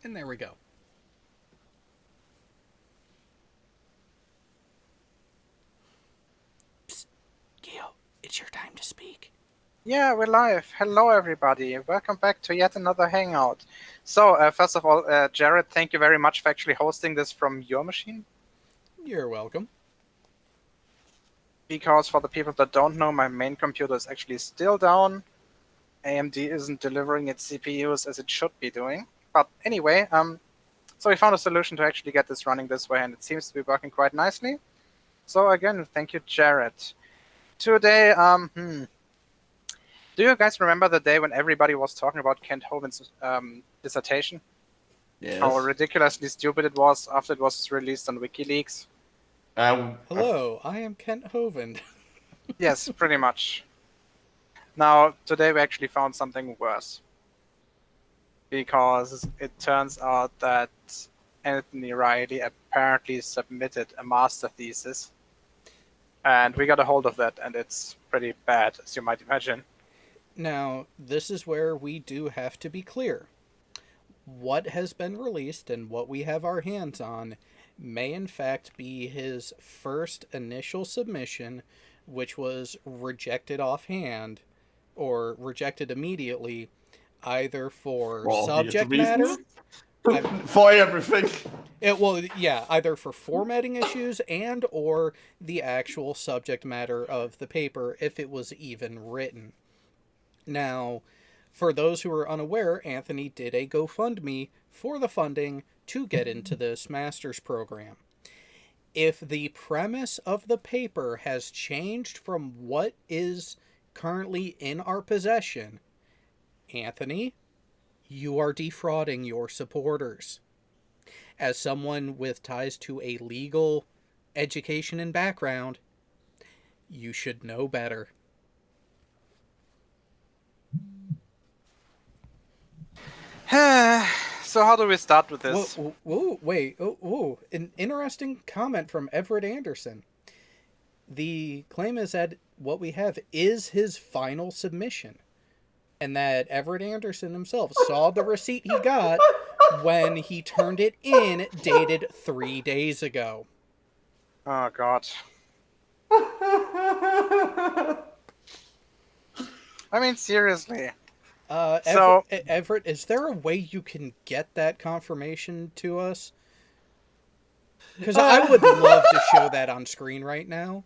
And there we go. Psst, Gio, it's your time to speak. Yeah, we're live. Hello, everybody. Welcome back to yet another Hangout. So, first of all, Jared, thank you very much for actually hosting this from your machine. You're welcome. Because for the people that don't know, my main computer is actually still down. AMD isn't delivering its CPUs as it should be doing. But anyway, so we found a solution to actually get this running this way, and it seems to be working quite nicely. So again, thank you, Jared. Today, do you guys remember the day when everybody was talking about Kent Hovind's dissertation? How Yes. ridiculously stupid it was after it was released on WikiLeaks? Hello, I am Kent Hovind. Yes, pretty much. Now, today we actually found something worse. Because it turns out that Anthony Riley apparently submitted a master thesis. And we got a hold of that, and it's pretty bad, as you might imagine. Now, this is where we do have to be clear. What has been released and what we have our hands on may in fact be his first initial submission, which was rejected offhand or rejected immediately, either for For obvious subject matter. reasons. For everything. Either for formatting issues and or the actual subject matter of the paper if it was even written. Now, for those who are unaware, Anthony did a GoFundMe for the funding to get into this master's program. If the premise of the paper has changed from what is currently in our possession, Anthony, you are defrauding your supporters. As someone with ties to a legal education and background, you should know better. So how do we start with this? An interesting comment from Everett Anderson. The claim is that what we have is his final submission, and that Everett Anderson himself saw the receipt he got when he turned it in, dated 3 days ago. Oh, God. I mean, seriously. So, Everett, is there a way you can get that confirmation to us? Because I would love to show that on screen right now.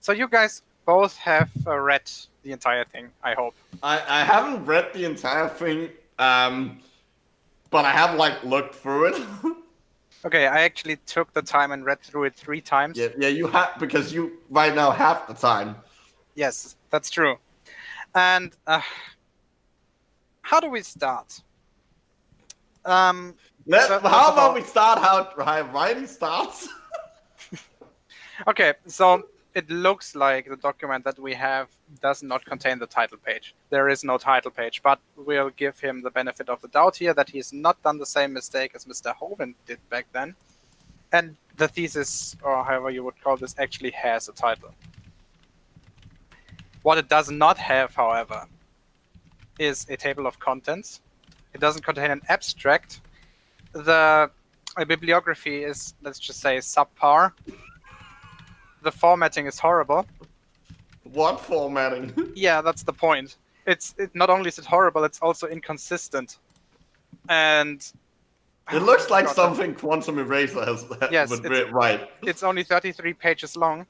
so you guys both have read the entire thing, I hope. I haven't read the entire thing, but I have looked through it. Okay, I actually took the time and read through it 3 times. Yeah, you have, because you right now have the time. Yes, that's true. And how do we start? How about we start how writing starts? Okay, so it looks like the document that we have does not contain the title page. There is no title page, but we'll give him the benefit of the doubt here that he's not done the same mistake as Mr. Hovind did back then. And the thesis, or however you would call this, actually has a title. What it does not have, however, is a table of contents. It doesn't contain an abstract. The bibliography is, let's just say, subpar. The formatting is horrible. What formatting? Yeah, that's the point. It not only is it horrible, it's also inconsistent. And it looks like something Quantum Eraser has right. It's only 33 pages long.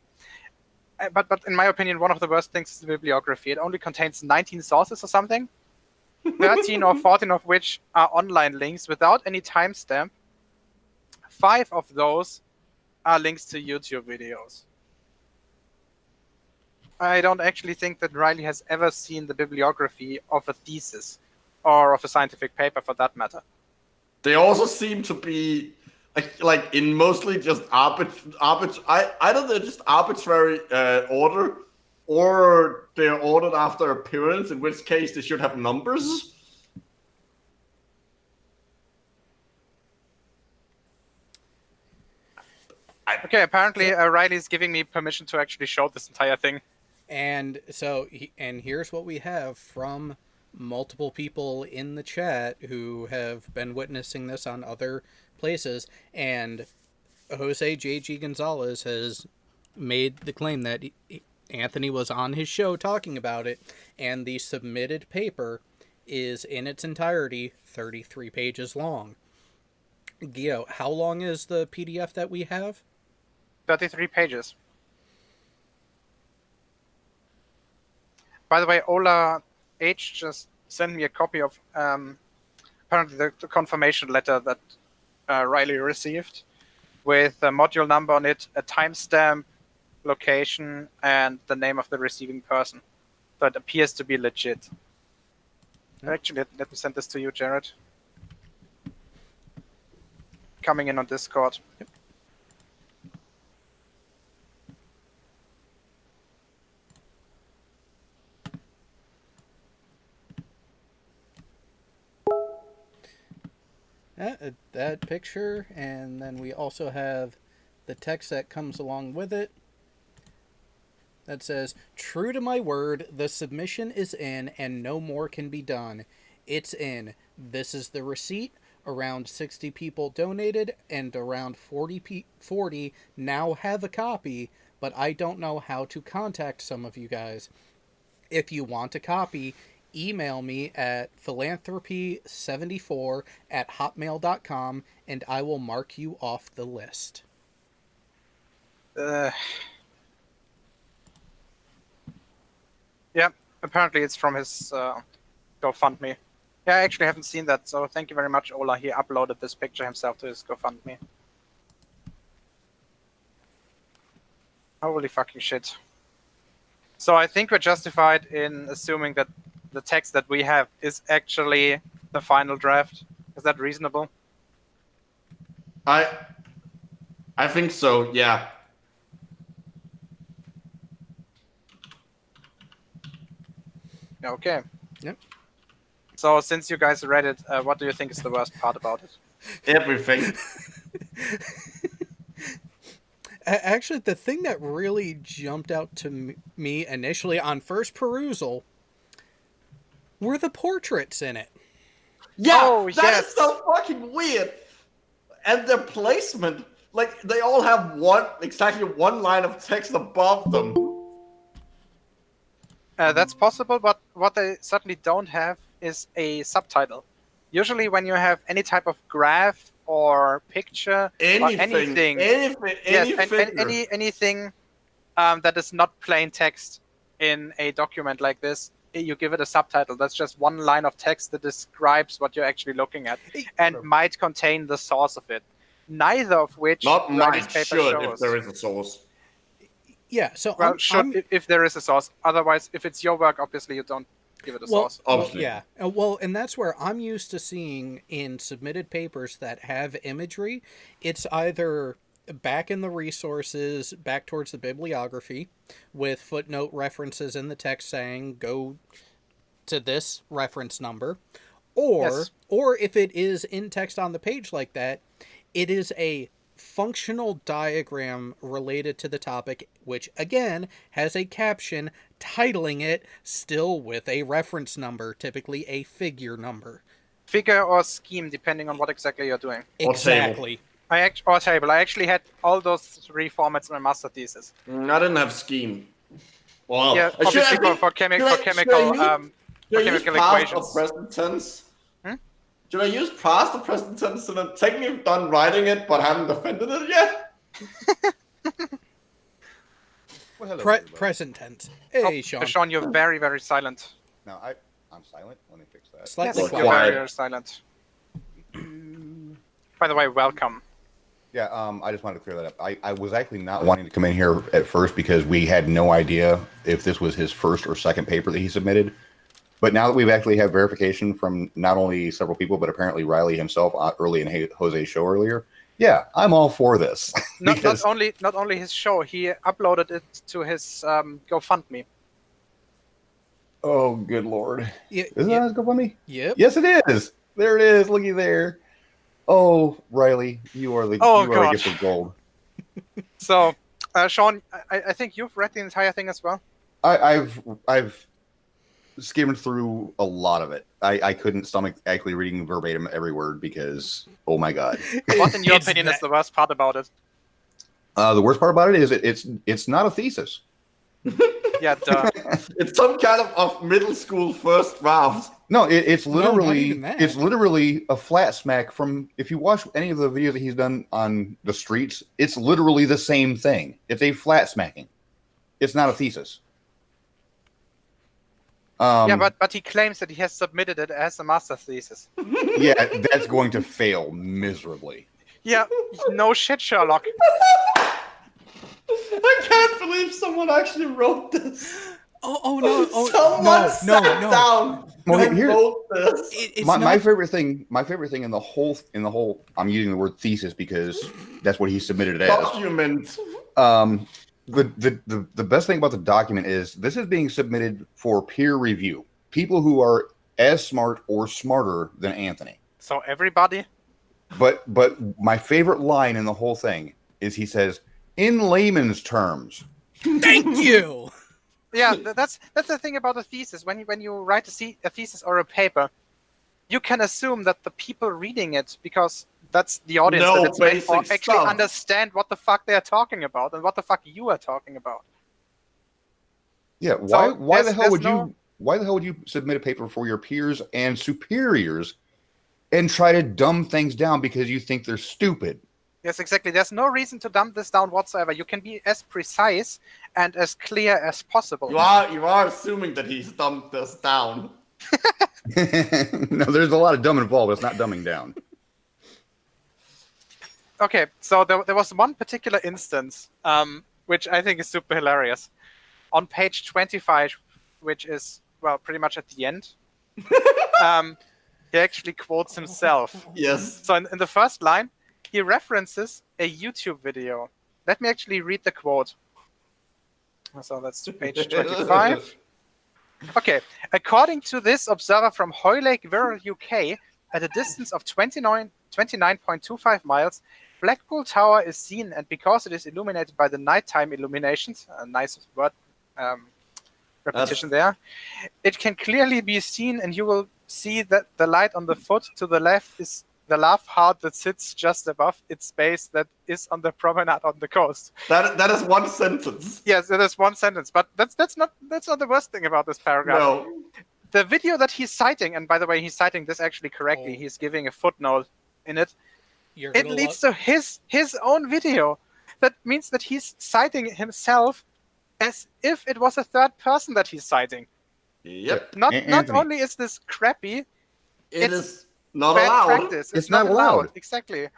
But in my opinion, one of the worst things is the bibliography. It only contains 19 sources or something. 13 or 14 of which are online links without any timestamp. 5 of those are links to YouTube videos. I don't actually think that Riley has ever seen the bibliography of a thesis, or of a scientific paper for that matter. They also seem to be like in mostly just either they're just arbitrary order, or they're ordered after appearance, in which case they should have numbers. Okay, apparently Riley is giving me permission to actually show this entire thing. And so, and here's what we have from multiple people in the chat who have been witnessing this on other places. And Jose J.G. Gonzalez has made the claim that Anthony was on his show talking about it, and the submitted paper is in its entirety 33 pages long. Guido, how long is the PDF that we have? 33 pages. By the way, Ola H just sent me a copy of apparently the confirmation letter that Riley received with a module number on it, a timestamp, location, and the name of the receiving person. So it appears to be legit. Actually, let me send this to you, Jared. Coming in on Discord. Yep. That picture, and then we also have the text that comes along with it that says, "True to my word, the submission is in and no more can be done. It's in. This is the receipt. Around 60 people donated and around 40 now have a copy, but I don't know how to contact some of you guys. If you want a copy, email me at philanthropy74@hotmail.com and I will mark you off the list." Yeah, apparently it's from his GoFundMe. Yeah, I actually haven't seen that, so thank you very much, Ola. He uploaded this picture himself to his GoFundMe. Holy fucking shit. So I think we're justified in assuming that the text that we have is actually the final draft. Is that reasonable? I think so, yeah. Okay. Yep. So since you guys read it, what do you think is the worst part about it? Everything. Actually, the thing that really jumped out to me initially on first perusal were the portraits in it. Yeah, Oh, that yes. is so fucking weird. And their placement, like they all have exactly one line of text above them. That's possible, but what they certainly don't have is a subtitle. Usually when you have any type of graph or picture Anything. anything that is not plain text in a document like this, you give it a subtitle. That's just one line of text that describes what you're actually looking at and might contain the source of it. Neither of which Not Riley's might, paper should, shows. if there is a source. Yeah, so Well, if there is a source. Otherwise, if it's your work, obviously you don't give it a source. Obviously. Well, and that's where I'm used to seeing in submitted papers that have imagery, it's either back in the resources, back towards the bibliography, with footnote references in the text saying, go to this reference number, or if it is in text on the page like that, it is a functional diagram related to the topic, which again has a caption titling it, still with a reference number, typically a figure number. Figure or scheme, depending on what exactly you're doing. Exactly. Or table. I actually had all those three formats in my master thesis. I didn't have scheme. Well, yeah, obviously for chemical past equations. Or present tense? Should I use past or present tense and I'm technically done writing it but haven't defended it yet? Well, hello, present tense. Hey, Sean. Sean, you're very, very silent. No, I'm silent. Let me fix that. Slightly Yes, quiet. you're very, very silent. By the way, welcome. Yeah, I just wanted to clear that up. I was actually not wanting to come in here at first because we had no idea if this was his first or second paper that he submitted. But now that we've actually had verification from not only several people, but apparently Riley himself early in Jose's show earlier, yeah, I'm all for this. Not only his show, he uploaded it to his GoFundMe. Oh, good Lord. Yeah, Isn't that his GoFundMe? Yep. Yes, it is. There it is. Looky there. Oh, Riley, you are the gift of gold. So, Sean, I think you've read the entire thing as well. I've skimmed through a lot of it. I couldn't stomach actually reading verbatim every word because, oh my god. What, in your It's opinion, is that- the worst part about it? The worst part about it is it's not a thesis. Yeah, duh. It's some kind of middle school first draft. No, it's No, not literally even that. it's literally a flat smack from. If you watch any of the videos that he's done on the streets, it's literally the same thing. It's a flat smacking. It's not a thesis. Yeah, but he claims that he has submitted it as a master's thesis. yeah, that's going to fail miserably. Yeah, no shit, Sherlock. I can't believe someone actually wrote this. Oh no! Oh Someone no! sat No! down Well, and here- wrote this. It's My not. favorite thing in the whole. I'm using the word thesis because that's what he submitted it as. Document. The best thing about the document is this is being submitted for peer review. People who are as smart or smarter than Anthony. So everybody? But my favorite line in the whole thing is he says, in layman's terms. Thank you. Yeah, that's the thing about a thesis. When you write a thesis or a paper, you can assume that the people reading it, because that's the audience No that it's made for, basic actually stuff. understand what the fuck they're talking about and what the fuck you are talking about. Yeah, So why the there's hell would no- you why the hell would you submit a paper for your peers and superiors and try to dumb things down because you think they're stupid? Yes, exactly. There's no reason to dumb this down whatsoever. You can be as precise and as clear as possible. You are assuming that he's dumped this down. No, there's a lot of dumb involved. It's not dumbing down. Okay, so there was one particular instance, which I think is super hilarious. On page 25, which is, well, pretty much at the end, he actually quotes himself. Yes. So in the first line, he references a YouTube video. Let me actually read the quote. So that's page 25. Okay, according to this observer from Hoylake, Wirral, UK, at a distance of 29.25 miles, Blackpool Tower is seen, and because it is illuminated by the nighttime illuminations, a nice word repetition there, it can clearly be seen, and you will see that the light on the foot to the left is the love heart that sits just above its base that is on the promenade on the coast. That is one sentence. Yes, it is one sentence, but that's not the worst thing about this paragraph. No. The video that he's citing, and by the way, he's citing this actually correctly. Oh. He's giving a footnote in it. You're It gonna leads to his own video. That means that he's citing himself as if it was a third person that he's citing. Yep. Not Anthony. only is this crappy, It It's is not bad allowed. practice. It's not allowed. Exactly.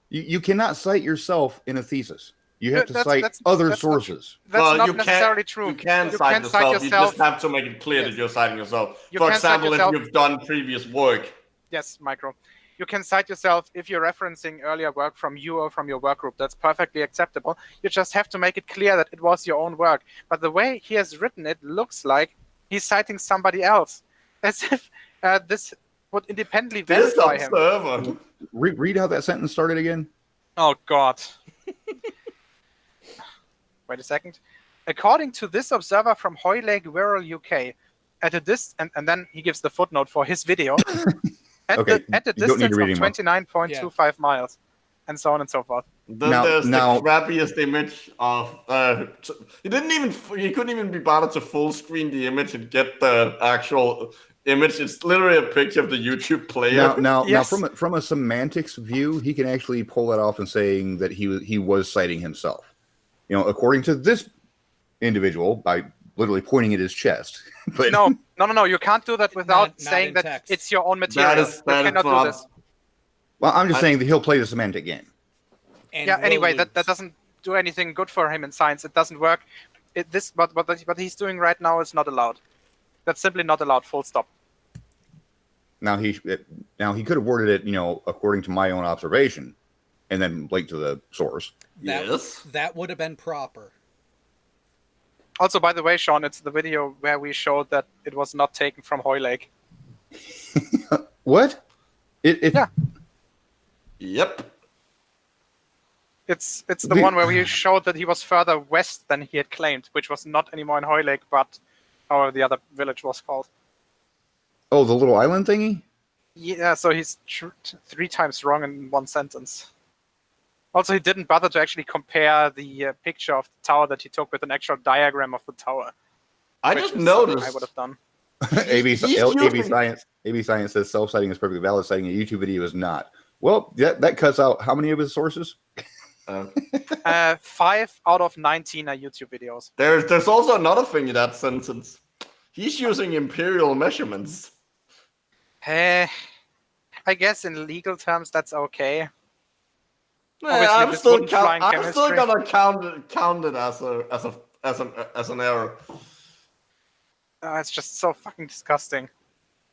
You cannot cite yourself in a thesis. You have to That's- cite that's- other that's not- sources. That's Well, not you can't- necessarily true. You can You cite can cite yourself. You yourself. just have to make it clear Yes. that you're citing yourself. You For can cite example, yourself. if you've done previous work. Yes, Micro. You can cite yourself if you're referencing earlier work from you or from your work group. That's perfectly acceptable. You just have to make it clear that it was your own work. But the way he has written it looks like he's citing somebody else, as if this would independently This verify him. observer. Read how that sentence started again. Oh, God. Wait a second. According to this observer from Hoylake, Wirral, UK, at a and then he gives the footnote for his video, at Okay, the you don't need distance to read of anymore. 29.25 miles, and so on and so forth. Then Now- there's now- the crappiest image of. You couldn't even be bothered to full screen the image and get the actual image. It's literally a picture of the YouTube player. Now, Yes. from a semantics view, he can actually pull that off and saying that he was citing himself. You know, according to this individual, by literally pointing at his chest. But No. You can't do that without Not saying in that text. it's your own material. That is You cannot not- do this. well, I'm just saying that he'll play the semantic game. And Yeah. will Anyway, lose. that doesn't do anything good for him in science. It doesn't work. What he's doing right now is not allowed. That's simply not allowed. Full stop. Now he could have worded it, you know, according to my own observation, and then link to the source. That, Yes. that would have been proper. Also, by the way, Sean, it's the video where we showed that it was not taken from Hoylake. What? It Yeah. Yep. It's the one where we showed that he was further west than he had claimed, which was not anymore in Hoylake, but however the other village was called. Oh, the little island thingy? Yeah, so he's 3 times wrong in one sentence. Also, he didn't bother to actually compare the picture of the tower that he took with an actual diagram of the tower. I just noticed. I would have done. AB Science says self-citing is perfectly valid. Citing a YouTube video is not. Well, that cuts out how many of his sources? 5 out of 19 are YouTube videos. There's also another thing in that sentence. He's using imperial measurements. I guess in legal terms that's okay. I'm still gonna count it as an error. It's just so fucking disgusting.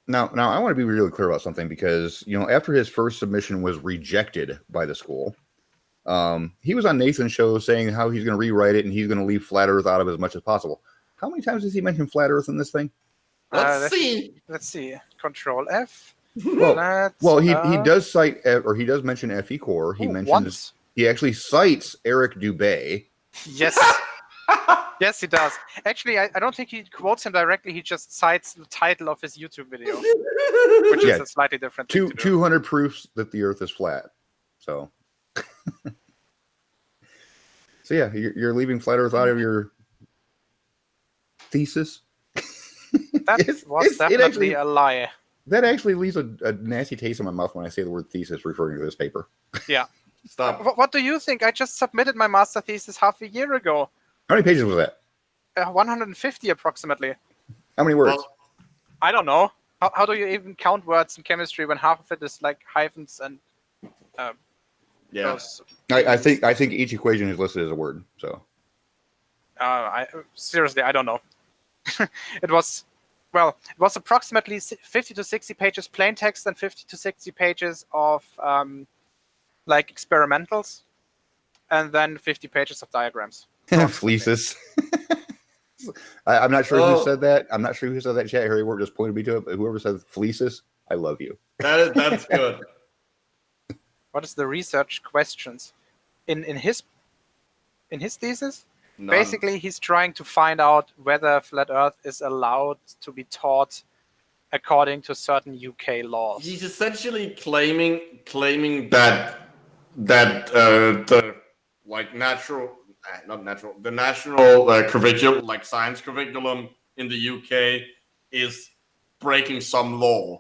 Now I want to be really clear about something because after his first submission was rejected by the school, he was on Nathan's show saying how he's going to rewrite it and he's going to leave flat Earth out of it as much as possible. How many times does he mention flat Earth in this thing? Let's see. Control F. Well, he does cite, or he does mention FE Core. He mentions he actually cites Eric Dubé. Yes. Yes, he does. Actually, I don't think he quotes him directly. He just cites the title of his YouTube video, which is a slightly different thing to do. 200 proofs that the Earth is flat. So, yeah, you're leaving flat Earth out of your thesis. That was definitely a lie. That actually leaves a nasty taste in my mouth when I say the word thesis referring to this paper. Yeah. Stop. What do you think? I just submitted my master thesis half a year ago. How many pages was that? 150 approximately. How many words? Well, I don't know. How do you even count words in chemistry when half of it is like hyphens and yeah. I think each equation is listed as a word. So. Seriously, I don't know. It was approximately 50 to 60 pages plain text and 50 to 60 pages of like experimentals, and then 50 pages of diagrams. Fleeces. I'm not sure who said that. I'm not sure who said that. Chat Harry Ward just pointed me to it. But whoever said fleeces, I love you. That's good. What is the research questions in his thesis? None. Basically, he's trying to find out whether flat Earth is allowed to be taught according to certain UK laws. He's essentially claiming that the the national curriculum, like science curriculum in the UK, is breaking some law.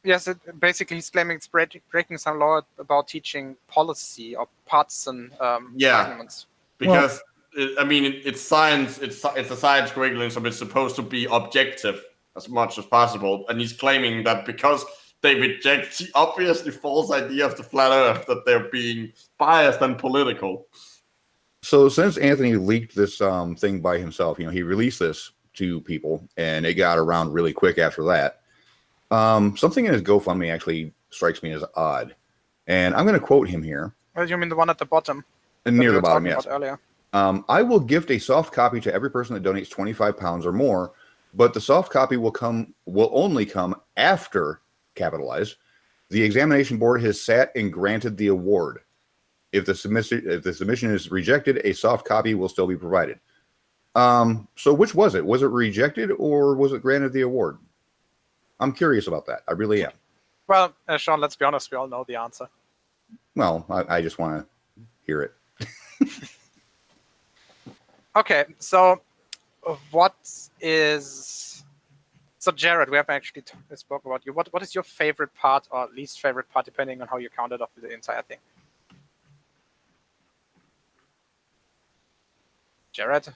Yes, basically he's claiming it's breaking some law about teaching policy or partisan arguments. Because it's science. It's a science curriculum, so it's supposed to be objective as much as possible. And he's claiming that because they reject the obviously false idea of the flat Earth, that they're being biased and political. So since Anthony leaked this thing by himself, he released this to people, and it got around really quick after that. Something in his GoFundMe actually strikes me as odd, and I'm going to quote him here. Well, you mean the one at the bottom? Near the bottom, yes. Earlier. I will gift a soft copy to every person that donates £25 or more, but the soft copy will only come after, capitalized, the examination board has sat and granted the award. If the submission is rejected, a soft copy will still be provided. So which was it? Was it rejected or was it granted the award? I'm curious about that. I really am. Well, Sean, let's be honest. We all know the answer. Well, I just want to hear it. Okay, so So Jared, we haven't actually spoke about you. What is your favorite part or least favorite part, depending on how you count it off the entire thing? Jared?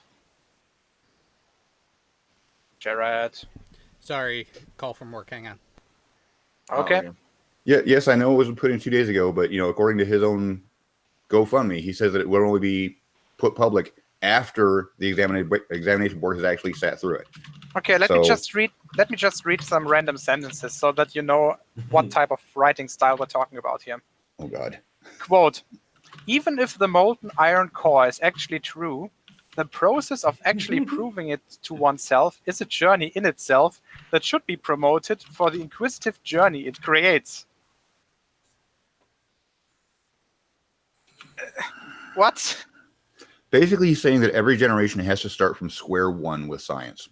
Sorry, call from work. Hang on. Okay. Yes, I know it was put in 2 days ago, but according to his own GoFundMe, he says that it will only be put public after the examination board has actually sat through it. Okay, let me just read some random sentences so that you know what type of writing style we're talking about here. Oh God. Quote, even if the molten iron core is actually true, the process of actually proving it to oneself is a journey in itself that should be promoted for the inquisitive journey it creates. What? Basically, he's saying that every generation has to start from square one with science.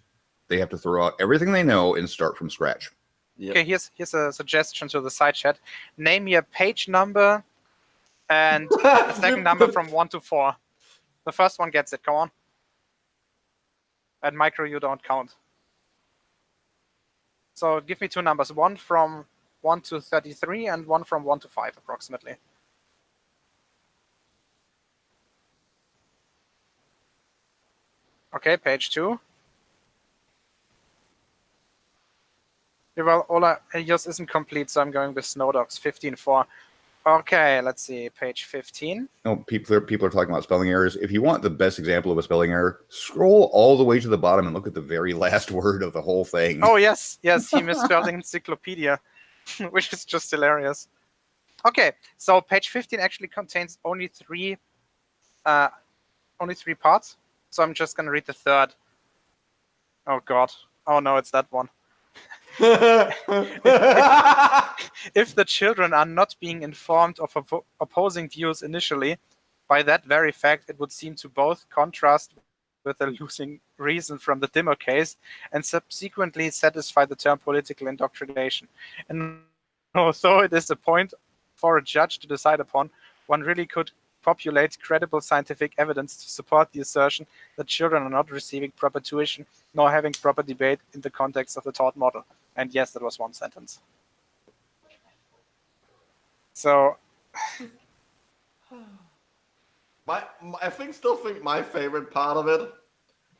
They have to throw out everything they know and start from scratch. Yep. Okay, here's a suggestion to the side chat. Name me a page number and the second number from 1 to 4. The first one gets it. Come on. At micro, you don't count. So give me two numbers. One from 1 to 33 and one from 1 to 5, approximately. Okay, page 2. Yeah, well, Ola, yours isn't complete, so I'm going with Snowdogs 15.4. Okay, let's see, page 15. No, people are talking about spelling errors. If you want the best example of a spelling error, scroll all the way to the bottom and look at the very last word of the whole thing. Oh, yes, he misspelled encyclopedia, which is just hilarious. Okay, so page 15 actually contains only three parts. So I'm just going to read the third. Oh, God. Oh, no, it's that one. If the children are not being informed of opposing views initially, by that very fact, it would seem to both contrast with the losing reason from the Dimmer case and subsequently satisfy the term political indoctrination. And although it is a point for a judge to decide upon, one really could populate credible scientific evidence to support the assertion that children are not receiving proper tuition nor having proper debate in the context of the taught model. And yes, that was one sentence. So I still think my favorite part of it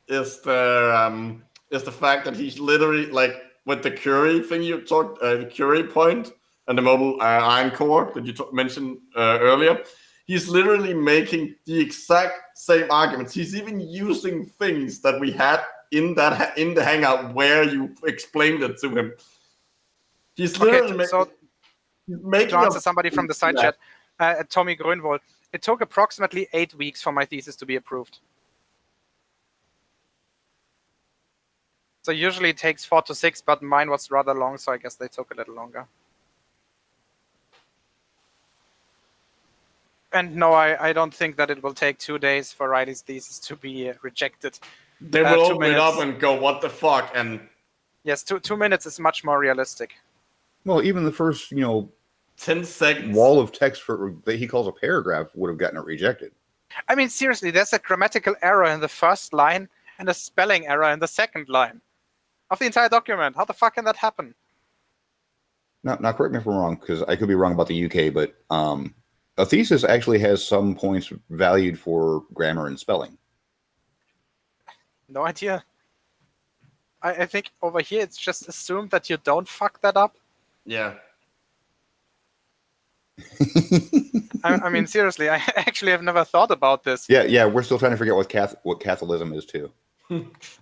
is the fact that he's literally like with the Curie thing you talked, the Curie point and the mobile iron core that you mentioned earlier. He's literally making the exact same arguments. He's even using things that we had in the hangout where you explained it to him. He's literally making to answer somebody from the side chat, Tommy Grönwold, it took approximately 8 weeks for my thesis to be approved. So usually it takes 4 to 6, but mine was rather long, so I guess they took a little longer. And no, I don't think that it will take 2 days for Riley's thesis to be rejected. They will open it up and go, what the fuck? And yes, 2 minutes is much more realistic. Well, even the first, 10 seconds wall of text that he calls a paragraph would have gotten it rejected. I mean, seriously, there's a grammatical error in the first line and a spelling error in the second line of the entire document. How the fuck can that happen? Now correct me if I'm wrong, because I could be wrong about the UK, but a thesis actually has some points valued for grammar and spelling. No idea. I think over here it's just assumed that you don't fuck that up. yeah. I mean, seriously, I actually have never thought about this. Yeah, we're still trying to figure out what Catholicism is too.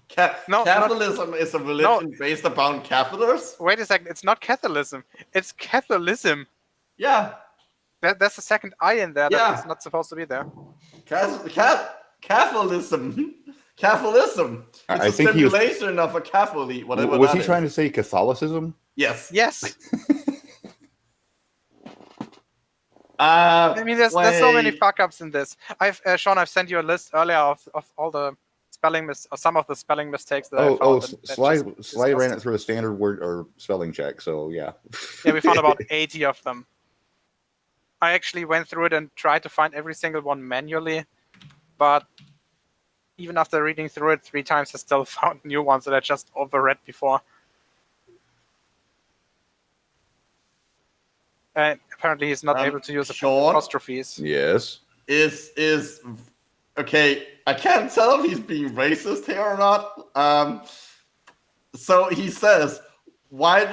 Catholicism is a religion based upon catheters? Wait a second, it's not Catholicism. It's Catholicism. Yeah. There's a second I in there that's not supposed to be there. Catholicism. Catholicism. It's I think simulation of a Catholic, whatever was that he is. trying to say Catholicism? Yes. Yes. I mean, there's so many fuck-ups in this. Sean, I've sent you a list earlier of all the spelling or some of the spelling mistakes that I found. Sly ran it through a standard word or spelling check, so yeah. Yeah, we found about 80 of them. I actually went through it and tried to find every single one manually, but even after reading through it 3 times, I still found new ones that I just overread before. And apparently he's not able to use apostrophes. Yes. Is okay, I can't tell if he's being racist here or not. So he says, why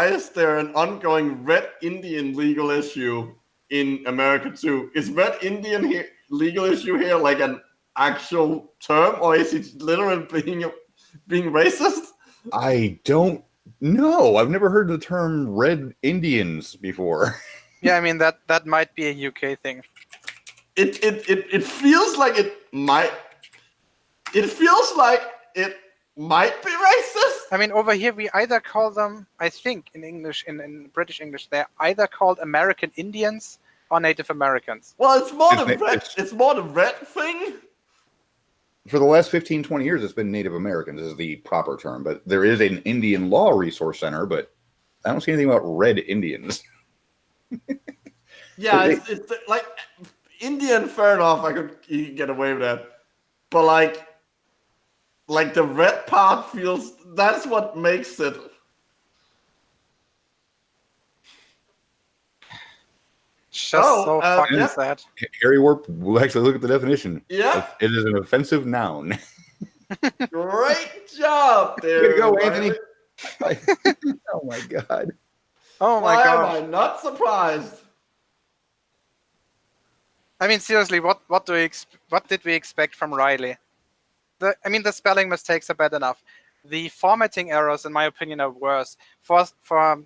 is there an ongoing Red Indian legal issue in America too? Is Red Indian legal issue here like an actual term, or is he literally being racist? I don't know. I've never heard the term Red Indians before. Yeah, I mean that might be a UK thing. It feels like it might. It feels like it might be racist. I mean, over here we either call them, I think in English, in British English, they're either called American Indians or Native Americans? Well, it's more the red thing. For the last 15, 20 years, it's been Native Americans is the proper term, but there is an Indian Law Resource Center, but I don't see anything about red Indians. Yeah, it's like Indian, fair enough, you can get away with that. But like the red part feels, that's what makes it. Just so fucking sad. Harry Warp will actually look at the definition. Yeah. It is an offensive noun. Great job there. Way to go, Anthony. Oh my god. Oh my Why god. am I not surprised? I mean, seriously, what did we expect from Riley? The spelling mistakes are bad enough. The formatting errors, in my opinion, are worse. For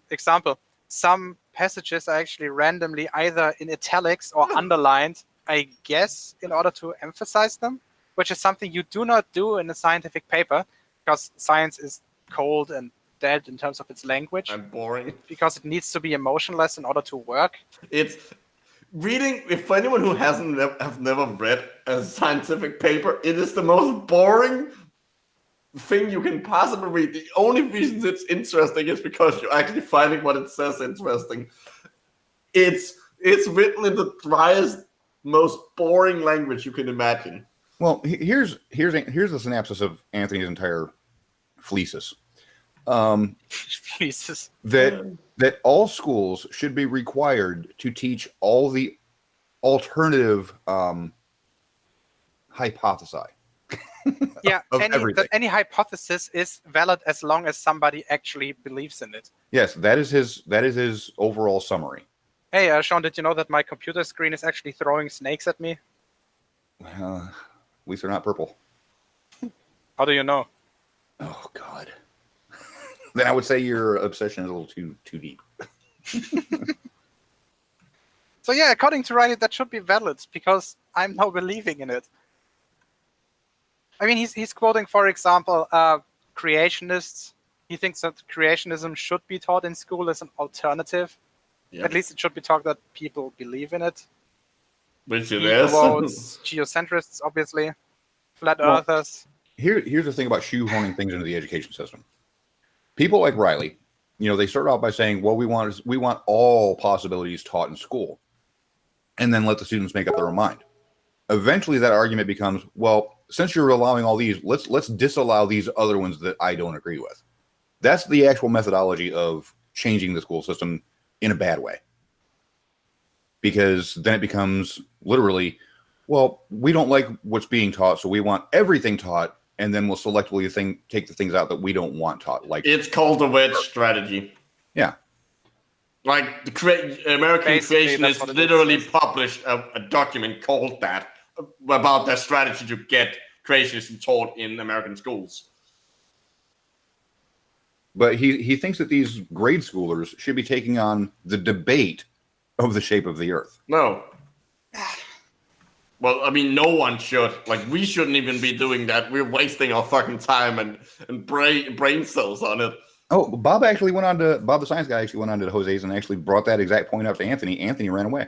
example, some passages are actually randomly either in italics or underlined, I guess, in order to emphasize them, which is something you do not do in a scientific paper, because science is cold and dead in terms of its language. I'm boring. Because it needs to be emotionless in order to work. It's reading, if for anyone who have never read a scientific paper, it is the most boring thing you can possibly read. The only reason it's interesting is because you're actually finding what it says interesting. It's written in the driest, most boring language you can imagine. Well, here's the synopsis of Anthony's entire thesis. Jesus. That all schools should be required to teach all the alternative hypothesi. Yeah, any hypothesis is valid as long as somebody actually believes in it. Yes, that is his overall summary. Hey, Sean, did you know that my computer screen is actually throwing snakes at me? At least they're not purple. How do you know? Oh God. Then I would say your obsession is a little too deep. So yeah, according to Riley, that should be valid because I'm now believing in it. I mean, he's quoting, for example, creationists. He thinks that creationism should be taught in school as an alternative. Yep. At least it should be taught that people believe in it. Which it he is. quotes geocentrists, obviously, flat earthers. Here's the thing about shoehorning things into the education system. People like Riley, they start out by saying, well, we want all possibilities taught in school, and then let the students make up their own mind. Eventually, that argument becomes, well, since you're allowing all these, let's disallow these other ones that I don't agree with. That's the actual methodology of changing the school system in a bad way. Because then it becomes literally, well, we don't like what's being taught, so we want everything taught, and then we'll selectively take the things out that we don't want taught. Like it's called the wedge strategy. Yeah. Like the American creationists literally published a document called that about their strategy to get creationism taught in American schools. But he thinks that these grade schoolers should be taking on the debate of the shape of the earth. No. Well, I mean, no one should. Like, we shouldn't even be doing that. We're wasting our fucking time and brain cells on it. Oh, Bob the science guy actually went on to Jose's and actually brought that exact point up to Anthony. Anthony ran away.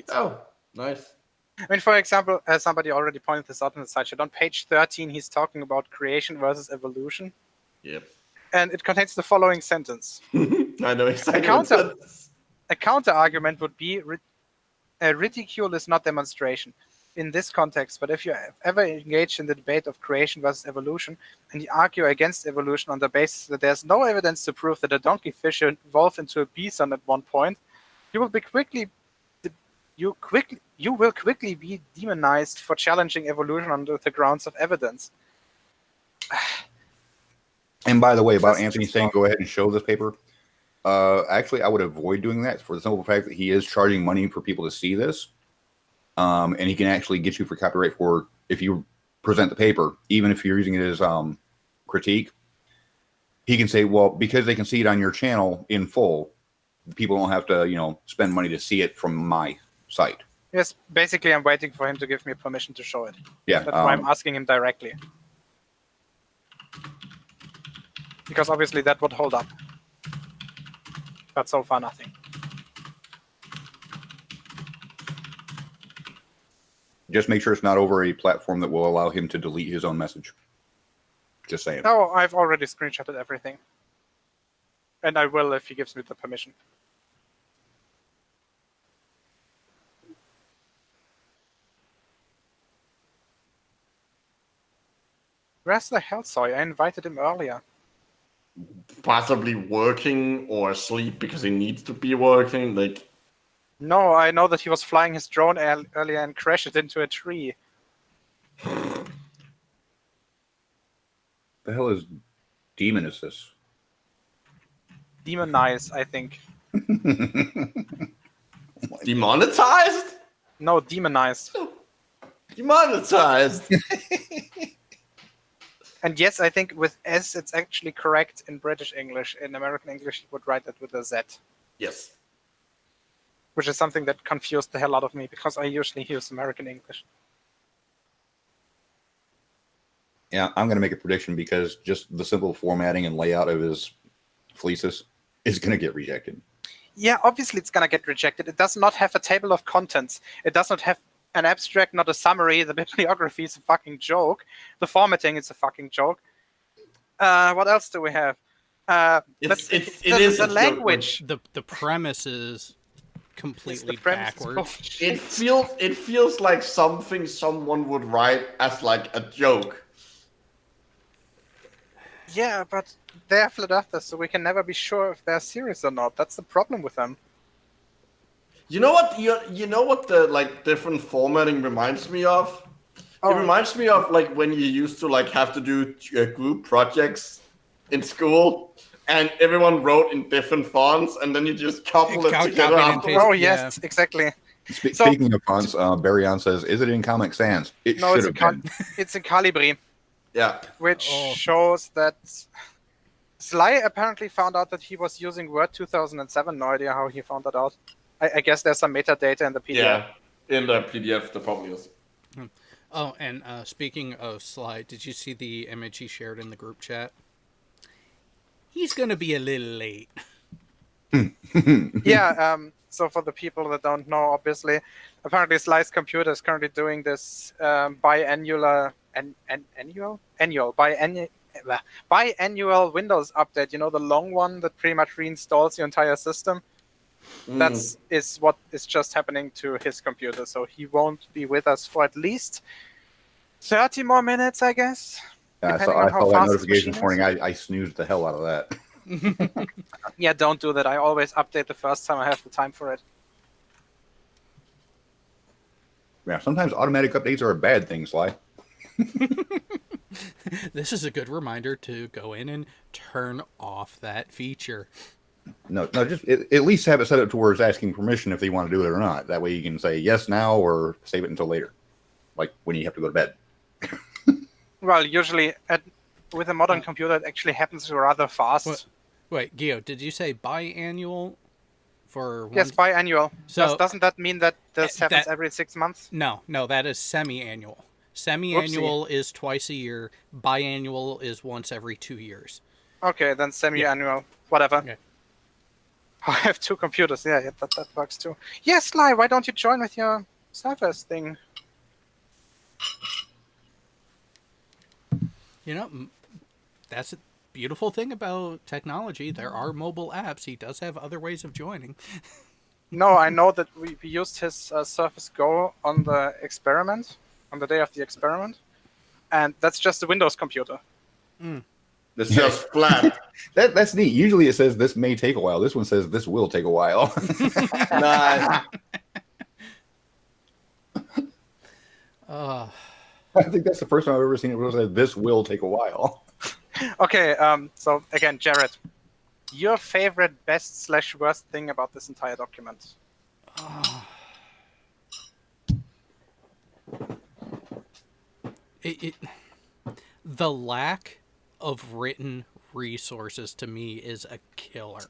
Oh, nice. I mean, for example, as somebody already pointed this out in the slideshow, on page 13, he's talking about creation versus evolution. Yep. And it contains the following sentence. I know exactly. A counter argument would be ridicule is not demonstration in this context, but if you have ever engaged in the debate of creation versus evolution and you argue against evolution on the basis that there's no evidence to prove that a donkey fish evolved into a bison at one point, you will quickly be demonized for challenging evolution on the grounds of evidence. And by the way, about Anthony saying go ahead and show this paper, actually, I would avoid doing that for the simple fact that he is charging money for people to see this. And he can actually get you for copyright for if you present the paper, even if you're using it as critique. He can say, well, because they can see it on your channel in full, people don't have to, spend money to see it from my site. Yes, basically, I'm waiting for him to give me permission to show it. Yeah, that's why I'm asking him directly. Because obviously that would hold up. But so far, nothing. Just make sure it's not over a platform that will allow him to delete his own message. Just saying. No, I've already screenshotted everything. And I will if he gives me the permission. Where's the hell Soy? I invited him earlier. Possibly working or asleep because he needs to be working. Like, No, I know that he was flying his drone earlier and crashed it into a tree. The hell is demonicus? Demonize, I think. demonetized? No, demonized. Demonetized. And yes, I think with S it's actually correct in British English. In American English, you would write that with a Z. Yes. Which is something that confused the hell out of me because I usually use American English. Yeah, I'm going to make a prediction because just the simple formatting and layout of his thesis is going to get rejected. Yeah, obviously it's going to get rejected. It does not have a table of contents. It does not have an abstract, not a summary. The bibliography is a fucking joke. The formatting is a fucking joke. What else do we have? The language. The premise is completely backwards. It feels like something someone would write as like a joke. Yeah, but they're flat earthers, so we can never be sure if they're serious or not. That's the problem with them. You know what? You know what the like different formatting reminds me of? Oh. It reminds me of like when you used to like have to do group projects in school, and everyone wrote in different fonts, and then you just couple it together. Oh yes, exactly. Speaking of fonts, Barryon says, "Is it in Comic Sans?" It should have been. It's in Calibri. Yeah. Which shows that Sly apparently found out that he was using Word 2007. No idea how he found that out. I guess there's some metadata in the PDF. Yeah, in the PDF, there probably is. Oh, and speaking of Sly, did you see the image he shared in the group chat? He's going to be a little late. Yeah, so for the people that don't know, obviously, apparently Sly's computer is currently doing this biannual Windows update. You know, the long one that pretty much reinstalls your entire system. That's what is just happening to his computer. So he won't be with us for at least 30 more minutes, I guess. I saw that notification this morning. I snoozed the hell out of that. Yeah, don't do that. I always update the first time I have the time for it. Yeah, sometimes automatic updates are a bad thing, Sly. This is a good reminder to go in and turn off that feature. No, just at least have it set up to where it's asking permission if they want to do it or not. That way you can say yes now or save it until later, like when you have to go to bed. Well, usually with a modern computer, it actually happens rather fast. Wait, Gio, did you say biannual? Yes, biannual. So doesn't that mean that this happens every 6 months? No, that is semi-annual. Semi-annual is twice a year. Biannual is once every 2 years. Okay, then semi-annual. Whatever. Okay. I have two computers. Yeah, that works too. Yes, Sly, why don't you join with your Surface thing? You know, that's a beautiful thing about technology. There are mobile apps. He does have other ways of joining. No, I know that we used his Surface Go on the experiment, on the day of the experiment, and that's just a Windows computer. It's just flat. That's neat. Usually it says this may take a while. This one says this will take a while. Nice. I think that's the first time I've ever seen it say this will take a while. Okay, so again, Jared, your favorite best/worst thing about this entire document? The lack of written resources to me is a killer.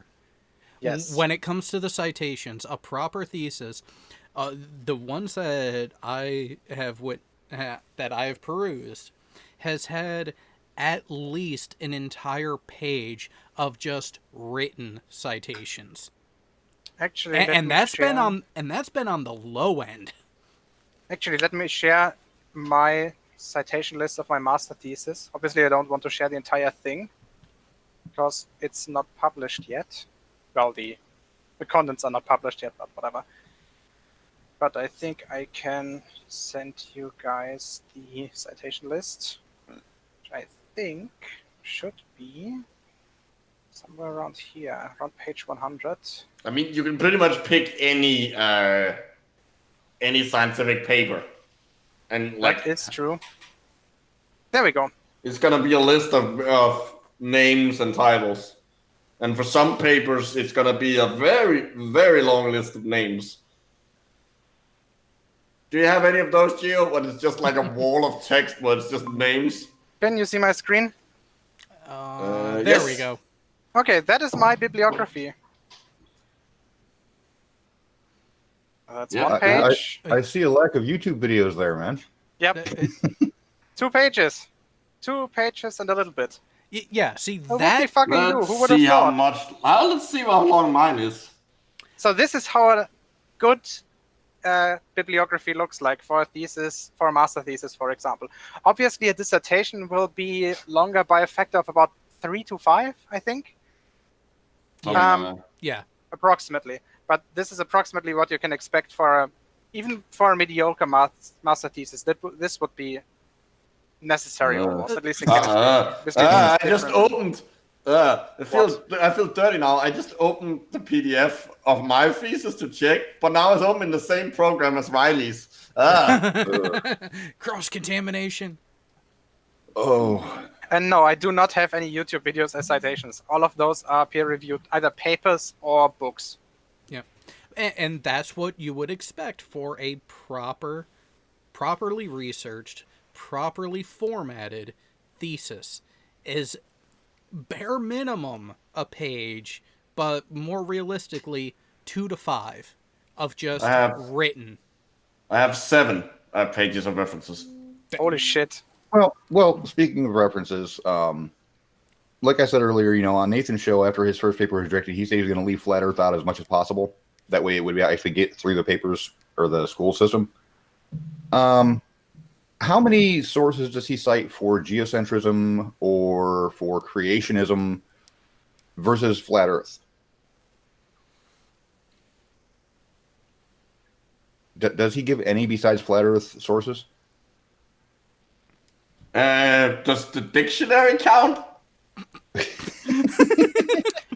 Yes. When it comes to the citations, a proper thesis, the ones that I have perused has had at least an entire page of just written citations. Actually, And that's been on the low end. Actually, let me share my citation list of my master thesis. Obviously, I don't want to share the entire thing because it's not published yet. Well, the contents are not published yet, but whatever. But I think I can send you guys the citation list, which I think should be somewhere around here, around page 100. I mean, you can pretty much pick any scientific paper, and like That is true. There we go. it's gonna be a list of names and titles, and for some papers, it's gonna be a very, very long list of names. Do you have any of those, Gio? When it's just like a wall of text where it's just names? Can you see my screen? There yes. we go. Okay, that is my bibliography. That's Yeah, one page. I see a lack of YouTube videos there, man. Yep, 2 pages. 2 pages and a little bit. Yeah, see What that. the fucking do? Let's Who would have see how thought? much. Let's see how long mine is. So this is how a good bibliography looks like for a thesis, for a master thesis, for example. Obviously, a dissertation will be longer by a factor of about 3 to 5, I think. Yeah. Approximately. But this is approximately what you can expect for even for a mediocre master thesis. This would be necessary almost, at least in chemistry. I just opened. I feel dirty now. I just opened the PDF of my thesis to check, but now it's open in the same program as Riley's. Cross contamination. Oh, And no, I do not have any YouTube videos as citations. All of those are peer-reviewed, either papers or books. Yeah. And that's what you would expect for a properly researched, properly formatted thesis is bare minimum a page, but more realistically 2 to 5 of just written. I have 7 pages of references. Holy shit. well. Speaking of references, like I said earlier, on Nathan's show, after his first paper was rejected, he said he was going to leave flat Earth out as much as possible. That way, it would actually get through the papers or the school system. How many sources does he cite for geocentrism or for creationism versus flat Earth? Does he give any besides flat Earth sources? Does the dictionary count?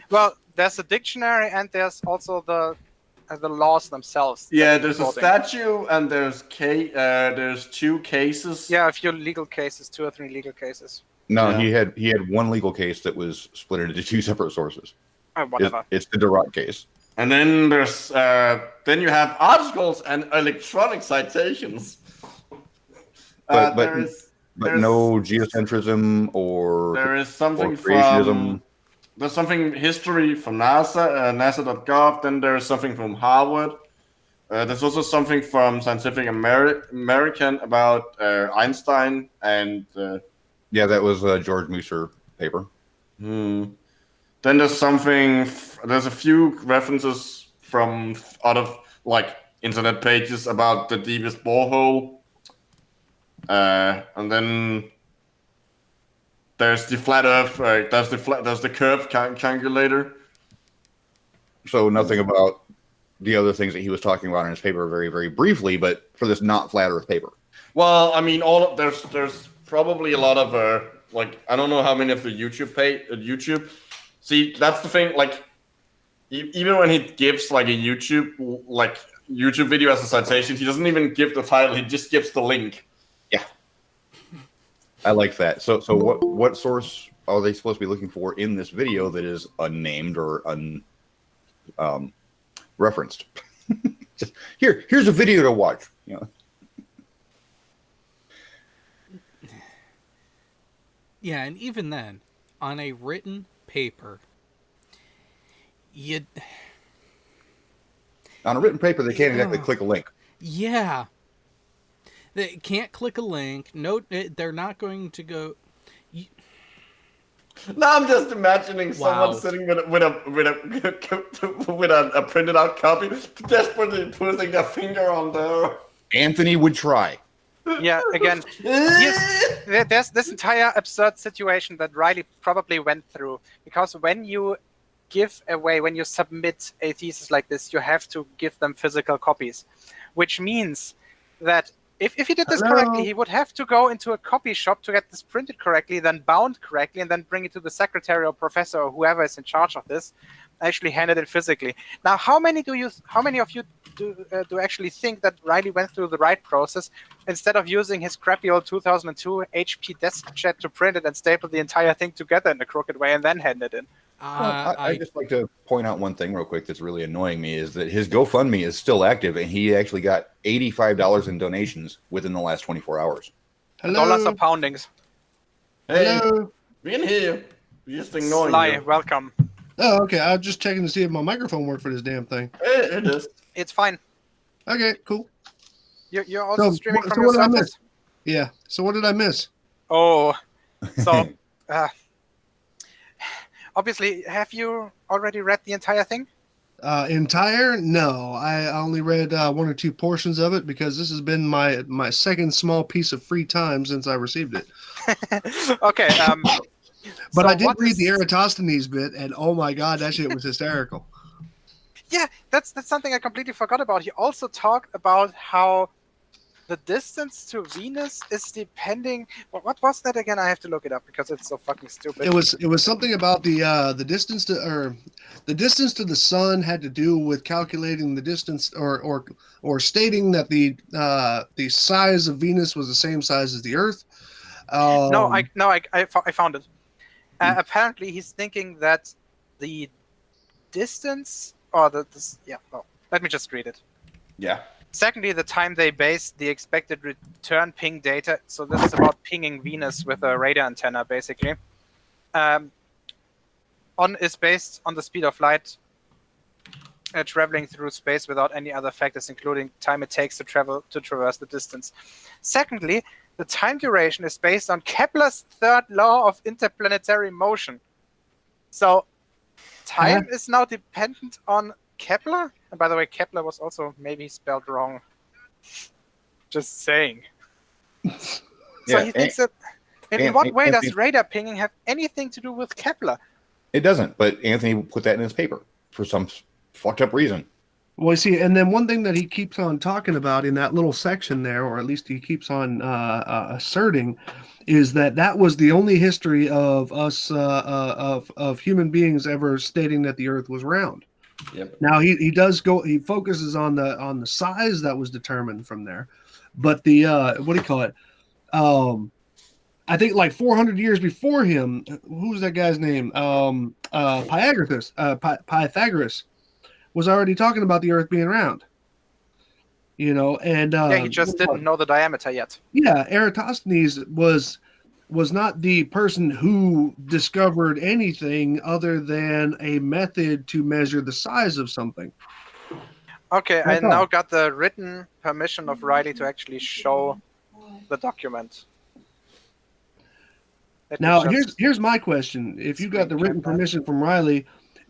Well, there's a dictionary and there's also the laws themselves. Yeah, there's a statute and there's 2 cases. Yeah, a few legal cases, 2 or 3 legal cases. No, Yeah. he had one legal case that was split into 2 separate sources. Whatever. It's the Durant case. And then there's then you have articles and electronic citations. But there's no geocentrism or there is something creationism. There's something history from NASA, NASA.gov. Then there's something from Harvard. There's also something from Scientific American about Einstein and. Yeah, that was a George Musser paper. Then there's something. There's a few references from other internet pages about the deepest borehole. And then there's the flat Earth. There's the curve calculator. So nothing about the other things that he was talking about in his paper very, very briefly, but for this not flat Earth paper. Well, I mean, there's probably a lot of I don't know how many of the YouTube. See, that's the thing. Even when he gives a YouTube video as a citation, he doesn't even give the title. He just gives the link. Yeah, I like that. So what source are they supposed to be looking for in this video that is unnamed or referenced? Just, here's a video to watch. Yeah, and even then, on a written paper, On a written paper, they can't exactly click a link. Yeah. They can't click a link. No, they're not going to go. Now I'm just imagining someone sitting with a printed out copy, desperately putting their finger on there. Anthony would try. Yeah, again, there's this entire absurd situation that Riley probably went through, because when you submit a thesis like this, you have to give them physical copies, which means that if he did this correctly, he would have to go into a copy shop to get this printed correctly, then bound correctly, and then bring it to the secretary or professor or whoever is in charge of this, actually hand it in physically. Now, how many of you do actually think that Riley went through the right process instead of using his crappy old 2002 HP DeskJet to print it and staple the entire thing together in a crooked way and then hand it in? I just like to point out one thing real quick that's really annoying me is that his GoFundMe is still active, and he actually got $85 in donations within the last 24 hours. Dollars or poundings? Hey, Hello. we in here. We're just ignoring Sly, you. welcome. Oh, okay. I was just checking to see if my microphone worked for this damn thing. It is. It's fine. Okay, cool. You're also streaming from so your what did I Surface? miss? Yeah. So what did I miss? Oh, so obviously, have you already read the entire thing? Entire? No, I only read one or two portions of it because this has been my second small piece of free time since I received it. Okay. But so I did what read is- the Eratosthenes bit, and oh my god, that shit was hysterical. Yeah, that's something I completely forgot about. He also talked about how the distance to Venus is depending. What was that again? I have to look it up because it's so fucking stupid. It was something about the distance to the sun had to do with calculating the distance or stating that the size of Venus was the same size as the Earth. I found it. Apparently, he's thinking that the distance or let me just read it. Yeah. Secondly, the time they base the expected return ping data. So this is about pinging Venus with a radar antenna, basically. Is based on the speed of light traveling through space without any other factors, including time it takes to traverse the distance. Secondly, the time duration is based on Kepler's third law of interplanetary motion. So time is now dependent on Kepler. And by the way, Kepler was also maybe spelled wrong. Just saying. So he thinks that. In what way does radar pinging have anything to do with Kepler? It doesn't, but Anthony put that in his paper for some fucked up reason. Well, see, and then one thing that he keeps on talking about in that little section there, or at least he keeps on asserting, is that was the only history of us of human beings ever stating that the Earth was round. Yep. Now he focuses on the size that was determined from there, but the what do you call it? I think like 400 years before him, who's that guy's name? Pythagoras was already talking about the Earth being round. You know, and he just didn't know the diameter yet. Yeah, Eratosthenes was not the person who discovered anything other than a method to measure the size of something. Okay, I now got the written permission of Riley to actually show the document. Now, here's my question. If you got the written permission from Riley,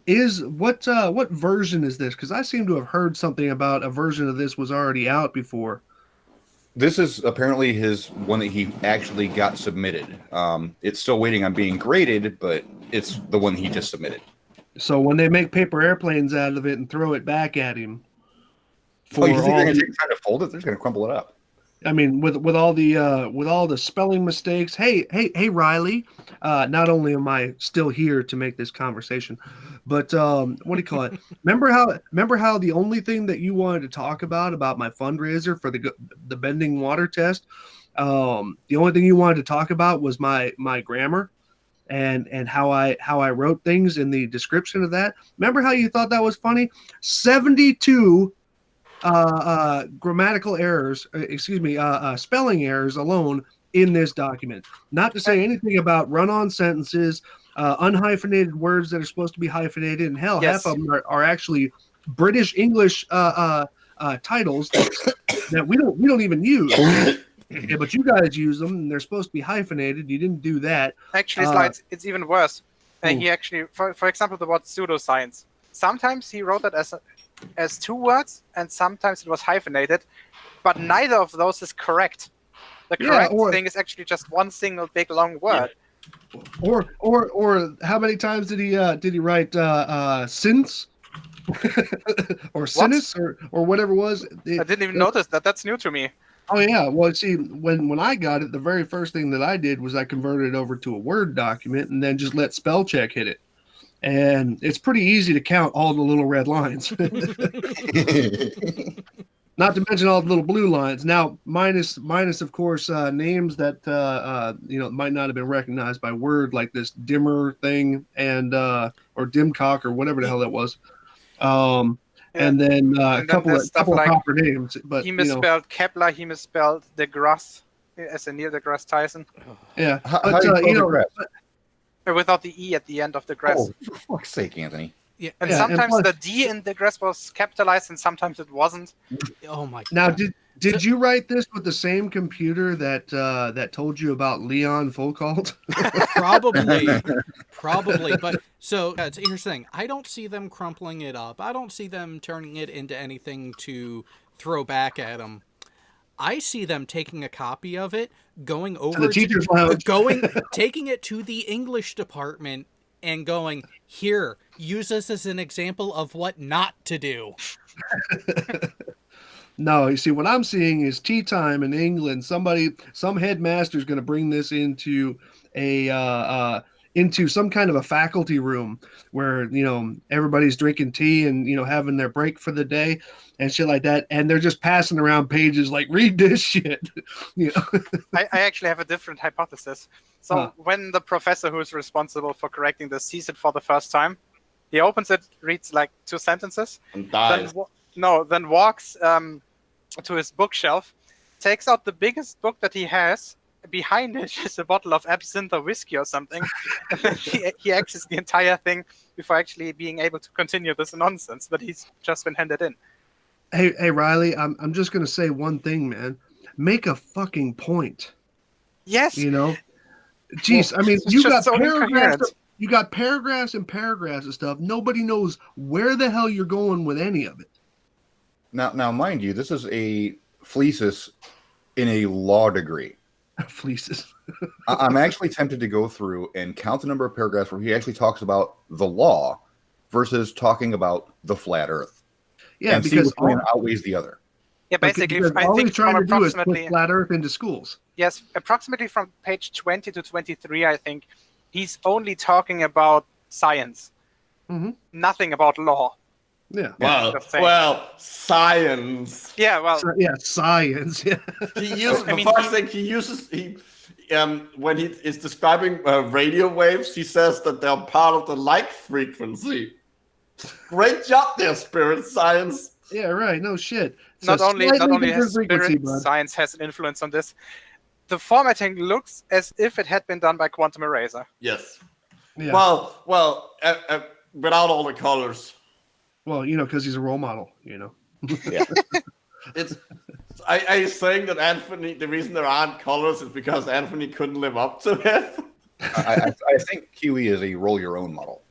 what version is this? Because I seem to have heard something about a version of this was already out before. This is apparently his one that he actually got submitted. It's still waiting on being graded, but it's the one he just submitted. So when they make paper airplanes out of it and throw it back at him, you think they're going to try to fold it? They're just going to crumple it up. I mean, with all the spelling mistakes. Hey, Riley. Not only am I still here to make this conversation, but what do you call it? Remember how the only thing that you wanted to talk about my fundraiser for the bending water test, the only thing you wanted to talk about was my grammar, and how I wrote things in the description of that. Remember how you thought that was funny? 72. Grammatical errors, spelling errors alone in this document. Not to say anything about run-on sentences, unhyphenated words that are supposed to be hyphenated, and hell, half of them are actually British English titles that we don't even use. Yeah, but you guys use them, and they're supposed to be hyphenated. You didn't do that. Actually, it's even worse. He actually, for example, the word pseudoscience. Sometimes he wrote that as as 2 words, and sometimes it was hyphenated, but neither of those is correct. The correct thing is actually just one single big long word. Or how many times did he write since or sinus or whatever it was? I didn't even notice that. That's new to me. Oh yeah. Well, see, when I got it, the very first thing that I did was I converted it over to a Word document and then just let spell check hit it. And it's pretty easy to count all the little red lines. Not to mention all the little blue lines. Now, minus of course, names that might not have been recognized by Word, like this dimmer thing and or dimcock or whatever the hell that was. And then a couple of proper names. But he misspelled Kepler. He misspelled deGrasse as in Neil deGrasse Tyson. Yeah, how do you spell DeGrasse? Without the E at the end of deGrasse. Oh, for fuck's sake, Anthony. Yeah. And sometimes the D in deGrasse was capitalized and sometimes it wasn't. Oh my god. Now did you write this with the same computer that told you about Leon Foucault? Probably. But so it's interesting. I don't see them crumpling it up. I don't see them turning it into anything to throw back at them. I see them taking a copy of it, going over to the teacher's lounge, taking it to the English department, and going, here, use this as an example of what not to do. No, you see, what I'm seeing is tea time in England. Some headmaster is going to bring this into into some kind of a faculty room where everybody's drinking tea and having their break for the day and shit like that, and they're just passing around pages like, read this shit. I actually have a different hypothesis. So when the professor who's responsible for correcting this sees it for the first time, he opens it, reads like 2 sentences, and dies. Then walks to his bookshelf, takes out the biggest book that he has. Behind it is a bottle of absinthe or whiskey or something. And then he exits the entire thing before actually being able to continue this nonsense that he's just been handed in. Hey Riley, I'm just gonna say one thing, man. Make a fucking point. Yes. Jeez, I mean, you got so paragraphs. You got paragraphs and paragraphs of stuff. Nobody knows where the hell you're going with any of it. Now, mind you, this is a thesis in a law degree. Thesis. I'm actually tempted to go through and count the number of paragraphs where he actually talks about the law versus talking about the flat Earth. Yeah, and because see which one outweighs the other. Yeah, basically, I all think he's trying to do is put flat Earth into schools. Yes, approximately from page 20 to 23, I think he's only talking about science, nothing about law. Yeah. Well, science. Yeah, well. Science. Yeah. When he is describing radio waves, he says that they're part of the light frequency. Great job there, Spirit Science. Yeah, right. No shit. Not only has Spirit Science has an influence on this, the formatting looks as if it had been done by Quantum Eraser. Yes. Yeah. Well, without all the colors. Well, because he's a role model, Yeah. Are you saying that Anthony, the reason there aren't colors is because Anthony couldn't live up to it? I think QE is a roll your own model.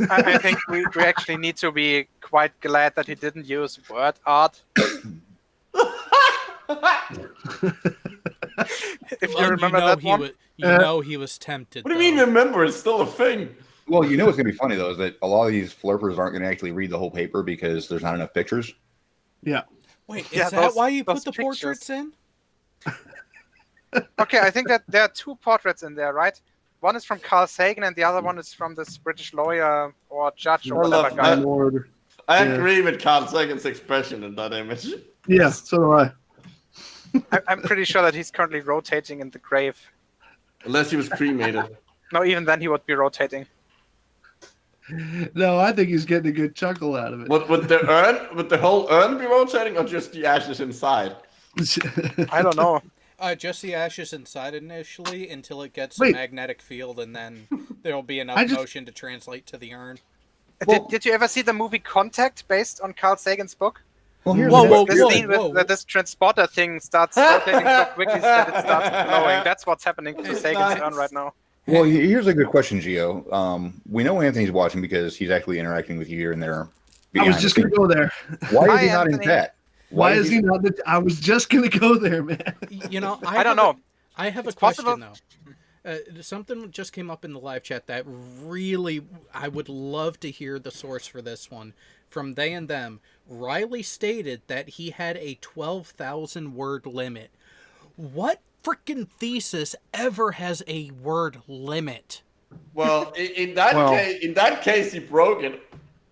I think we actually need to be quite glad that he didn't use word art. If you remember that one. He was tempted. What do you mean remember? It's still a thing. Well, what's going to be funny, though, is that a lot of these flirpers aren't going to actually read the whole paper because there's not enough pictures. Yeah. Wait, is that why you put the portraits in? Okay, I think that there are 2 portraits in there, right? One is from Carl Sagan and the other one is from this British lawyer or judge or whatever guy. I agree with Carl Sagan's expression in that image. Yeah, so do I. I'm pretty sure that he's currently rotating in the grave. Unless he was cremated. No, even then he would be rotating. No, I think he's getting a good chuckle out of it. Would the whole urn be rotating or just the ashes inside? I don't know. Just the ashes inside initially until it gets a magnetic field, and then there'll be enough motion to translate to the urn. Did you ever see the movie Contact based on Carl Sagan's book? Well, here's this scene with this transporter thing starts rotating so quickly that it starts glowing. That's what's happening to Sagan's urn right now. Well, here's a good question, Gio. We know Anthony's watching because he's actually interacting with you here and there. I was just going to go there. Why is Hi, he not in Anthony. chat? Why is he not? I was just going to go there, man. I don't know. I have It's a question possible. though. Something just came up in the live chat that really I would love to hear the source for this one from they and them. Riley stated that he had a 12,000 word limit. What freaking thesis ever has a word limit? Well, in that case, he broke it.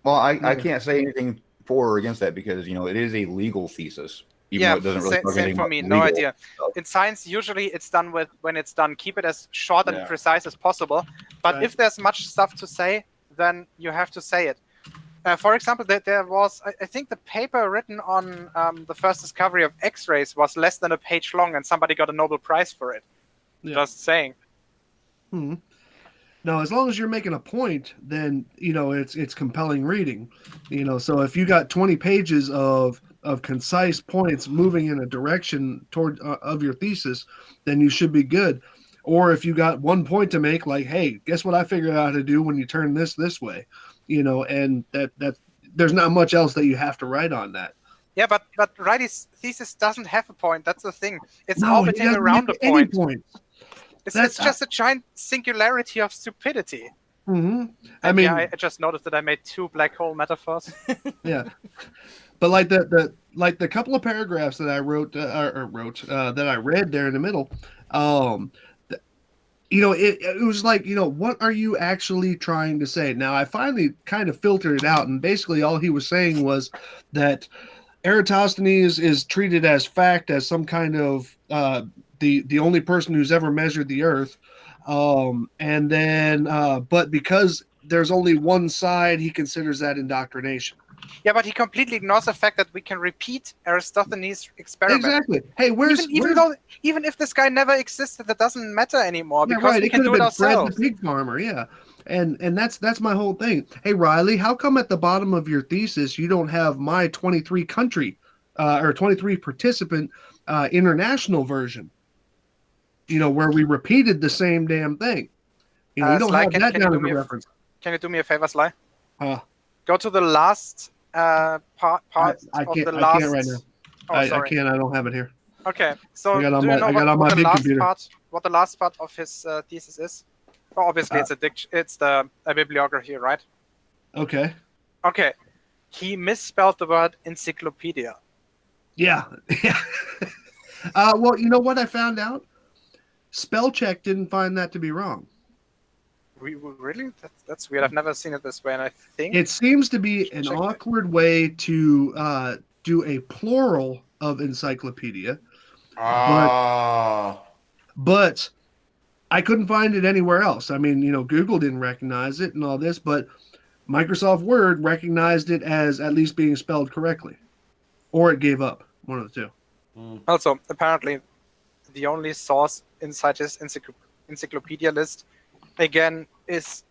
Well, I can't say anything for or against that because it is a legal thesis. Even though it doesn't really talk same anything for about me. legal No idea. stuff. In science, usually it's done with when it's done. Keep it as short and Yeah. precise as possible. But Right. if there's much stuff to say, then you have to say it. For example, there was, I think the paper written on the first discovery of X-rays was less than a page long, and somebody got a Nobel Prize for it. Yeah. Just saying. Now, as long as you're making a point, then it's compelling reading. So if you got 20 pages of concise points moving in a direction toward of your thesis, then you should be good. Or if you got one point to make, like, hey, guess what I figured out how to do when you turn this way, and that there's not much else that you have to write on that. Yeah, but Riley's thesis doesn't have a point. That's the thing. It's No, he orbiting doesn't around give a any point. points. It's just a giant singularity of stupidity. Mm-hmm. And I just noticed that I made 2 black hole metaphors. Yeah, but like the couple of paragraphs that I wrote that I read there in the middle, it was like, what are you actually trying to say? Now I finally kind of filtered it out, and basically all he was saying was that Eratosthenes is treated as fact, as some kind of the only person who's ever measured the Earth, and then but because there's only one side, he considers that indoctrination. Yeah, but he completely ignores the fact that we can repeat Aristophanes' experiment. Exactly. Hey, even if this guy never existed, that doesn't matter anymore because right. we It can could do have it been Fred ourselves. the pig farmer, yeah. And that's my whole thing. Hey, Riley, how come at the bottom of your thesis you don't have my 23 country or 23 participant international version? Where we repeated the same damn thing. You don't Sly, have that down as a reference. Can you do me a favor, Sly? Huh. Go to the last part I of can't. the last. I can't right now. Oh, I sorry. can't. I don't have it here. Okay, so I got on do you my- know I got on my what the big last computer. part? What the last part of his thesis is? Well, obviously, it's a bibliography, right? Okay. Okay, he misspelled the word encyclopedia. Yeah. Yeah. Well, you know what I found out? Spell check didn't find that to be wrong. Really? That's weird. I've never seen it this way, and I think It seems to be an Check that. awkward way to do a plural of encyclopedia, but I couldn't find it anywhere else. I mean, Google didn't recognize it and all this, but Microsoft Word recognized it as at least being spelled correctly, or it gave up. One of the two. Also, apparently, the only source inside his encyclopedia list, again, is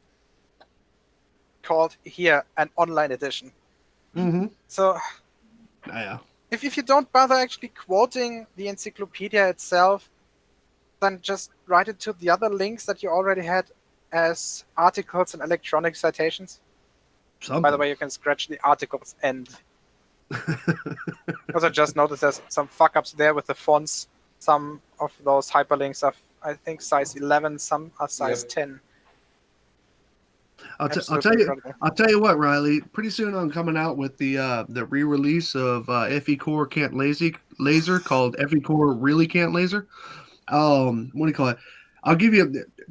called here an online edition. Mm-hmm. So, Yeah. if you don't bother actually quoting the encyclopedia itself, then just write it to the other links that you already had as articles and electronic citations. Something. By the way, you can scratch the articles end. Because I just noticed there's some fuck ups there with the fonts. Some of those hyperlinks are, I think, size 11. Some are size 10. I'll tell you what, Riley. Pretty soon I'm coming out with the re-release of FE Core Can't Laser called FE Core Really Can't Laser. What do you call it? I'll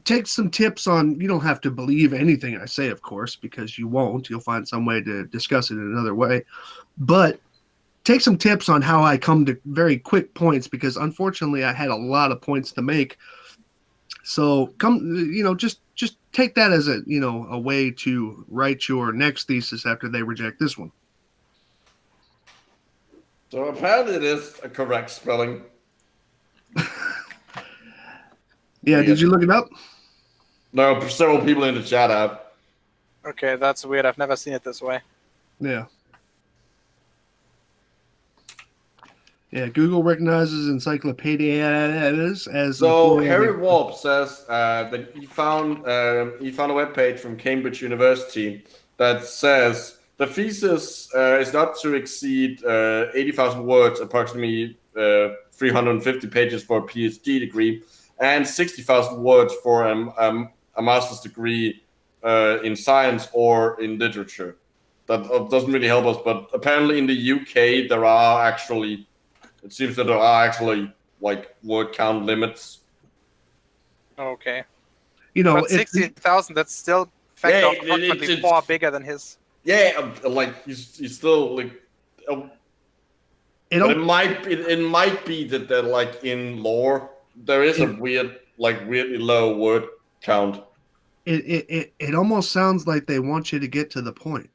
take some tips on. You don't have to believe anything I say, of course, because you won't. You'll find some way to discuss it in another way. But take some tips on how I come to very quick points, because unfortunately I had a lot of points to make. So just take that as a way to write your next thesis after they reject this one. So apparently it is a correct spelling. Yeah, did you look it up? No, several people in the chat have. Okay, that's weird. I've never seen it this way. Yeah. Yeah, Google recognizes encyclopedias as. So Harry Warp says that he found a webpage from Cambridge University that says The thesis is not to exceed 80,000 words, approximately 350 pages for a PhD degree, and 60,000 words for a master's degree in science or in literature. That doesn't really help us, but apparently in the UK it seems that there are actually like word count limits. Okay. But But 60,000, that's still factor of approximately 4 bigger than his. Yeah, like he's still like. But it might be that like in lore there is a weirdly low word count. It almost sounds like they want you to get to the point.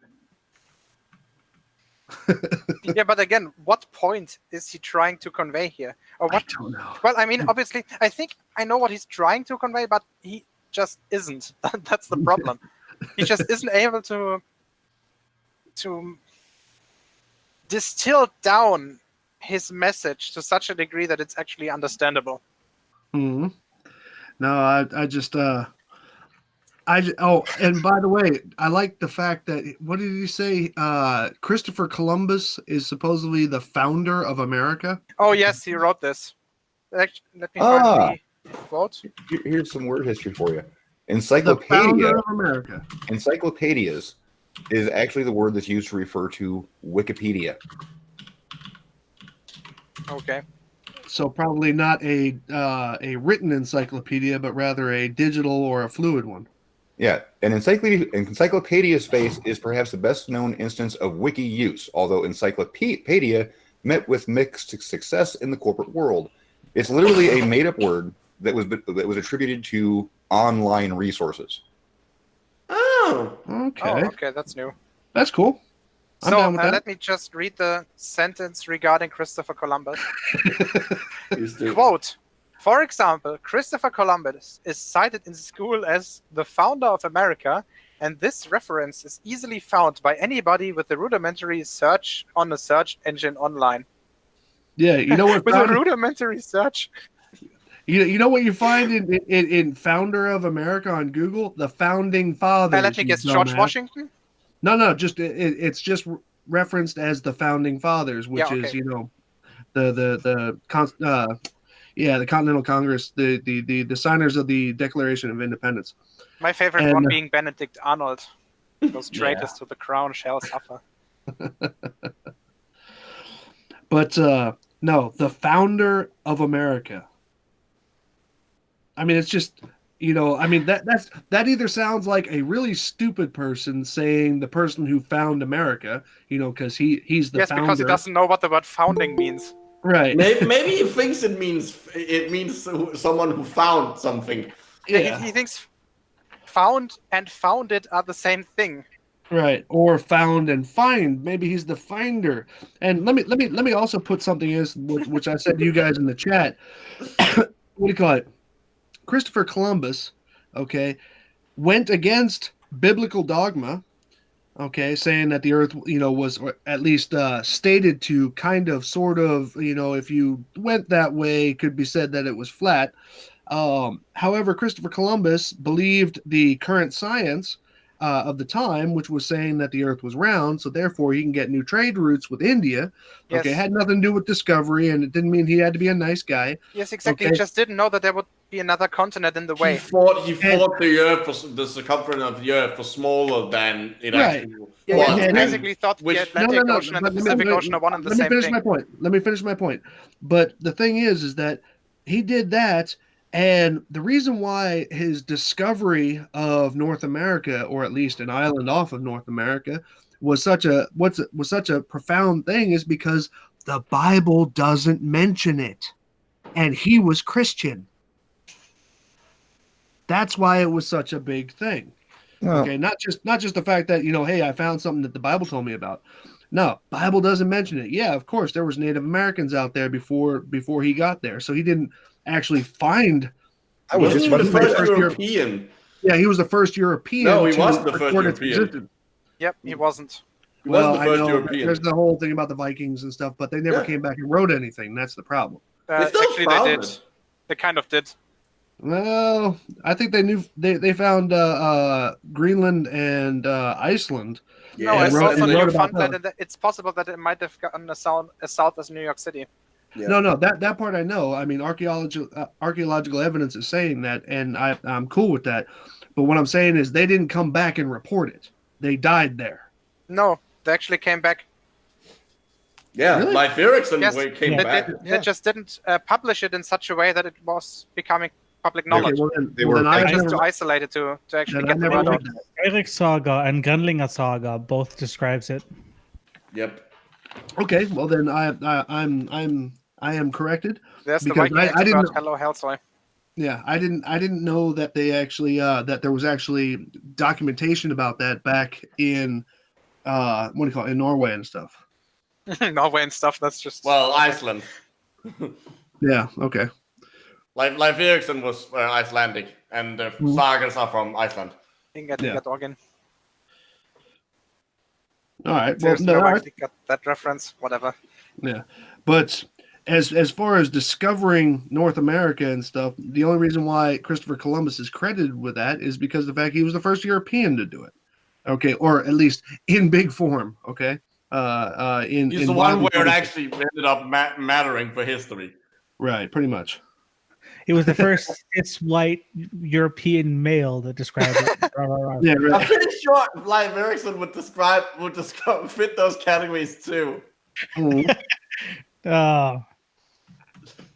Yeah, but again, what point is he trying to convey here? Or what? I don't know. Well, I mean, obviously, I think I know what he's trying to convey, but he just isn't. That's the problem. He just isn't able to distill down his message to such a degree that it's actually understandable. No, and by the way, I like the fact that, what did he say? Christopher Columbus is supposedly the founder of America. Oh, yes, he wrote this. Let me find the quote. Here's some word history for you. The founder of America. Encyclopedias is actually the word that's used to refer to Wikipedia. Okay. So probably not a written encyclopedia, but rather a digital or a fluid one. Yeah, an encyclopedia space is perhaps the best known instance of wiki use, although encyclopedia met with mixed success in the corporate world. It's literally a made-up word that was attributed to online resources. Oh, okay. Oh, okay, that's new. That's cool. I'm So down with that. let me just read the sentence regarding Christopher Columbus. Quote, for example, Christopher Columbus is cited in school as the founder of America, and this reference is easily found by anybody with a rudimentary search on a search engine online. Yeah, you know what? With a rudimentary search. You know what you find in founder of America on Google? The founding fathers. Let me guess, George Washington? No, just it's just referenced as the founding fathers, which is the Continental Congress, the signers of the Declaration of Independence. My favorite one being Benedict Arnold. Those traitors to the crown shall suffer. But no, the founder of America. I mean, it's just, that either sounds like a really stupid person saying the person who found America, because he's the founder. Yes, because he doesn't know what the word founding means. Right. Maybe he thinks it means someone who found something. Yeah. He thinks found and founded are the same thing. Right. Or found and find. Maybe he's the finder. And let me also put something in which I said to you guys in the chat. What do you call it? Christopher Columbus, went against biblical dogma, saying that the earth, was at least stated to kind of, sort of, if you went that way, could be said that it was flat. However, Christopher Columbus believed the current science of the time, which was saying that the earth was round, so therefore he can get new trade routes with India. Yes. Had nothing to do with discovery, and it didn't mean he had to be a nice guy. Yes, exactly. He just didn't know that there would be another continent in the way. He thought the circumference of the earth was smaller than it actually was. Yeah, he basically thought the Atlantic Ocean and the Pacific Ocean are one and the same thing. Let me finish my point. But the thing is that he did that. And the reason why his discovery of North America, or at least an island off of North America, was such a profound thing is because the Bible doesn't mention it, and he was Christian. That's why it was such a big thing. No. Okay, not just the fact that hey, I found something that the Bible told me about. No, Bible doesn't mention it. Yeah, of course, there was Native Americans out there before he got there, so he didn't actually find. I was just the first European. Yeah, he was the first European. No, he wasn't the first European. Yep, he wasn't. He wasn't the first European. There's the whole thing about the Vikings and stuff, but they never came back and wrote anything. That's the problem. Actually, they did. They kind of did. Well, I think they knew they found Greenland and Iceland, No, Yeah, it's wrote- also and wrote about Newfoundland, that. and it's possible that it might have gotten as south as New York City. Yeah. No, that part I know. I mean, archaeological evidence is saying that, and I'm cool with that. But what I'm saying is they didn't come back and report it. They died there. No, they actually came back. Yeah, Really? Leif Erikson Yes, came they, back. they just didn't publish it in such a way that it was becoming public knowledge. Okay, well then, They well, were then I Just never, to isolate it to actually then I get the never word read out. that. Eirik Saga and Gunlinga Saga both describes it. Yep. Okay, well then I am corrected. There's the Because Viking I expert. didn't know- Hello, Hellsoy. Yeah, I didn't know that they actually that there was actually documentation about that back in what do you call it, in Norway and stuff. Norway and stuff. That's just Well, Iceland. Yeah. Okay. Leif Erikson was Icelandic, and the Mhm. sagas are from Iceland. Inga Doggen. All right. Well, There's no, no all right. actually got that reference. Whatever. Yeah, but as far as discovering North America and stuff, the only reason why Christopher Columbus is credited with that is because of the fact he was the first European to do it. Okay, or at least in big form. Okay, He's in the one widely where it published- actually ended up mattering for history. right, pretty much. It was the first cis white European male that described it. Yeah, I'm right. pretty sure Leif Erikson would fit those categories too. Mhm.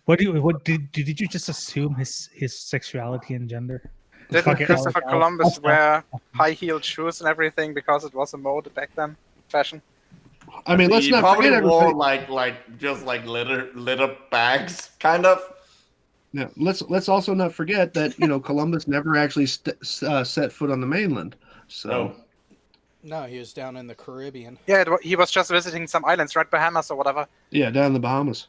What did you just assume his sexuality and gender? Didn't Fuck it, Christopher I'll- Columbus I'll- wear high-heeled shoes and everything because it was a mode back then? Fashion. I mean, let's he not probably forget wore everybody. just litter bags, kind of. Yeah, let's also not forget that Columbus never actually set foot on the mainland. So No. No, he was down in the Caribbean. Yeah, he was just visiting some islands, right? Bahamas or whatever. yeah, down in the Bahamas.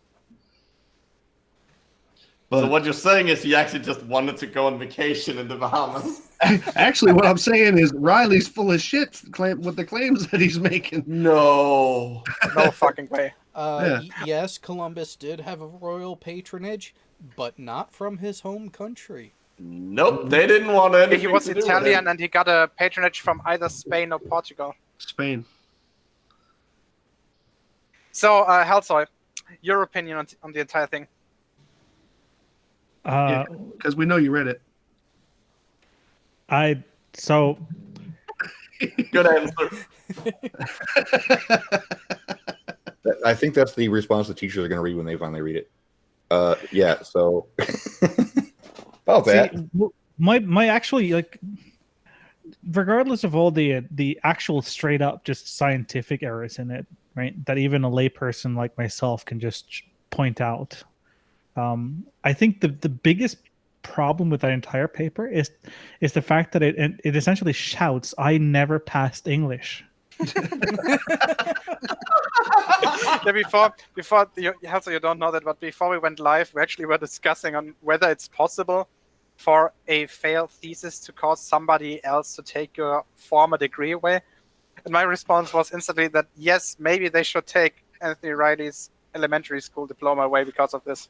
But So what you're saying is he actually just wanted to go on vacation in the Bahamas. actually, what I'm saying is Riley's full of shit with the claims that he's making. No. No fucking way. Yes, Columbus did have a royal patronage, but not from his home country. Nope, they didn't want anything He was to do with Italian it. and he got a patronage from either Spain or Portugal. Spain. So, Hellsoy, your opinion on the entire thing? Because we know you read it. Good answer. I think that's the response the teachers are going to read when they finally read it. Yeah. So about that. My actually, like, regardless of all the actual straight up just scientific errors in it, right? That even a layperson like myself can just point out. I think the biggest problem with that entire paper is the fact that it essentially shouts, "I never passed English." Yeah, before you don't know that, but before we went live, we actually were discussing on whether it's possible for a failed thesis to cause somebody else to take your former degree away. And my response was instantly that yes, maybe they should take Anthony Riley's elementary school diploma away because of this.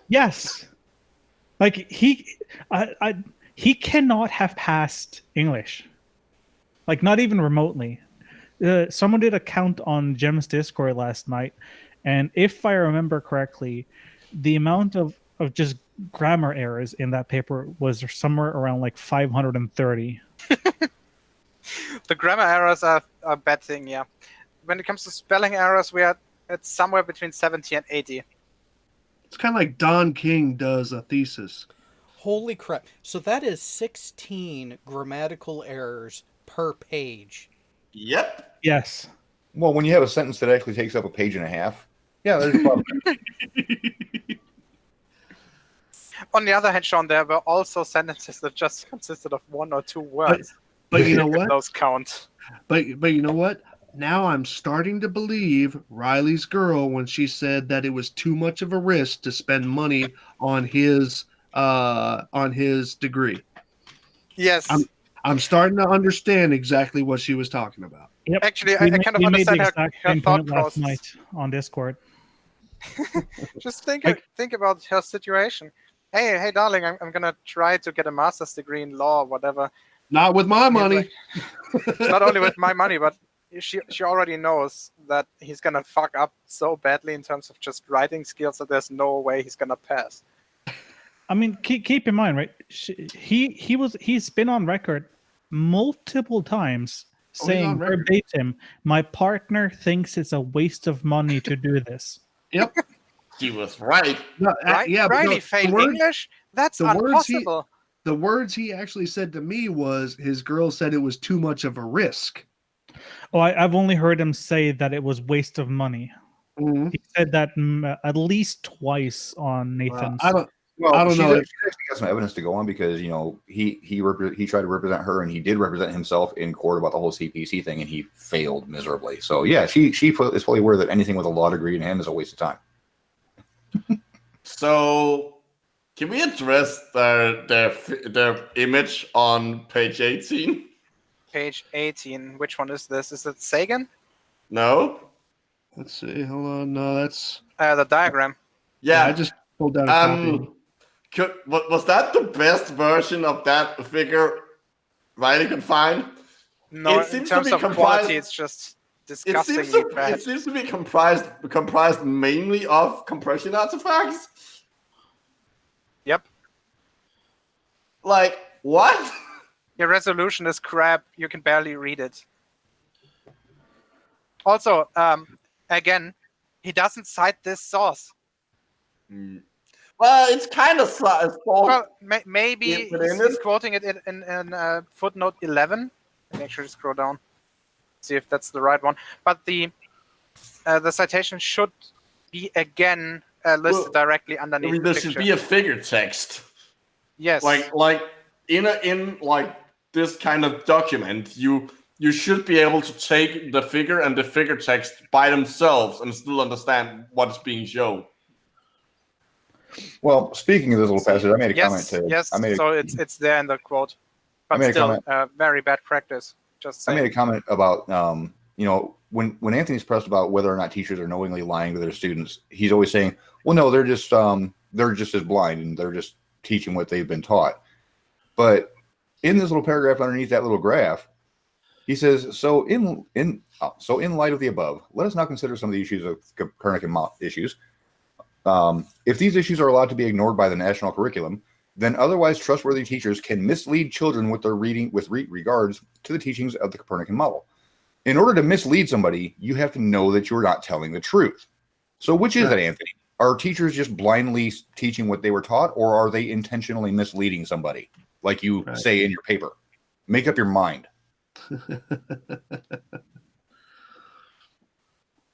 Yes, like he cannot have passed English, like not even remotely. Someone did a count on Jem's Discord last night, and if I remember correctly, the amount of just grammar errors in that paper was somewhere around like 530. The grammar errors are a bad thing, yeah. When it comes to spelling errors, it's somewhere between 70 and 80. It's kind of like Don King does a thesis. Holy crap. So that is 16 grammatical errors per page. Yep. Yes. Well, when you have a sentence that actually takes up a page and a half, yeah, there's a problem. On the other hand, Sean, there were also sentences that just consisted of one or two words. But you know what? Those count. But you know what? Now I'm starting to believe Riley's girl when she said that it was too much of a risk to spend money on his degree. Yes. I'm starting to understand exactly what she was talking about. Yep. Actually, I kind of understand her same thought point last process. night on Discord. Just think about her situation. Hey, darling, I'm gonna try to get a master's degree in law or whatever. Not with my He's money. like, not only with my money, but she already knows that he's gonna fuck up so badly in terms of just writing skills that there's no way he's gonna pass. I mean, keep in mind, right? He's been on record multiple times Oh, he's on saying record. verbatim, "My partner thinks it's a waste of money to do this." Yep. He was right. No, Right? yeah, but Riley no, failed English? That's the words he- impossible. the words he actually said to me was his girl said it was too much of a risk. Oh, I've only heard him say that it was waste of money. Mhm. He said that at least twice on Nathan's. I don't Well, I don't she's know. She's actually got some evidence to go on because he tried to represent her and he did represent himself in court about the whole CPC thing and he failed miserably. So yeah, she is fully aware that anything with a law degree in him is a waste of time. So, can we address the image on page 18? Page 18. Which one is this? Is it Sagan? No. Let's see. Hold on. No, that's The diagram. yeah. Yeah. I just pulled out a copy. Was that the best version of that figure Riley could find? No, It in seems to terms be of comprised- quality, it's just It disgustingly bad. seems to be comprised mainly of compression artifacts. Yep. Like what? Your resolution is crap. You can barely read it. Also, again, he doesn't cite this source. Well, it's kind of Well, maybe Yeah, but in he's it- quoting it in footnote 11. Make sure to scroll down. See if that's the right one. But the citation should be again listed Well, directly underneath the there picture. should be a figure text. Yes. Like in like this kind of document, you should be able to take the figure and the figure text by themselves and still understand what's being shown. Well, speaking of this little passage, I made a comment yes, to. yes. I made a, So it's there in the quote. I But made a still, comment. very bad practice. Just I saying. made a comment about when Anthony's pressed about whether or not teachers are knowingly lying to their students, he's always saying, "Well, no, they're just as blind and they're just teaching what they've been taught." But in this little paragraph underneath that little graph, he says, "So in light of the above, let us now consider some of the issues of Copernican issues. If these issues are allowed to be ignored by the national curriculum, then otherwise trustworthy teachers can mislead children with their reading with regards to the teachings of the Copernican model. In order to mislead somebody, you have to know that you're not telling the truth. So which is it, Anthony? Are teachers just blindly teaching what they were taught, or are they intentionally misleading somebody, like you say in your paper? Make up your mind."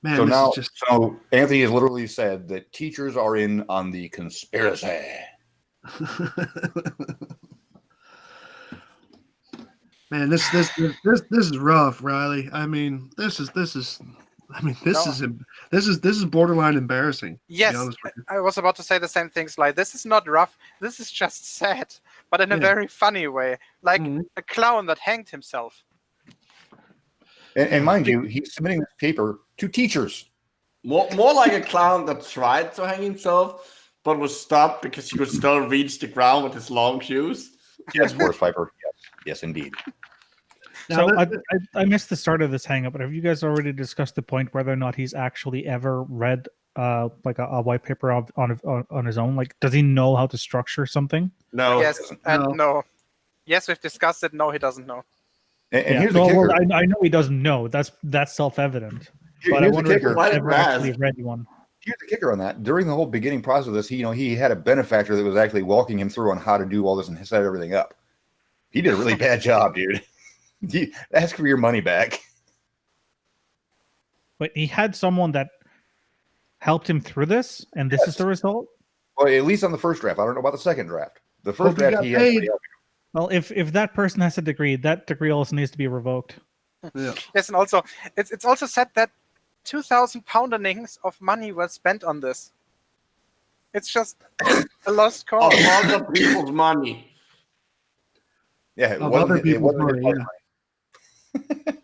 Man, So this now, is just so Anthony has literally said that teachers are in on the conspiracy. man, this is rough, Riley. I mean, this is borderline embarrassing. To Yes, be honest with you. I was about to say the same things. Like, this is not rough. This is just sad, but in a very funny way, like a clown that hanged himself. And mind you, he's submitting this paper to teachers. More like a clown that tried to hang himself, but was stopped because he could still reach the ground with his long shoes. Yes, Forrest Piper. Yes, indeed. Now, So I missed the start of this hang up, but have you guys already discussed the point whether or not he's actually ever read like a white paper on his own? Like, does he know how to structure something? No. Yes, and no. Yes, we've discussed it. No, he doesn't know. And here's the kicker. Well, I know he doesn't know. That's self-evident. But I Here's the wonder if kicker. he's ever actually read one. Here's the kicker on that. During the whole beginning process of this, he had a benefactor that was actually walking him through on how to do all this and set everything up. He did a really bad job, dude. Ask for your money back. But he had someone that helped him through this, and this is the result? Well, at least on the first draft. I don't know about the second draft. The first Hope he draft, got he had paid. somebody else. Well, if that person has a degree, that degree also needs to be revoked. Yeah. Yes, and also it's also said that 2,000 poundings of money was spent on this. It's just a lost Of cause. other people's money. Yeah, it Of wasn't, other it people's wasn't money, his money.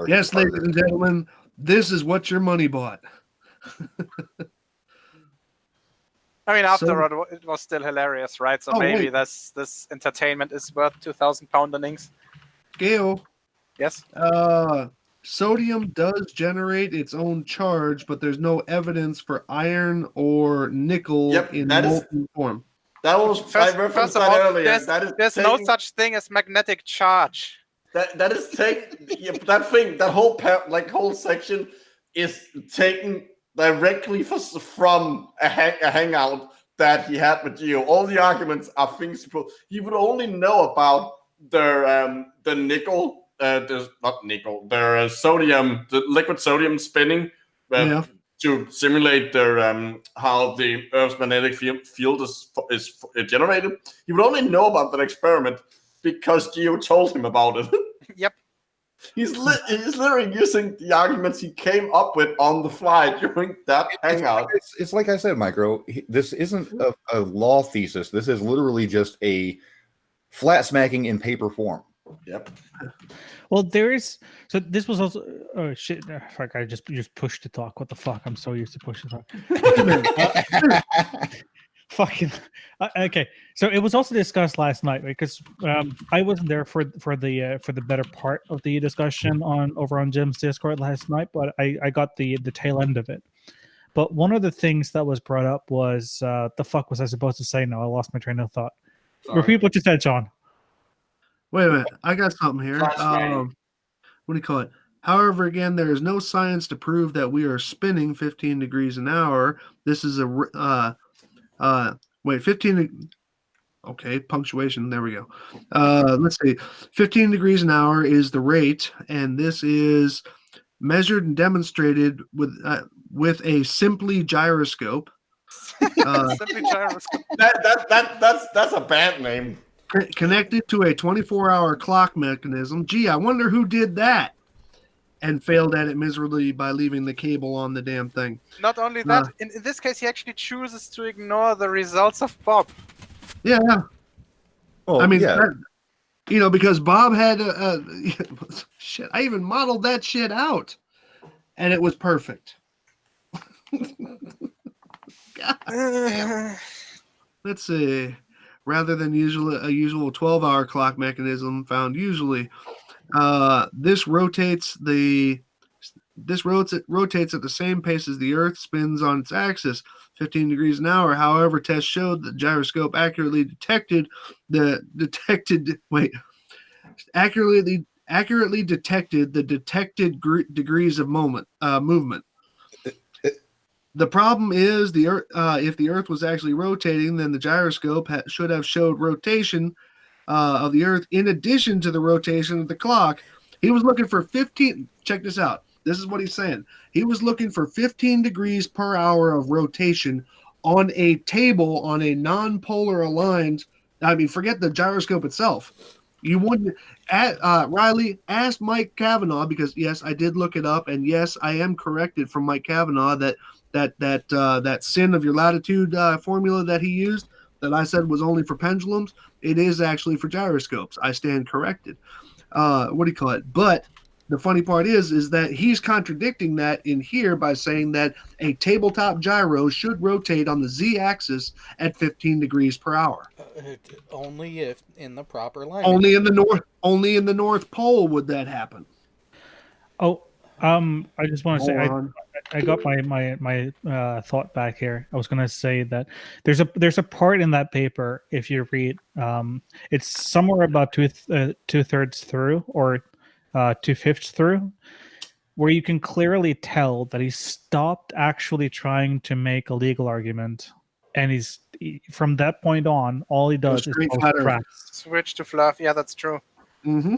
Yes, ladies and gentlemen, this is what your money bought. I mean, after So- all, it was still hilarious, right? So Oh, maybe wait. this entertainment is worth 2,000 pound innings. Gale, Yes. sodium does generate its own charge, but there's no evidence for iron or nickel Yep, in that is- molten form. That was I referenced First of that all, earlier. That is there's no taking- such thing as magnetic charge. That is that whole section is taken directly from a hangout that he had with Geo. All the arguments are things he would only know about the nickel, not nickel, their sodium, the liquid sodium spinning to simulate their how the Earth's magnetic field is generated. He would only know about that experiment because Geo told him about it. Yep. He's literally using the arguments he came up with on the fly during that hangout. It's like I said, Micro. This isn't a law thesis. This is literally just a flat smacking in paper form. Yep. Well, there is. So this was also. Oh shit! Fuck! I just pushed to talk. What the fuck? I'm so used to push to talk. Fucking. Okay. So it was also discussed last night, right? Because I wasn't there for the better part of the discussion over on Jim's Discord last night, but I got the tail end of it. But one of the things that was brought up was the fuck was I supposed to say? No, I lost my train of thought. Repeat what you said, Sean. Wait a minute. I got something here. What do you call it? However, again, there is no science to prove that we are spinning 15 degrees an hour. This is a 15. Okay, punctuation. There we go. Let's see. 15 degrees an hour is the rate, and this is measured and demonstrated with a simply gyroscope. Simply gyroscope. That's a bad name. Connected to a 24-hour clock mechanism. Gee, I wonder who did that and failed at it miserably by leaving the cable on the damn thing. Not only that, in this case, he actually chooses to ignore the results of Bob. Yeah. Well, I mean, yeah. because Bob had shit. I even modeled that shit out, and it was perfect. Let's see. Rather than a usual 12-hour clock mechanism found usually, this rotates at the same pace as the Earth spins on its axis, 15 degrees an hour. However, tests showed the gyroscope accurately detected the detected degrees of movement. The problem is the Earth. If the Earth was actually rotating, then the gyroscope should have showed rotation of the Earth in addition to the rotation of the clock. He was looking for 15. Check this out. This is what he's saying. He was looking for 15 degrees per hour of rotation on a table on a non-polar aligned. I mean, forget the gyroscope itself. You wouldn't. Riley, ask Mike Kavanaugh, because yes, I did look it up, and yes, I am corrected from Mike Kavanaugh that sin of your latitude formula that he used, that I said was only for pendulums, it is actually for gyroscopes. I stand corrected. What do you call it? But the funny part is that he's contradicting that in here by saying that a tabletop gyro should rotate on the z-axis at 15 degrees per hour. Only if in the proper line. Only in the North Pole would that happen. Oh, I just want to say I got my thought back here. I was going to say that there's a part in that paper, if you read, it's somewhere about two-thirds through or 2/5 through, where you can clearly tell that he stopped actually trying to make a legal argument, and from that point on, all he does is post facts. Switch to fluff. Yeah, that's true. Mm-hmm.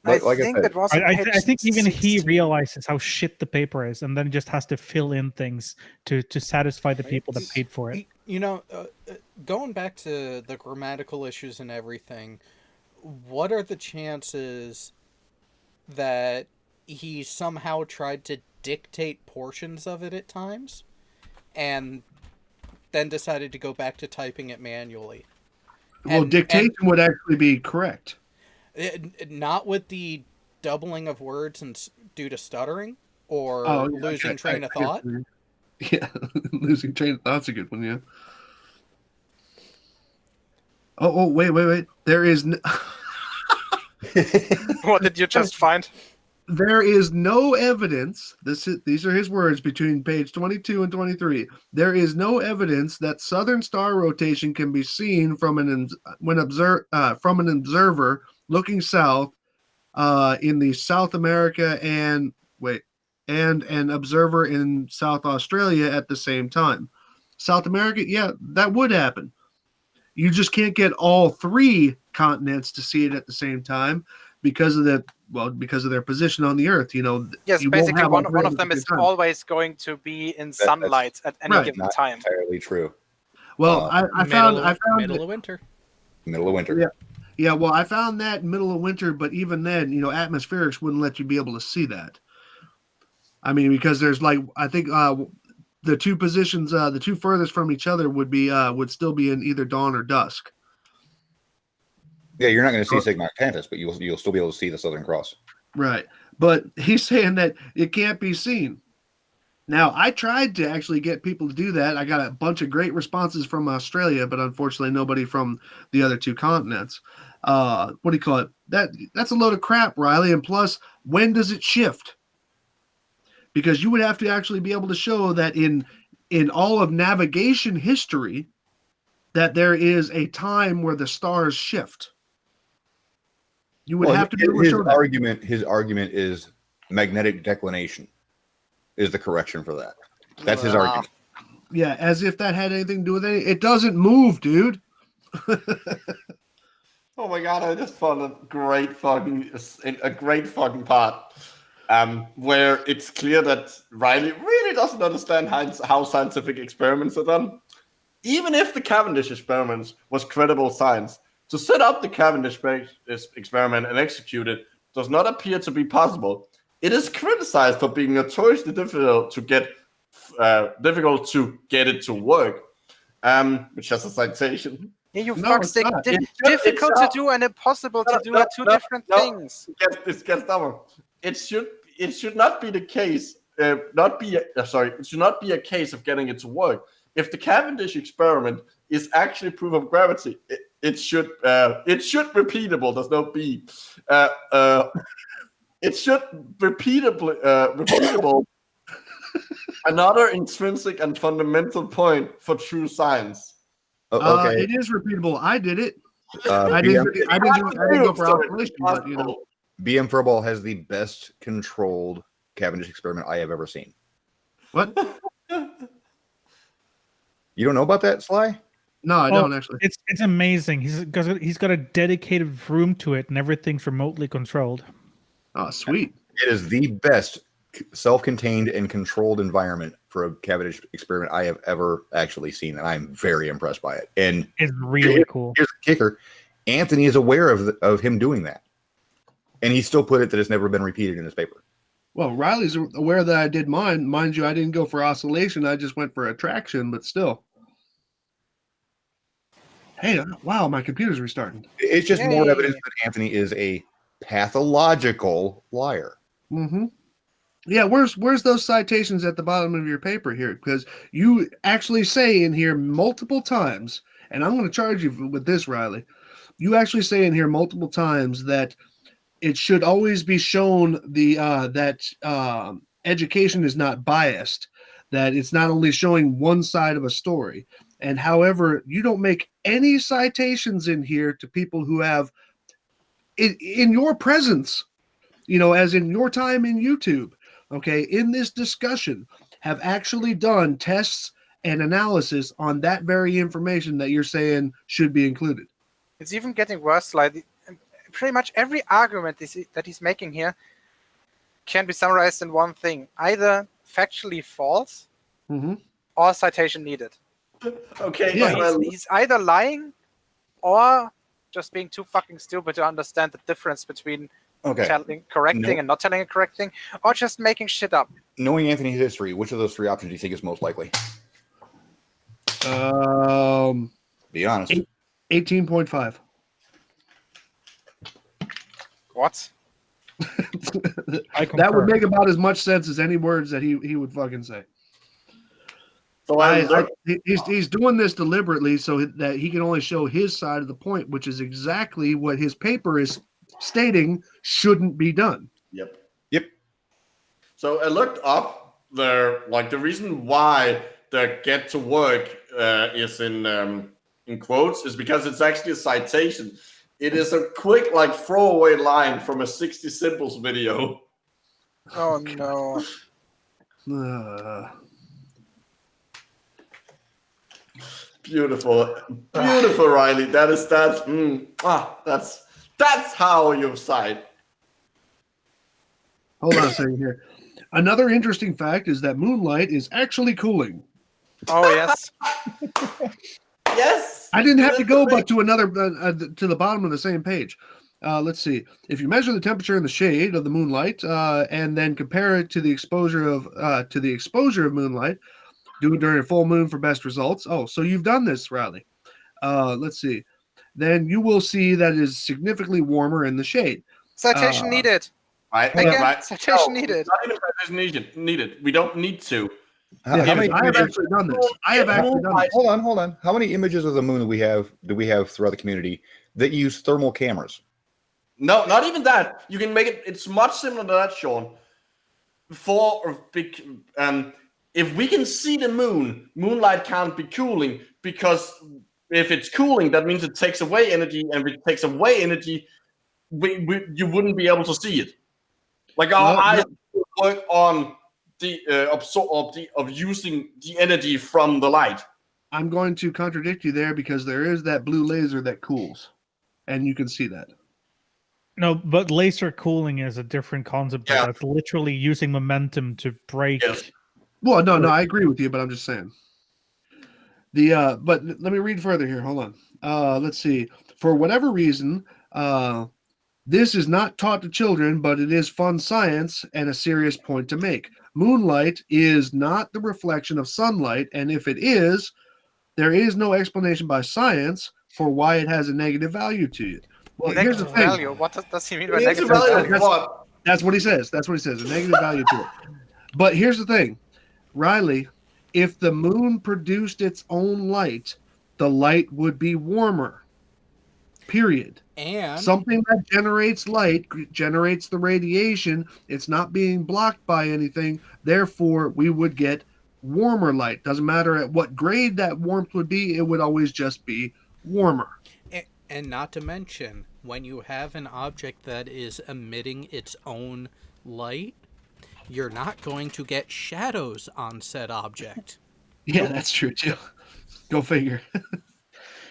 I think it was. I think even he realizes how shit the paper is, and then just has to fill in things to satisfy the people that paid for it. You know, going back to the grammatical issues and everything, what are the chances that he somehow tried to dictate portions of it at times and then decided to go back to typing it manually? Well, dictation would actually be correct. Not with the doubling of words and due to stuttering or losing train of thought. Yeah, losing train of thought's a good one. Yeah. Oh, wait. There is What did you just find? there is no evidence. These are his words between page 22 and 23. There is no evidence that southern star rotation can be seen from an observer looking south in the South America and an observer in South Australia at the same time. South America, yeah, that would happen. You just can't get all three continents to see it at the same time because of their position on the Earth. Yes, you won't basically have all one three of at them the is same time. always going to be in that's sunlight at any right. given Not time. entirely true. Well, I found middle of winter. Middle of winter. Yeah. Yeah, well, I found that middle of winter, but even then, atmospherics wouldn't let you be able to see that. I mean, because there's I think the two positions, the two furthest from each other would still be in either dawn or dusk. Yeah, you're not going to see Sigma Octantis, but you'll still be able to see the Southern Cross. Right. But he's saying that it can't be seen. Now, I tried to actually get people to do that. I got a bunch of great responses from Australia, but unfortunately nobody from the other two continents. What do you call it? That's a load of crap, Riley. And plus, when does it shift? Because you would have to actually be able to show that in all of navigation history that there is a time where the stars shift. You would have to be able to show that. His argument is magnetic declination is the correction for that. That's his argument. Yeah, as if that had anything to do with it. It doesn't move, dude. Oh my god, I just found a great fucking part where it's clear that Riley really doesn't understand how scientific experiments are done. Even if the Cavendish experiments was credible science, to set up the Cavendish experiment and execute it does not appear to be possible. It is criticized for being notoriously difficult to get it to work, which has a citation. Yeah, you No, fucks. it's Difficult to do and impossible to do are two different things. It gets dumber. It should not be the case. It should not be a case of getting it to work. If the Cavendish experiment is actually proof of gravity, it should repeatable. There's no B. It should repeatable. Another intrinsic and fundamental point for true science. Okay. It is repeatable. I did it. I didn't go for oscillation, but BM Furball has the best controlled Cavendish experiment I have ever seen. What? You don't know about that, Sly? No, I don't actually. It's amazing. He's got a dedicated room to it, and everything's remotely controlled. Oh, sweet. It is the best self-contained and controlled environment for a Cavendish experiment I have ever actually seen, and I'm very impressed by it. And it's really cool. Here's the kicker: Anthony is aware of him doing that, and he still put it that it's never been repeated in his paper. Well, Riley's aware that I did mine. Mind you, I didn't go for oscillation. I just went for attraction, but still. Hey, wow, my computer's restarting. It's just more evidence that Anthony is a pathological liar. Mm-hmm. Yeah, where's those citations at the bottom of your paper here? Because you actually say in here multiple times, and I'm going to charge you with this, Riley. You actually say in here multiple times that it should always be shown that education is not biased, that it's not only showing one side of a story. And however, you don't make any citations in here to people who have, in your presence, as in your time in YouTube, okay, in this discussion, have actually done tests and analysis on that very information that you're saying should be included. It's even getting worse. Like pretty much every argument that he's making here can be summarized in one thing: either factually false or citation needed. Okay, so he's either lying or just being too fucking stupid to understand the difference between correcting and not telling a correct thing, or just making shit up. Knowing Anthony's history, which of those three options do you think is most likely? Be honest. 18.5. What? That would make about as much sense as any words that he would fucking say. So he's doing this deliberately so that he can only show his side of the point, which is exactly what his paper is stating shouldn't be done. Yep. Yep. So I looked up the reason why the get to work is in quotes is because it's actually a citation. It is a quick throwaway line from a 60 Symbols video. Oh no. Beautiful, Riley. That's how you cite. Hold on a second here. Another interesting fact is that moonlight is actually cooling. Oh yes. Yes. I didn't have to go but to another to the bottom of the same page. Let's see. If you measure the temperature in the shade of the moonlight and then compare it to the exposure of moonlight, do it during a full moon for best results. Oh, so you've done this, Riley. Let's see. Then you will see that it is significantly warmer in the shade. Citation needed. Right. Again, Right. citation needed. Not even citation needed. We don't need to. How many I have actually done this. Hold on. How many images of the moon do we have throughout the community that use thermal cameras? No, not even that. You can make it. It's much similar to that, Sean. If we can see the moon, moonlight can't be cooling because if it's cooling, that means it takes away energy, and if it takes away energy, you wouldn't be able to see it. Our eyes work on the of using the energy from the light. I'm going to contradict you there because there is that blue laser that cools, and you can see that. No, but laser cooling is a different concept. Yeah. That's literally using momentum to break. Yes. Well, no, I agree with you, but I'm just saying. But let me read further here. Hold on. Let's see. For whatever reason, this is not taught to children, but it is fun science and a serious point to make. Moonlight is not the reflection of sunlight, and if it is, there is no explanation by science for why it has a negative value to you. Well, here's the thing. Value. What does he mean by Negative negative value. value? That's what he says. A negative value to it. But here's the thing, Riley, if the moon produced its own light, the light would be warmer. Period. And Something that generates light generates the radiation. It's not being blocked by anything. Therefore, we would get warmer light. Doesn't matter at what grade that warmth would be. It would always just be warmer. and not to mention, when you have an object that is emitting its own light, you're not going to get shadows on said object. Yeah, that's true too. Go figure.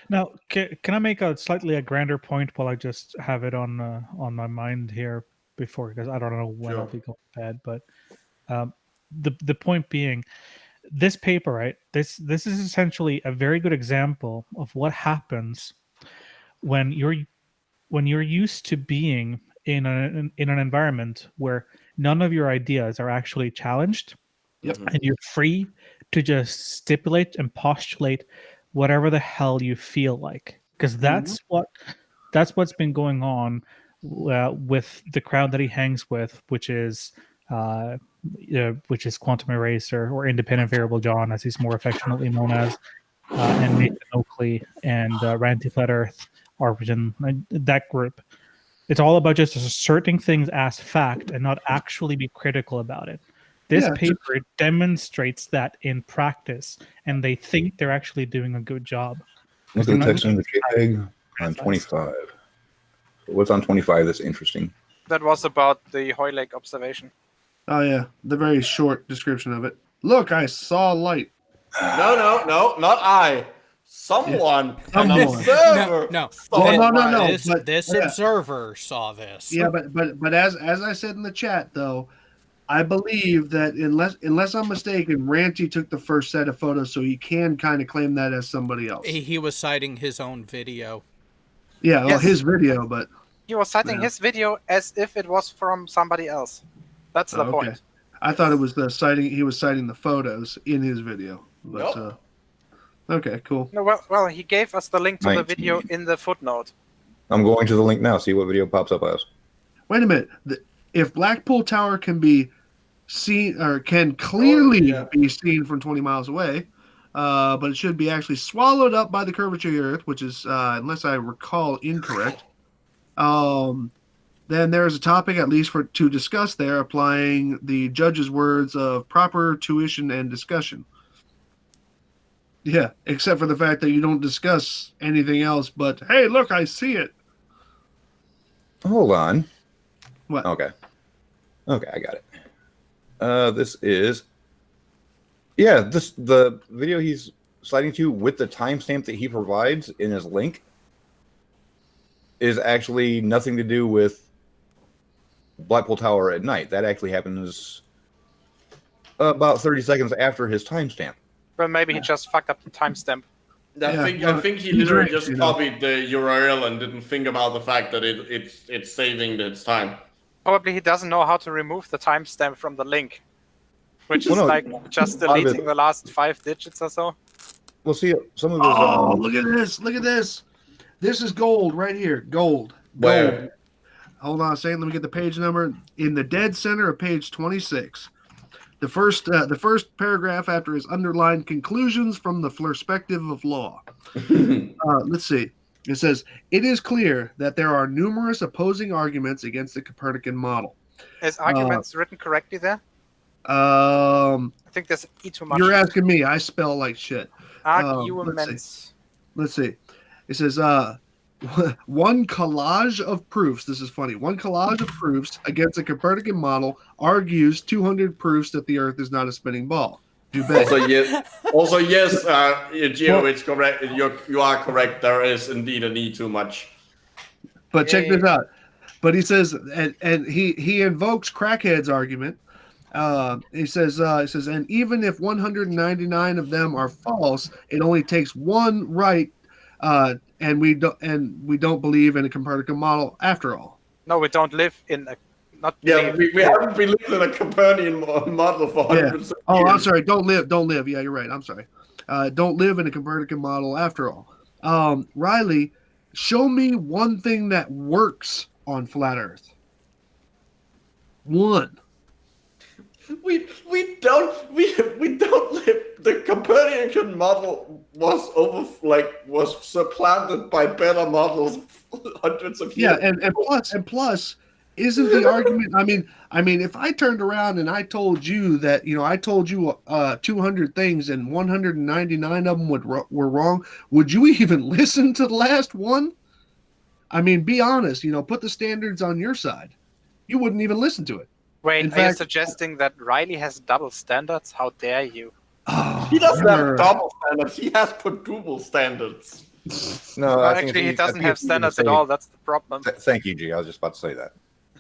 Now, can I make a slightly grander point while I just have it on my mind here before, because I don't know when I'll be going to bed, but the point being, this paper, right? This is essentially a very good example of what happens when you're used to being in an environment where none of your ideas are actually challenged. Yep. And you're free to just stipulate and postulate whatever the hell you feel like, because that's what's been going on with the crowd that he hangs with, which is Quantum Eraser, or Independent Variable John, as he's more affectionately known as, and Nathan Oakley and Ranty Flat Earth, Arvigen, that group. It's all about just asserting things as fact and not actually be critical about it. This paper demonstrates that in practice, and they think they're actually doing a good job. Look at the text in the JPEG on 25. What's on 25 that's interesting? That was about the Hoylake observation. Oh yeah, the very short description of it. Look, I saw light. No, not I. Someone. An Someone. observer. No. This observer saw this. Yeah, but as I said in the chat, though, I believe that unless I'm mistaken, Ranty took the first set of photos, so he can kind of claim that as somebody else. He was citing his own video. Yeah, well, Yes. his video, but He was citing his video as if it was from somebody else. That's the point. I thought it was he was citing the photos in his video. But, Nope. Okay, cool. No, well, he gave us the link to the 19. video in the footnote. I'm going to the link now. See what video pops up as. Wait a minute. If Blackpool Tower can be seen or can clearly be seen from 20 miles away, but it should be actually swallowed up by the curvature of the Earth, which is, unless I recall, incorrect. Then there is a topic, at least to discuss there, applying the judge's words of proper tuition and discussion. Yeah, except for the fact that you don't discuss anything else but, hey, look, I see it. Hold on. What? Okay, I got it. This is, the video he's sliding to with the timestamp that he provides in his link is actually nothing to do with Blackpool Tower at night. That actually happens about 30 seconds after his timestamp. Well, maybe he just fucked up the timestamp. I think he literally just copied the URL and didn't think about the fact that it's saving its time. Probably he doesn't know how to remove the timestamp from the link, which is like just deleting the last 5 digits or so. We'll see some of his. Oh, look at this! Look at this! This is gold right here. Gold. Where? Hold on a second. Let me get the page number. In the dead center of page 26. The first paragraph after his underlined conclusions from the perspective of law. Let's see. It says, it is clear that there are numerous opposing arguments against the Copernican model. Is arguments written correctly there? I think there's E too much. You're asking me. I spell like shit. Arguments. Let's see. It says, one collage of proofs. This is funny. One collage of proofs against the Copernican model argues 200 proofs that the Earth is not a spinning ball. Do better. Also, yes, Gio, it's correct. You are correct. There is indeed a need too much. But check this out. But he says, and he invokes Crackhead's argument. He says, and even if 199 of them are false, it only takes one right. And we don't believe in a Copernican model after all. No, we don't live in a we haven't believed in a Copernican model for 100 years. Oh, I'm sorry. Don't live. Yeah, you're right. I'm sorry. Don't live in a Copernican model after all. Riley, show me one thing that works on flat Earth. One. We don't live. The Copernican model was supplanted by better models hundreds of years. Yeah, and plus, isn't the argument? I mean, if I turned around and I told you that, I told you 200 things and 199 of them were wrong, would you even listen to the last one? I mean, be honest. Put the standards on your side. You wouldn't even listen to it. Wait, are you suggesting that Riley has double standards? How dare you? Oh, he doesn't have double standards. He has quadruple standards. No, actually, he doesn't have standards at all. That's the problem. Thank you, G. I was just about to say that.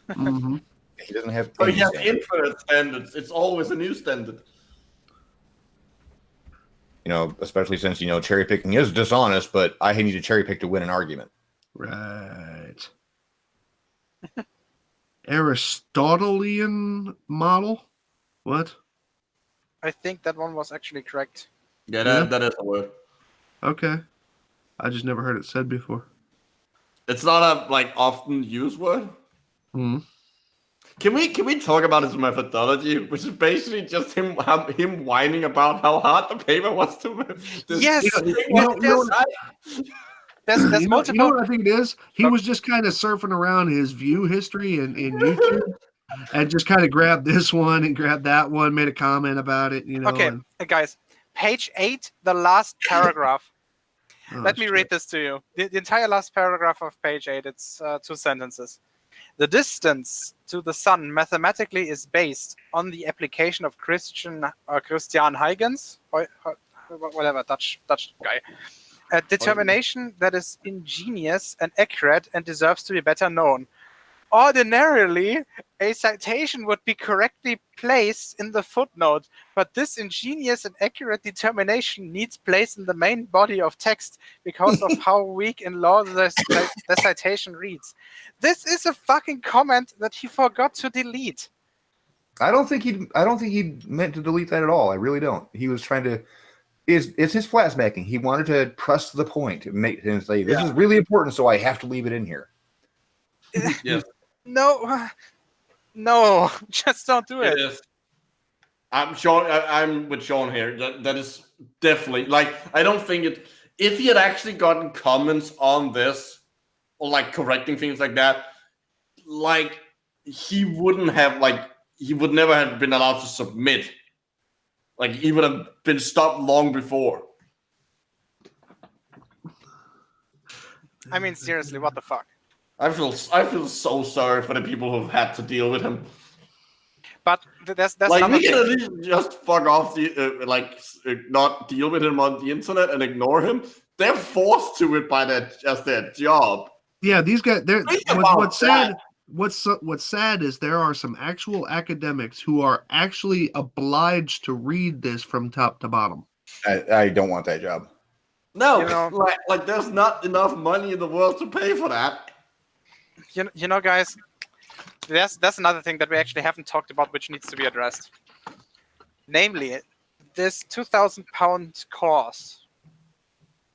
Mm-hmm. He doesn't have. He has infinite standards. It's always a new standard. Especially since cherry picking is dishonest, but I need to cherry pick to win an argument. Right. Aristotelian model? What? I think that one was actually correct. Yeah, that is a word. Okay. I just never heard it said before. It's not a often used word. Hmm. Can we talk about his methodology, which is basically just him whining about how hard the paper was to. Yes. There's multiple. You know what I think it is? He was just kind of surfing around his view history in YouTube and just kind of grabbed this one and grabbed that one, made a comment about it, Okay, guys, page 8, the last paragraph. Let me read this to you. The entire last paragraph of page 8, it's 2 sentences. The distance to the sun mathematically is based on the application of Christian Huygens, whatever, Dutch guy. A determination that is ingenious and accurate and deserves to be better known. Ordinarily, a citation would be correctly placed in the footnote, but this ingenious and accurate determination needs place in the main body of text because of how weak in law the citation reads. This is a fucking comment that he forgot to delete. I don't think he meant to delete that at all. I really don't. He was trying to. It's his flat smacking. He wanted to press the point and make him say, "This is really important, so I have to leave it in here." Yes. No, just don't do it. I'm with Sean here. That is definitely like I don't think it. If he had actually gotten comments on this or like correcting things like that, like he wouldn't have like he would never have been allowed to submit. Like he would have been stopped long before. I mean, seriously, what the fuck? I feel so sorry for the people who've had to deal with him. But that's Like another we can at thing. least just fuck off not deal with him on the internet and ignore him. They're forced to it by their job. Yeah, these guys. They're Think about what's sad. that. What's sad is there are some actual academics who are actually obliged to read this from top to bottom. I don't want that job. No, You know- like there's not enough money in the world to pay for that. You know, guys, that's another thing that we actually haven't talked about, which needs to be addressed. Namely, this 2,000-pound course.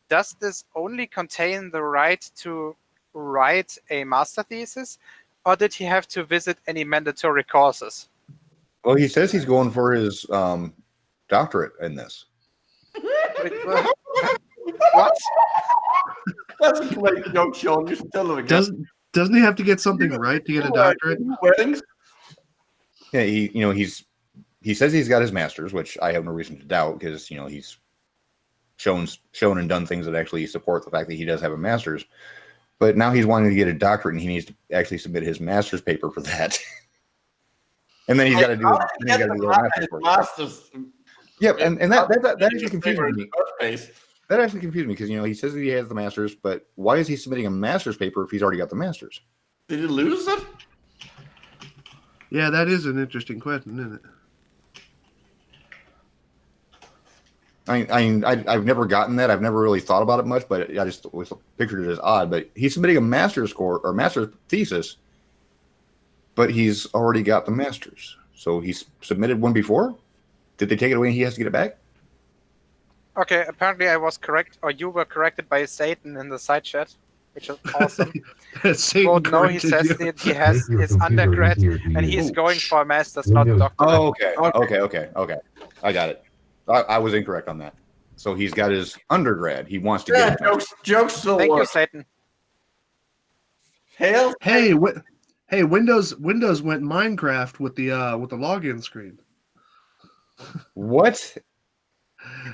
Does this only contain the right to write a master thesis, or did he have to visit any mandatory courses? Well, he says he's going for his doctorate in this. Wait, what? That's a great joke, Sean. You should tell it again. Doesn't he have to get something right to get a doctorate? Weddings? Yeah, he says he's got his master's, which I have no reason to doubt because he's shown and done things that actually support the fact that he does have a master's. But now he's wanting to get a doctorate, and he needs to actually submit his master's paper for that. And then he's got to do the master's. Yep, and that actually confuses me. That actually confused me because he says that he has the master's, but why is he submitting a master's paper if he's already got the master's? Did he lose it? Yeah, that is an interesting question, isn't it? I've never gotten that. I've never really thought about it much, but I just always pictured it as odd. But he's submitting a master's score or master's thesis, but he's already got the master's. So he's submitted one before? Did they take it away and he has to get it back? Okay, apparently I was correct, or you were corrected by Satan in the side chat, which is awesome. Satan Well, no, he corrected says you. that he has his undergrad and he is going for a master's, not a doctorate. Oh, okay. I got it. I was incorrect on that. So he's got his undergrad. He wants to get it. Jokes still Thank you, work. Satan. Hail. Hey, Windows went Minecraft with the login screen. What?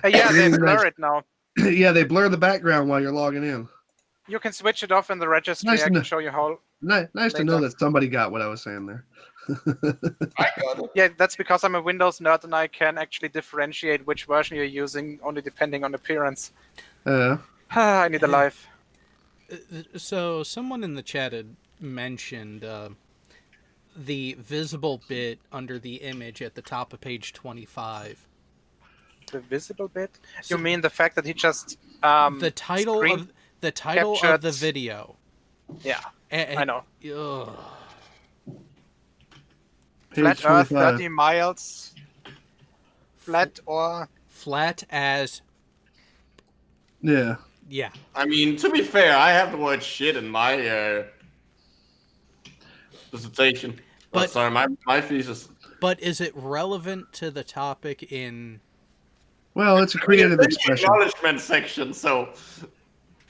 Yeah, they blur it now. Yeah, they blur the background while you're logging in. You can switch it off in the registry. Nice I to can know. show you how. Nice to know that somebody got what I was saying there. I got it. Yeah, that's because I'm a Windows nerd and I can actually differentiate which version you're using only depending on appearance. I need a life. So someone in the chat had mentioned the visible bit under the image at the top of page 25. The visible bit? You mean the fact that he just The title of captured- the video. Yeah, And, I know. Ugh. Page Flat Earth, 25. 30 miles. Flat or Flat as Yeah. yeah. I mean, to be fair, I have the word shit in my dissertation. But- Sorry, my thesis. But is it relevant to the topic in Well, it's a creative It's in the expression. acknowledgement section, so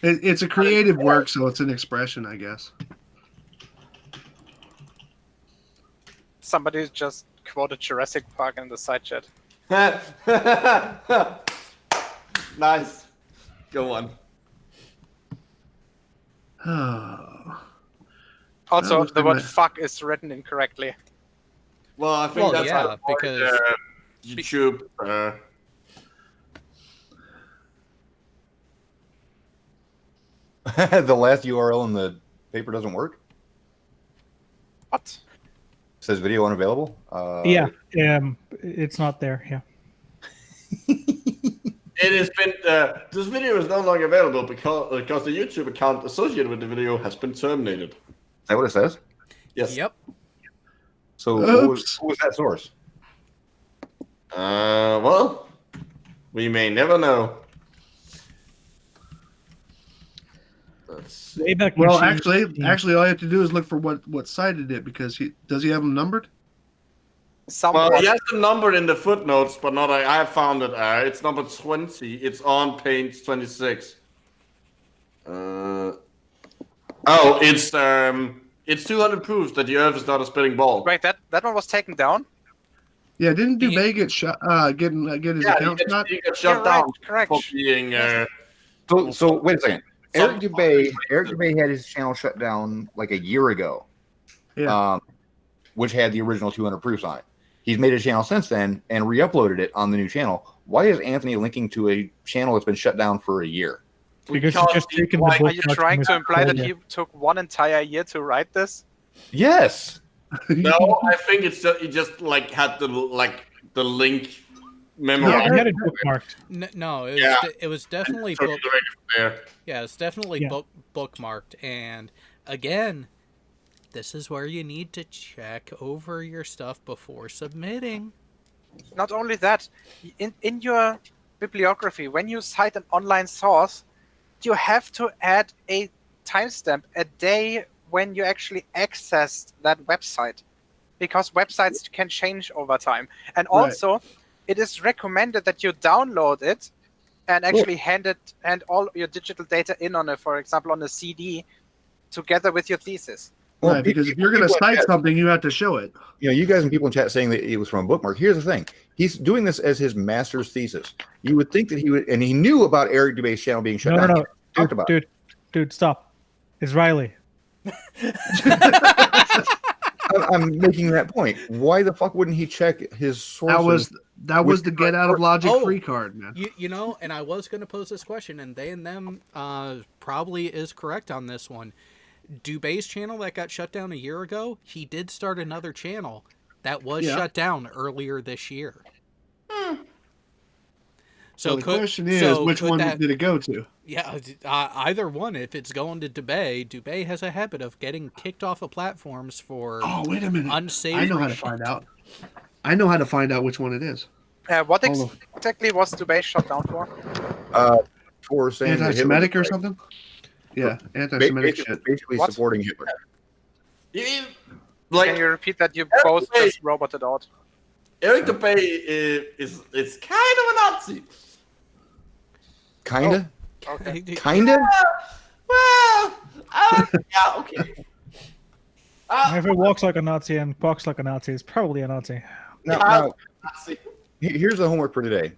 It's a creative work, so it's an expression, I guess. somebody just quoted Jurassic Park in the side chat. nice. Go on. Also, looks the like word my- fuck is written incorrectly. Well, I think Well, that's yeah, how because- YouTube. The last URL in the paper doesn't work? What? It says video unavailable? Yeah, it's not there. Yeah. It has been. This video is no longer available because the YouTube account associated with the video has been terminated. Is that what it says? Yes. Yep. So Oops. who was that source? Well, we may never know. Let's see. Wayback Well, Machine. actually, all you have to do is look for what cited it because does he have them numbered? somewhat. Well, he has the number in the footnotes, but not. I have found it. It's number 20. It's on page 26. It's 200 proofs that the Earth is not a spinning ball. Wait, that one was taken down? Yeah, didn't Dubé get shot? Get his account shot? He got shut You're down right, correct. for being. So wait a second. Some- Eric Dubé had his channel shut down like a year ago. Yeah. Which had the original 200 proofs on it. He's made a channel since then and re-uploaded it on the new channel. Why is Anthony linking to a channel that's been shut down for a year? Because he's just taken the book Are you out trying from to his imply that folder. he took 1 entire year to write this? Yes. No, I think it's just he just like had the link Yeah, memorized. he had it bookmarked. No, Yeah. it was definitely So book. he's right there. Yeah, it's definitely Yeah. bookmarked. And again, this is where you need to check over your stuff before submitting. Not only that, in your bibliography, when you cite an online source, you have to add a timestamp, a day when you actually accessed that website, because websites can change over time. And Right. also, it is recommended that you download it and actually hand all your digital data in on for example, on a CD, together with your thesis. Well, Right, because if you're going to people in cite chat- something, you have to show it. you guys and people in chat saying that it was from a bookmark. Here's the thing: he's doing this as his master's thesis. You would think that he would, and he knew about Eric Dubé's channel being shut down. No. He talked about it. Dude, stop. It's Riley. I'm making that point. Why the fuck wouldn't he check his sources? That was the get out of logic Oh. free card, man. You know, and I was going to pose this question, and they and them probably is correct on this one. Dubé's channel that got shut down a year ago, he did start another channel that was Yeah. shut down earlier this year. So the question is, so which could one that- did it go to? Yeah, either one. If it's going to Dubé has a habit of getting kicked off of platforms for Oh, wait a minute. unsavory I know how to shit. find out. I know how to find out which one it is. What Hold on. exactly was Dubé shut down for? For saying that Anti-Semitic or Hitler was something? Yeah, right. anti-Semitic shit. Basically What? supporting Hitler. Can Like you repeat that you Eric both Dubé- just roboted out? Eric Dubé is kind of a Nazi. Kinda, Okay. kinda. Well, yeah, okay. If it walks like a Nazi and walks like a Nazi, it's probably a Nazi. Now, Nazi. here's the homework for today.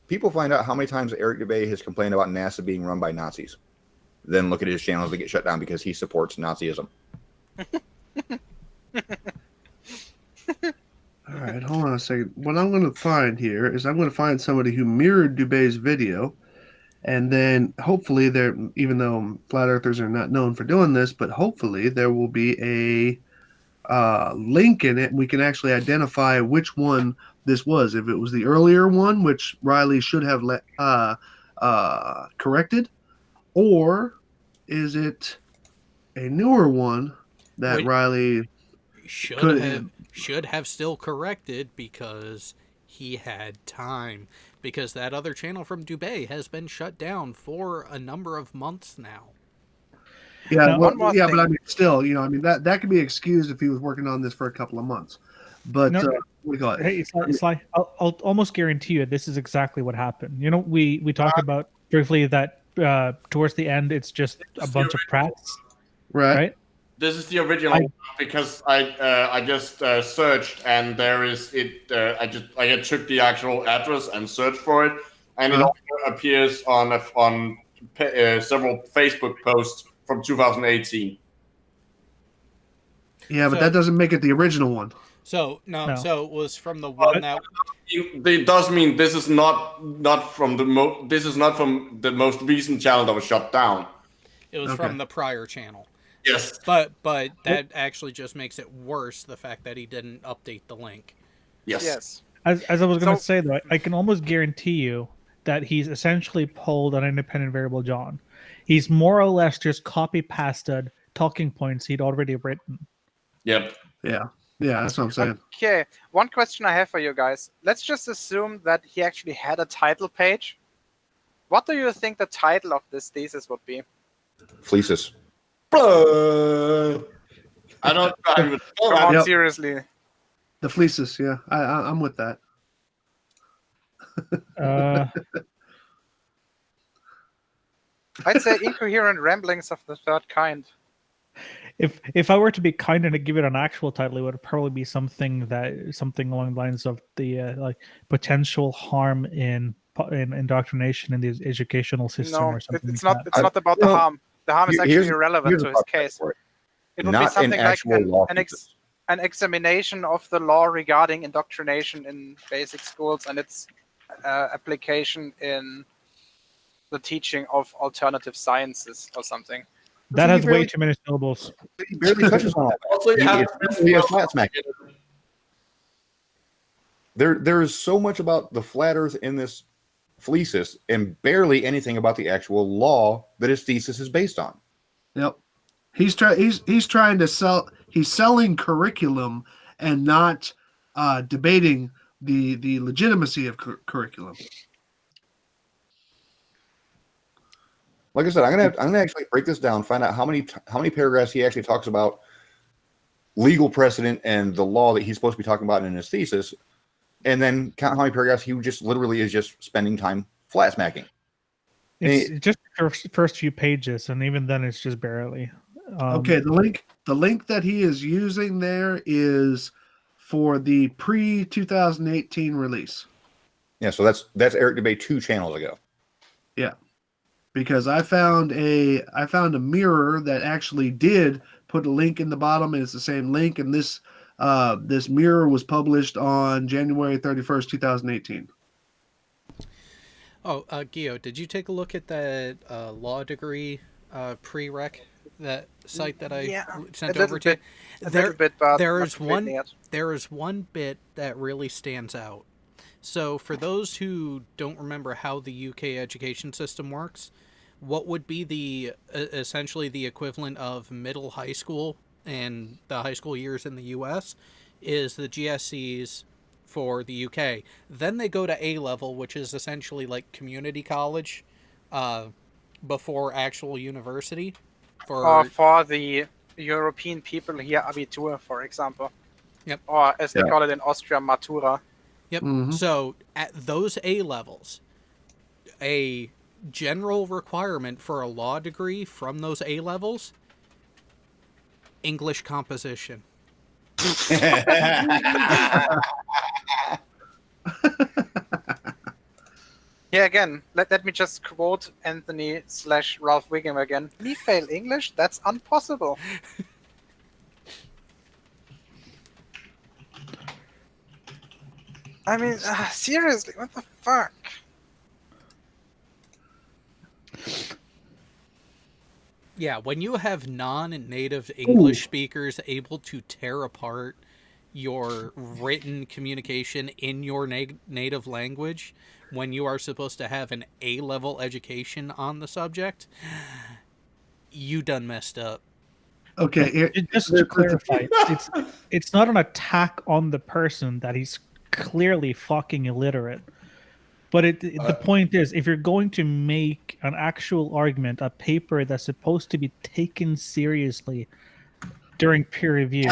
People find out how many times Eric Dubé has complained about NASA being run by Nazis. Then look at his channels that get shut down because he supports Nazism. All right, hold on a second. What I'm going to find here is I'm going to find somebody who mirrored Dubé's video, and then hopefully there, even though flat earthers are not known for doing this, but hopefully there will be a link in it, and we can actually identify which one this was. If it was the earlier one, which Riley should have corrected, or is it a newer one that Wait. Riley should have still corrected because he had time, because that other channel from Dubé has been shut down for a number of months now. Yeah, Now, well, one more yeah, thing. but I mean, still, that could be excused if he was working on this for a couple of months. But No. what do you call it? Hey, Sly, I'll almost guarantee you this is exactly what happened. You know, we talked about briefly that towards the end it's just a bunch of prats, right? This is the original because I just searched and there is it. I took the actual address and searched for it, and it also appears on several Facebook posts from 2018. Yeah, but So- that doesn't make it the original one. So No. so it was from the one that It does mean this is not from the most recent channel that was shut down. it was Okay. from the prior channel. Yes. But that actually just makes it worse, the fact that he didn't update the link. Yes. As I was going to So- say though, I can almost guarantee you that he's essentially pulled an independent variable John. He's more or less just copy pasted talking points he'd already written. Yep. Yeah, that's what I'm saying. Okay, one question I have for you guys. Let's just assume that he actually had a title page. What do you think the title of this thesis would be? Fleeces. I don't. Come on, Yep. seriously. The thesis, yeah, I'm with that. I'd say incoherent ramblings of the third kind. If I were to be kind and to give it an actual title, it would probably be something along the lines of the like potential harm in indoctrination in the educational system No, or something it's like not. that. It's not about the harm. The harm is actually irrelevant to his a case. for it. It would Not be an something like actual law thesis. an examination of the law regarding indoctrination in basic schools and its application in the teaching of alternative sciences or something. That has way too many syllables. He barely touches on all that. Also, you have It's really a flat smack. There is so much about the flat earth in this thesis and barely anything about the actual law that his thesis is based on. Yep. He's trying to sell. He's selling curriculum and not debating the legitimacy of curriculum. Like I said, I'm gonna actually break this down, find out how many paragraphs he actually talks about legal precedent and the law that he's supposed to be talking about in his thesis, and then count how many paragraphs he just literally is just spending time flat smacking. It's just the first few pages, and even then, it's just barely. Okay, the link that he is using there is for the pre-2018 release. Yeah, so that's Eric Debate 2 channels ago. Yeah, because I found a mirror that actually did put a link in the bottom, and it's the same link. And this mirror was published on January 31st, 2018. Oh, Gio, did you take a look at that law degree prereq, that site that I sent over to you? There is one bit that really stands out. So for those who don't remember how the UK education system works, what would be the essentially the equivalent of middle high school and the high school years in the US is the GCSEs for the UK. Then they go to A level, which is essentially like community college before actual university. For the European people here, Abitur, for example. Yep. Or as they call it in Austria, Matura. Yep. Mm-hmm. So at those A levels, a general requirement for a law degree from those A levels, English composition. Yeah, again, let me just quote Anthony/Ralph Wiggum again. Me fail English? That's impossible. I mean, seriously, what the fuck? Yeah, when you have non-native English speakers able to tear apart your written communication in your native language, when you are supposed to have an A-level education on the subject, you done messed up. Okay, just to clarify, it's not an attack on the person that he's clearly fucking illiterate. But the point is, if you're going to make an actual argument, a paper that's supposed to be taken seriously during peer review,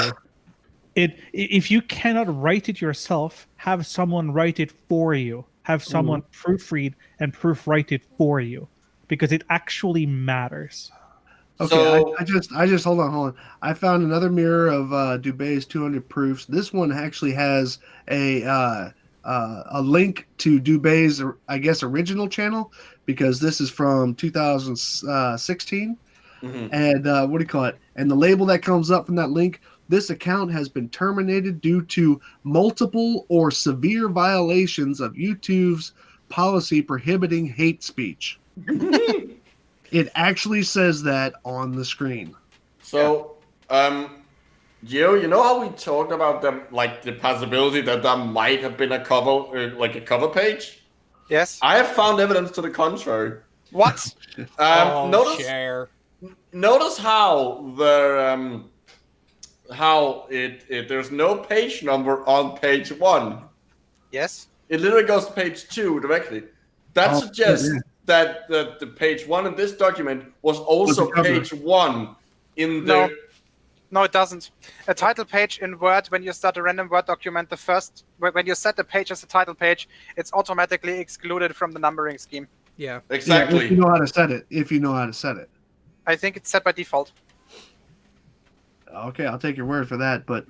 if you cannot write it yourself, have someone write it for you. Have someone proofread and proofwrite it for you, because it actually matters. Okay, so, I just hold on. I found another mirror of Dubé's 200 proofs. This one actually has a link to Dubé's, I guess, original channel, because this is from 2016. Mm-hmm. And what do you call it? And the label that comes up from that link: this account has been terminated due to multiple or severe violations of YouTube's policy prohibiting hate speech. It actually says that on the screen. So, Gio, you know how we talked about the possibility that might have been a cover page? Yes. I have found evidence to the contrary. What? Notice how there's no page number on page 1. Yes. It literally goes to page 2 directly. That suggests that the page 1 in this document was also page 1 in the. No, it doesn't. A title page in Word, when you start a random Word document, when you set the page as a title page, it's automatically excluded from the numbering scheme. Yeah. Exactly. Yeah, if you know how to set it. If you know how to set it. I think it's set by default. Okay, I'll take your word for that. But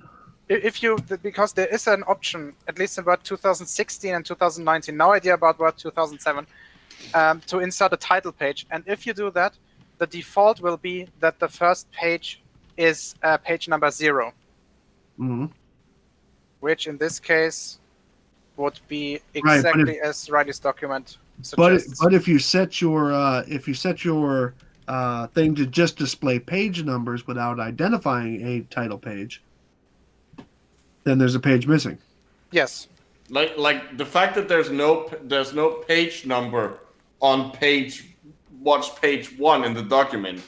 Because there is an option, at least in Word 2016 and 2019, no idea about Word 2007, to insert a title page. And if you do that, the default will be that the first page is page number 0, mhm. which in this case would be Right, exactly as Riley's document but suggests. but if you set your thing to just display page numbers without identifying a title page, then there's a page missing. Yes. Like the fact that there's no page number on page 1 in the document.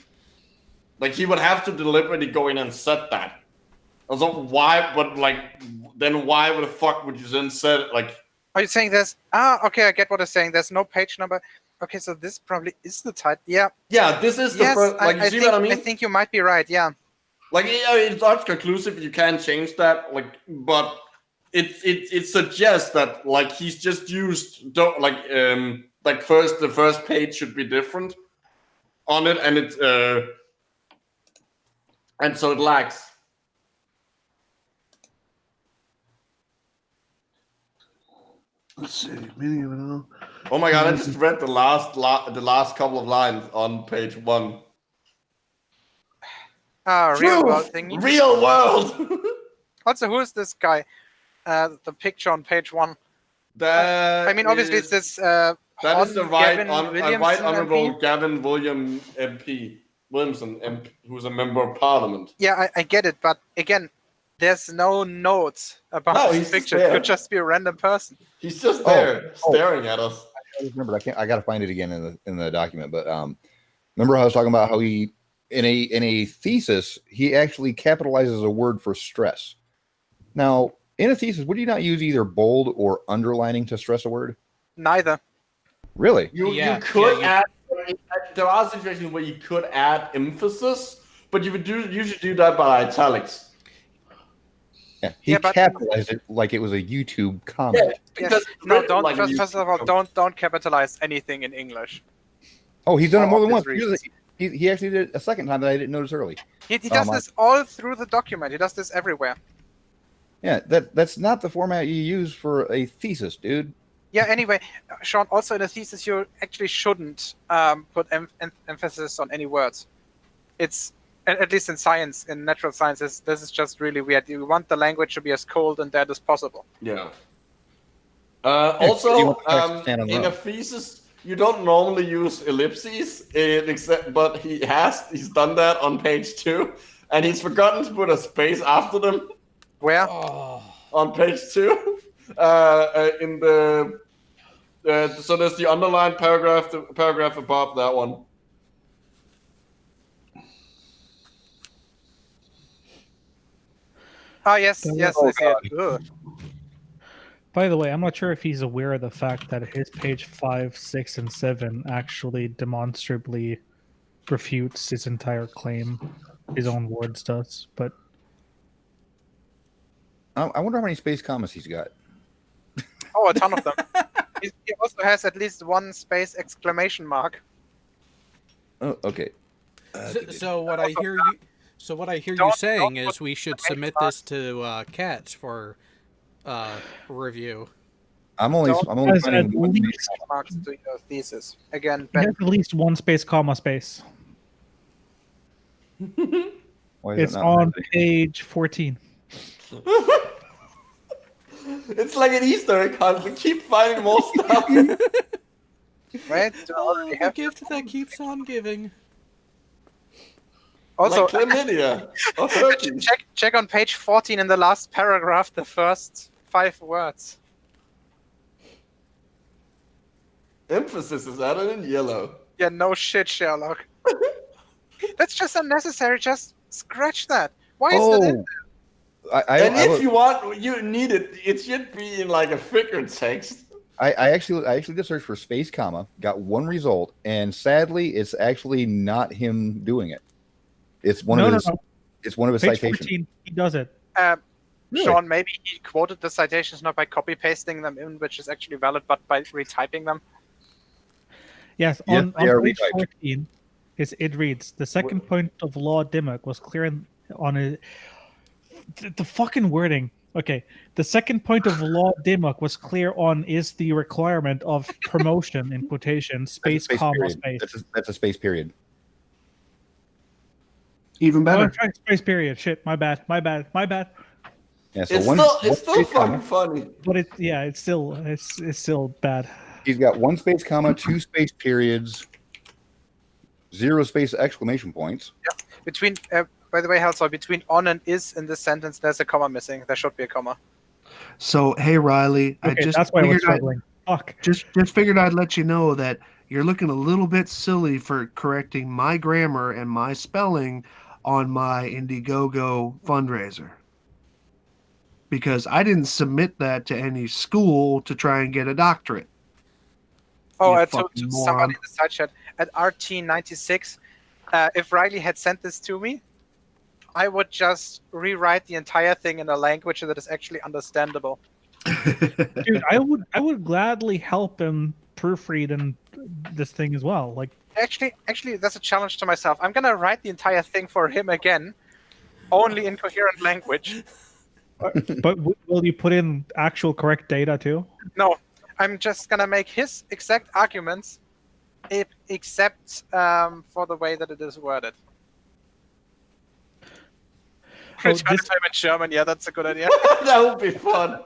Like he would have to deliberately go in and set that. Also, why? But like, then why the fuck would you then set it? Like, Are you saying this? Okay, I get what you're saying. There's no page number. Okay, so this probably is the title. Yeah. yeah, this is the Yes, first. Like, you see what I mean? I think you might be right. Yeah. Like, yeah, it's not conclusive. You can change that. Like, but it suggests that like he's just used the first page should be different on it, and so it lags. Let's see. Meaning of it all. Oh my god! I just read the last couple of lines on page 1. Real world thing. Real world. Also, who is this guy? The picture on page 1. That I mean, obviously, it's this. that is the right Williamson honorable MP. Gavin Williamson MP, who's a member of Parliament. Yeah, I get it, but again, there's no notes about this he's picture. there. It could just be a random person. He's just there staring at us. I just remembered. I got to find it again in the document. But remember how I was talking about how he in a thesis he actually capitalizes a word for stress. Now, in a thesis, would you not use either bold or underlining to stress a word? Neither. Really? You could add. There are situations where you could add emphasis, but you would usually do that by italics. Yeah, he capitalized it like it was a YouTube comment. Yes. No, don't. First of all, don't capitalize anything in English. Oh, he's done it more than obvious once. reasons. He actually did it a second time that I didn't notice early. He does this all through the document. He does this everywhere. Yeah, that's not the format you use for a thesis, dude. Yeah, anyway, Sean, also in a thesis, you actually shouldn't put emphasis on any words. It's, at least in science, in natural sciences, this is just really weird. You want the language to be as cold and dead as possible. Yeah. you Also, want the text to stand on in their a own. thesis, you don't normally use ellipses, but he's done that on page 2, and he's forgotten to put a space after them Where? Oh. on page 2. In the so there's the underlined paragraph, the paragraph above that one. Ah, yes, yes, I see it. Ugh. By the way, I'm not sure if he's aware of the fact that his page 5, 6, and 7 actually demonstrably refutes his entire claim. His own words does, but I wonder how many space commas he's got. Oh, a ton of them. He also has at least one space exclamation mark. Oh, okay. So what I hear you saying is we should submit this to Cats for review. I'm only has finding at one least- space comma. Marks to your thesis. Again, he has at least one space, comma, space. Why is it It's not on happening? page 14. It's like an Easter egg hunt. We keep finding more stuff. right? Oh, the gift that keeps on giving. Also, like chlamydia or herpes. check on page 14 in the last paragraph, the first 5 words. Emphasis is added in yellow. Yeah, no shit, Sherlock. That's just unnecessary. Just scratch that. Why is that in Oh, And if you want, you need it. It should be in like a figure text. I actually did search for space comma, got one result, and sadly, it's actually not him doing it. It's one of his. It's one of his Page citations. 14, he does it. Really? Sean, maybe he quoted the citations not by copy pasting them in, which is actually valid, but by retyping them. Yes, Yes, on they are page retyped. 14, it reads, the second point of law Dimmock was clear on a... The fucking wording. Okay. The second point of law Dimmock was clear on is the requirement of promotion, in quotation, That's a space, comma, period. space. That's a space period. Even Oh, better. sorry, space period. Shit, my bad. Yeah, so It's one still space comma. fucking funny. But it's still bad. He's got 1 space comma, 2 space periods, 0 space exclamation points. Between, by the way, Halsor, between on and is in this sentence, there's a comma missing. There should be a comma. So hey Riley, I Okay, just that's why I was figured struggling. Fuck. just figured I'd let you know that you're looking a little bit silly for correcting my grammar and my spelling on my Indiegogo fundraiser. Because I didn't submit that to any school to try and get a doctorate. Oh, You to fucking somebody moron. in the side chat at RT96, if Riley had sent this to me, I would just rewrite the entire thing in a language that is actually understandable. Dude, I would gladly help him proofread and this thing as well. Like, Actually, that's a challenge to myself. I'm gonna write the entire thing for him again, only in coherent language. but will you put in actual correct data too? No, I'm just gonna make his exact arguments, except for the way that it is worded. Oh, Try to type in German. Yeah, that's a good idea. That would be fun.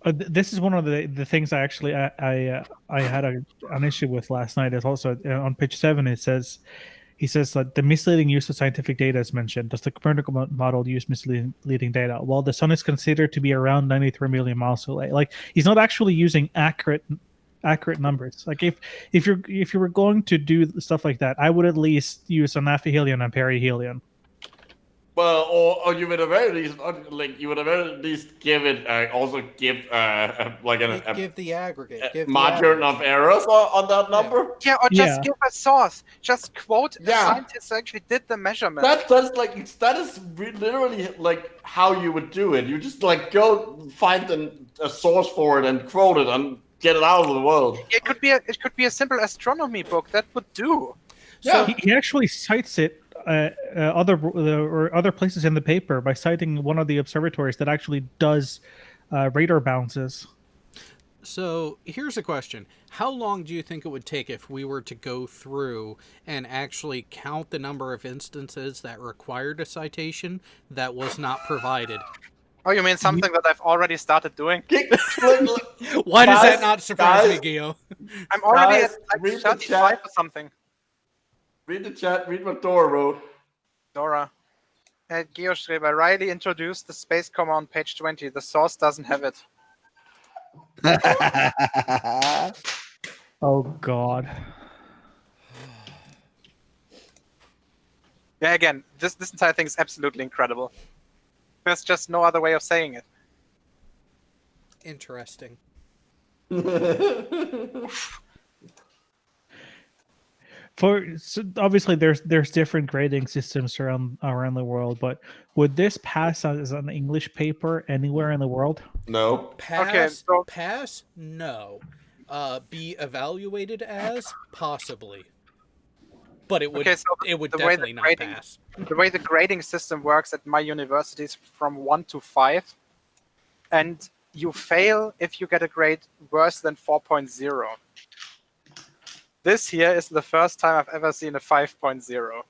This is one of the things I actually I had an issue with last night. Is also on page 7. He says that the misleading use of scientific data is mentioned. Does the Copernican model use misleading data? Well, the sun is considered to be around 93 million miles away. Like, he's not actually using accurate numbers. Like, if you were going to do stuff like that, I would at least use an aphelion and perihelion. Well, or you would at very least give it give give the aggregate, give the margin average. of errors on that number. Yeah, or just Yeah. give a source. Just quote a Yeah. scientist who actually did the measurement. That is literally like how you would do it. You just like go find a source for it and quote it and get it out of the world. It could be a simple astronomy book that would do. Yeah. He actually cites it other places in the paper by citing one of the observatories that actually does radar bounces. So here's a question. How long do you think it would take if we were to go through and actually count the number of instances that required a citation that was not provided? Oh, you mean something that I've already started doing? Why does that Guys, not surprise me, guys. Gio? I'm already Guys, at like read the 35 chat. or something. Read the chat. Read what Dora wrote. Dora. Geostreber. Riley introduced the space comma on page 20. The source doesn't have it. Oh God. Yeah, again, this entire thing is absolutely incredible. There's just no other way of saying it. Interesting. So obviously there's different grading systems around the world, but would this pass as an English paper anywhere in the world? No. Pass, Okay, so- pass, no. Be evaluated as, possibly. But it would Okay, so it would the way definitely the not grading- pass. The way the grading system works at my university is from 1 to 5. And you fail if you get a grade worse than 4.0. This here is the first time I've ever seen a 5.0.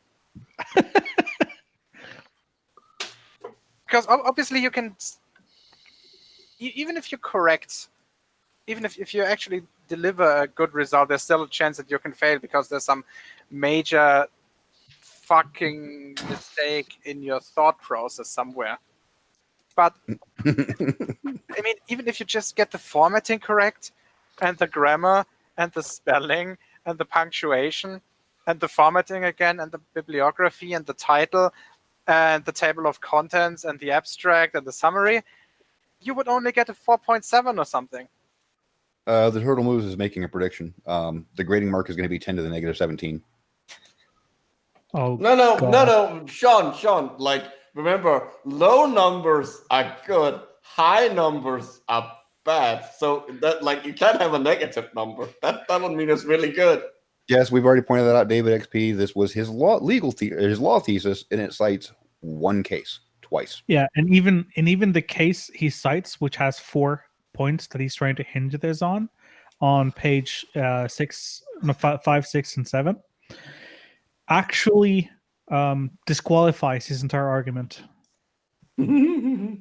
Because obviously you can, even if you're correct, even if you actually deliver a good result, there's still a chance that you can fail because there's some major fucking mistake in your thought process somewhere. But I mean, even if you just get the formatting correct and the grammar and the spelling and the punctuation and the formatting again and the bibliography and the title and the table of contents and the abstract and the summary, you would only get a 4.7 or something. The Turtle Moves is making a prediction. The grading mark is going to be 10 to the negative 17. Oh No, Sean. Like, remember, low numbers are good, high numbers are bad. So that, like, you can't have a negative number. That would mean it's really good. Yes, we've already pointed that out. David XP. This was his law thesis, and it cites one case twice. Yeah, and even the case he cites, which has 4 points that he's trying to hinge this on page 6, no, 5, 6, and 7, actually disqualifies his entire argument. Hey,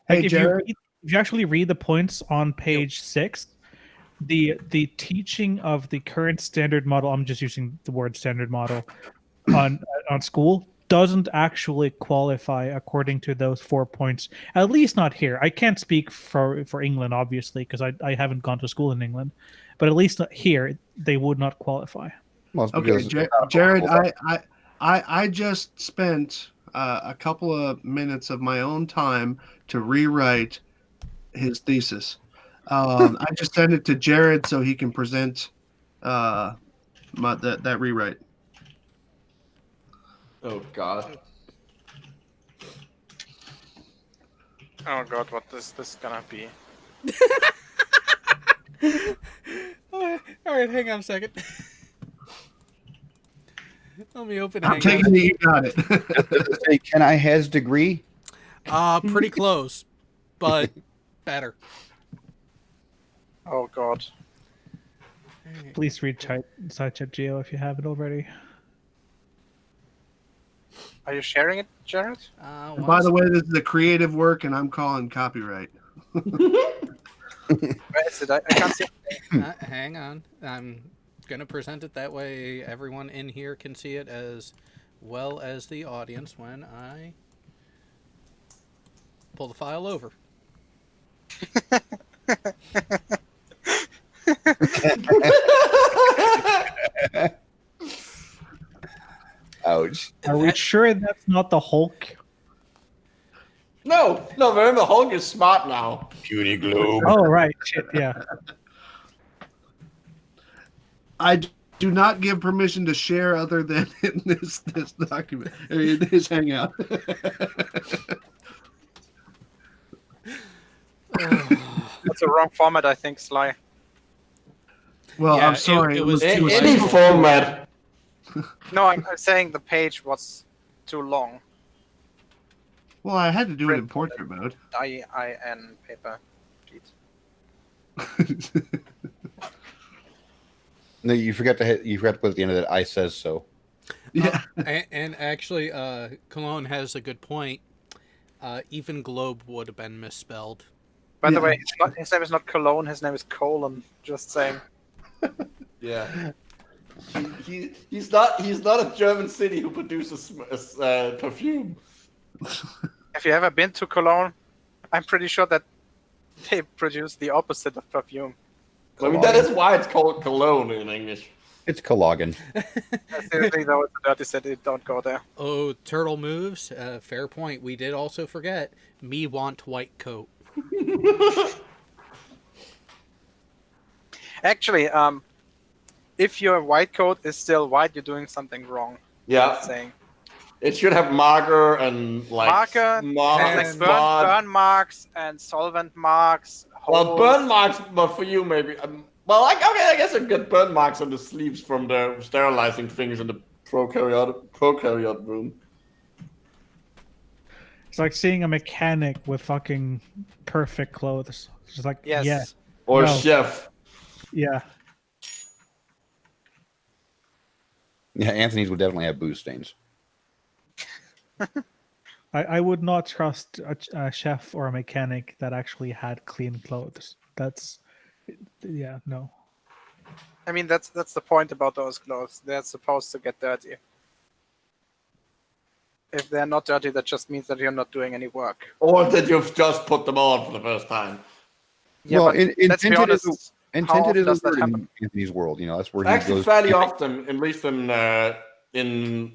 Like, Jared. if you actually read the points on page 6, the teaching of the current standard model, I'm just using the word standard model, on school doesn't actually qualify according to those 4 points, at least not here. I can't speak for England, obviously, because I haven't gone to school in England, but at least here they would not qualify. Well, it's Okay, because Jared, I just spent a couple of minutes of my own time to rewrite his thesis. I just sent it to Jared so he can present that rewrite. Oh God. Oh God, what is this gonna be? All right, hang on a second. Let me open. I'm taking it you got it. does it say, "Can I has degree"? Pretty close, but better. Oh God. Please read SciChat Geo if you haven't already. Are you sharing it, Jared? And by the way, this is a creative work, and I'm calling copyright. Where is it? I can't see. Hang on. I'm gonna present it that way everyone in here can see it as well as the audience when I pull the file over. Ouch. Are we sure that's not the Hulk? No, remember, Hulk is smart now. Puny globe. Oh, right. Shit, yeah. I do not give permission to share other than in this document, or in this hangout. That's the wrong format, I think, Sly. Well, Yeah, I'm sorry. it was too too Any simple. format. No, I'm saying the page was too long. Well, I had to do it in portrait mode. IIN paper sheet. No, you forgot to put at the end of that. I says so. Yeah. And actually, Cologne has a good point. Even globe would have been misspelled. By the Yeah. way, his name is not Cologne, his name is Colon. Just saying. Yeah. He's not a German city who produces perfume. If you ever been to Cologne, I'm pretty sure that they produce the opposite of perfume. I mean, that is why it's called Cologne in English. It's Cologne. Seriously, though, it's a dirty city. Don't go there. Oh, turtle moves. Fair point. We did also forget. Me want white coat. Actually, if your white coat is still white, you're doing something wrong. Yeah. Just saying. It should have marker and like Marker, marks, like burn marks and solvent marks. Well, holes. burn marks, but for you maybe. Well, like okay, I guess I get burn marks on the sleeves from the sterilizing things in the prokaryote room. It's like seeing a mechanic with fucking perfect clothes. It's just like, Yes. yeah, Or No. chef. yeah. Yeah, Anthony's would definitely have booze stains. I would not trust a chef or a mechanic that actually had clean clothes. That's, yeah, no. I mean, that's the point about those clothes. They're supposed to get dirty. If they're not dirty, that just means that you're not doing any work. Or that you've just put them on for the first time. Yeah, Well, but let's be intended honest. is how intended often is does a that word happen? in Anthony's world. You know, that's where he Actually, goes. fairly often, at least in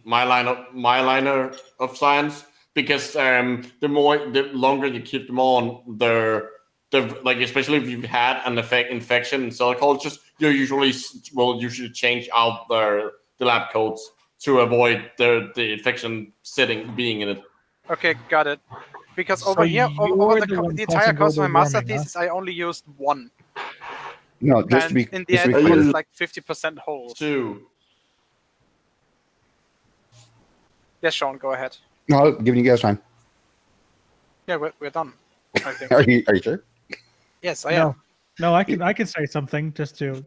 my line of science, because the longer you keep them on, the like especially if you've had an infection in cell cultures, you will usually change out the lab coats to avoid the infection being in it. Okay, got it. Because So over here, over you're the one the entire causing course of my global master warming, huh? thesis, I only used one. No, just to And be, in the just to end, be I clear, got like 50% holes. 2. Yes, Sean, go ahead. no, I'm giving you guys time. Yeah, we're done. I think. Are you sure? Yes, I am. No, I can say something just to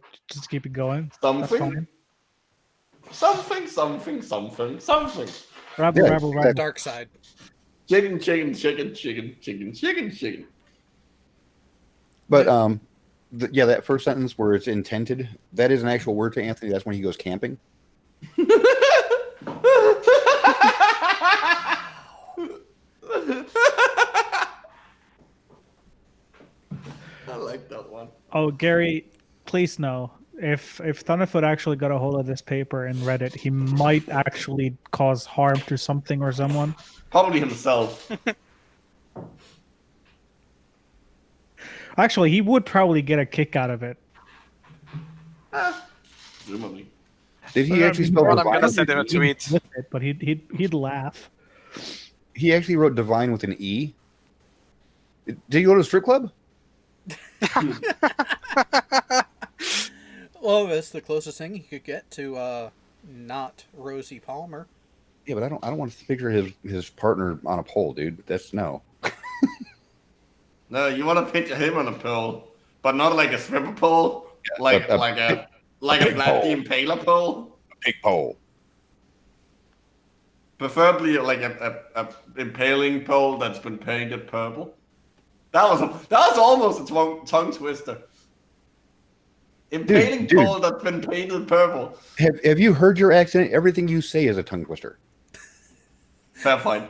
keep it going. That's Something? fine. Something. Rabble, Yeah, rabble, rabble. Dark side. Chicken. But yeah, that first sentence where it's intended, that is an actual word to Anthony. That's when he goes camping. I like that one. Oh, Gary, please know if Thunderfoot actually got a hold of this paper and read it, he might actually cause harm to something or someone. Probably himself. Actually, he would probably get a kick out of it. Presumably. Did he actually spell Well, I'm gonna divine? send him a tweet. With it, but he'd laugh. He actually wrote divine with an E. Did he go to a strip club? Well, that's the closest thing you could get to not Rosie Palmer. Yeah, but I don't want to picture his partner on a pole, dude. That's no. No, you want to picture him on a pole, but not like a stripper pole, like a a big Vlad the pole. Impaler pole. A big pole. Preferably like a impaling pole that's been painted purple. That was almost a tongue twister. Impaling Dude. pole that's been painted purple. Have you heard your accent? Everything you say is a tongue twister. Fair point.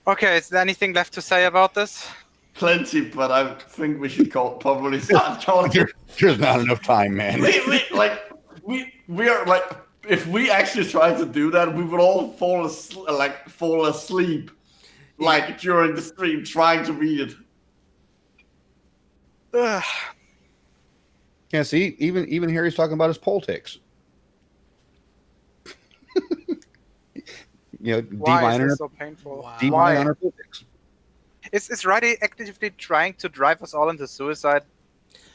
Okay, is there anything left to say about this? Plenty, but I think we should probably start talking. There's not enough time, man. we are like, if we actually tried to do that, we would all fall asleep like during the stream trying to read it. Ugh. Yeah, see, even Harry's talking about his politics. Why divine is or this so painful? Wow. divine Why? honor politics. Is Riley actively trying to drive us all into suicide?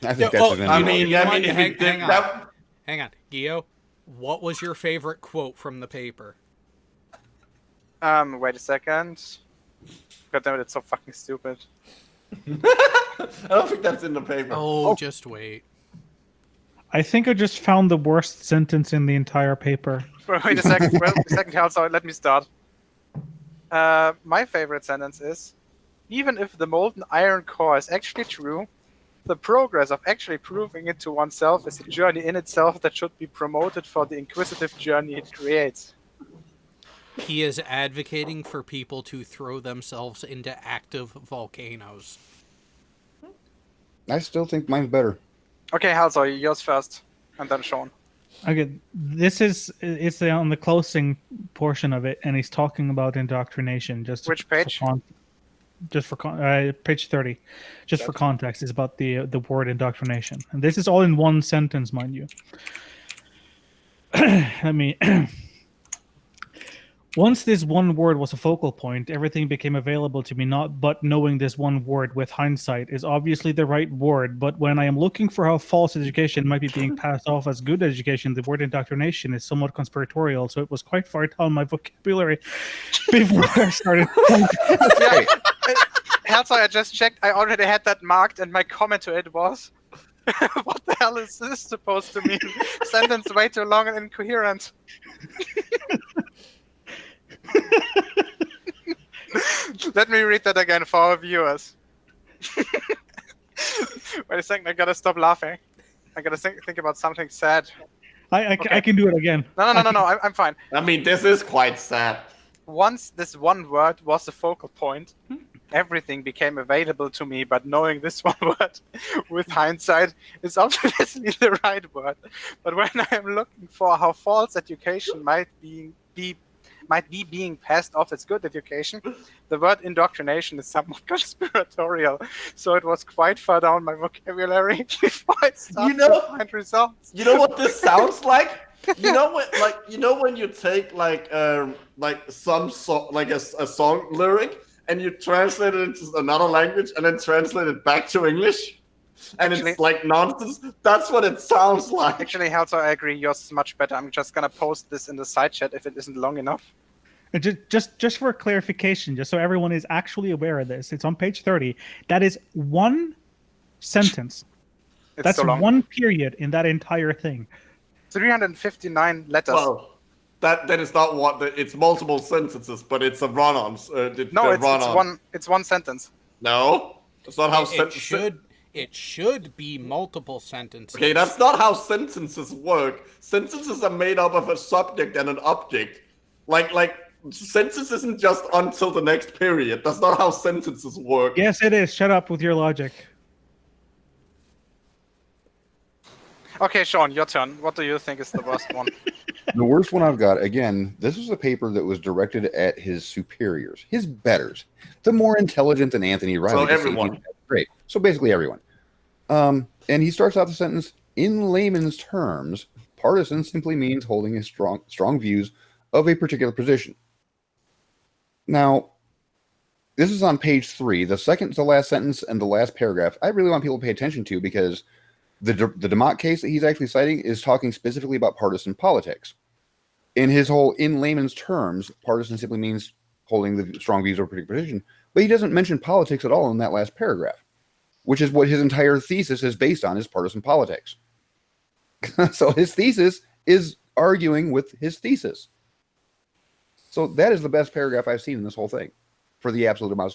I think Yeah, that's his oh, end. I You know- mean, you know I what? mean, if Hang- it did hang on. that, Hang on, Gio. What was your favorite quote from the paper? Wait a second. God damn it, it's so fucking stupid. I don't think that's in the paper. Oh, just wait. I think I just found the worst sentence in the entire paper. Wait a second. Well, a second, Halsey, let me start. My favorite sentence is, even if the molten iron core is actually true, the progress of actually proving it to oneself is a journey in itself that should be promoted for the inquisitive journey it creates. He is advocating for people to throw themselves into active volcanoes. I still think mine's better. Okay, Halsey, yours first, and then Sean. Okay, on the closing portion of it, and he's talking about indoctrination. Which page? Page 30. Just for context, is about the word indoctrination, and this is all in one sentence, mind you. Let me. Once this one word was a focal point, everything became available to me, but knowing this one word with hindsight is obviously the right word. But when I am looking for how false education might be being passed off as good education, the word indoctrination is somewhat conspiratorial, so it was quite far down my vocabulary before I started. Yeah, Halsey, I just checked. I already had that marked, and my comment to it was, what the hell is this supposed to mean? Sentence way too long and incoherent. Let me read that again for our viewers. Wait a second, I gotta stop laughing. I gotta think about something sad. I can do it again. No, I'm fine. I mean, this is quite sad. Once this one word was the focal point, everything became available to me, but knowing this one word with hindsight is obviously the right word. But when I am looking for how false education might might be being passed off as good education, the word indoctrination is somewhat conspiratorial, so it was quite far down my vocabulary before I started to find results. You know what this sounds like? You know what, when you take like some like a song lyric and you translate it into another language and then translate it back to English, and it's like nonsense. That's what it sounds like. Actually, Halter, I agree. Yours is much better. I'm just gonna post this in the side chat if it isn't long enough. And just for clarification, just so everyone is actually aware of this, it's on page 30. That is one sentence. That's so long. one period in that entire thing. 359 letters. Well, that is not what it's multiple sentences, but it's a run-on. It's one sentence. No, that's not how It should be multiple sentences. Okay, that's not how sentences work. Sentences are made up of a subject and an object. Like sentence isn't just until the next period. That's not how sentences work. Yes, it is. Shut up with your logic. Okay, Sean, your turn. What do you think is the worst one? The worst one I've got, again, this was a paper that was directed at his superiors, his betters, the more intelligent than Anthony Riley. So everyone. Great. So basically everyone. And he starts out the sentence, in layman's terms, partisan simply means holding his strong views of a particular position. Now, this is on page 3. The second to last sentence and the last paragraph, I really want people to pay attention to because the DeMott case that he's actually citing is talking specifically about partisan politics. In his whole, in layman's terms, partisan simply means holding the strong views of a particular position, but he doesn't mention politics at all in that last paragraph, which is what his entire thesis is based on, is partisan politics. So his thesis is arguing with his thesis. So that is the best paragraph I've seen in this whole thing for the absolute amount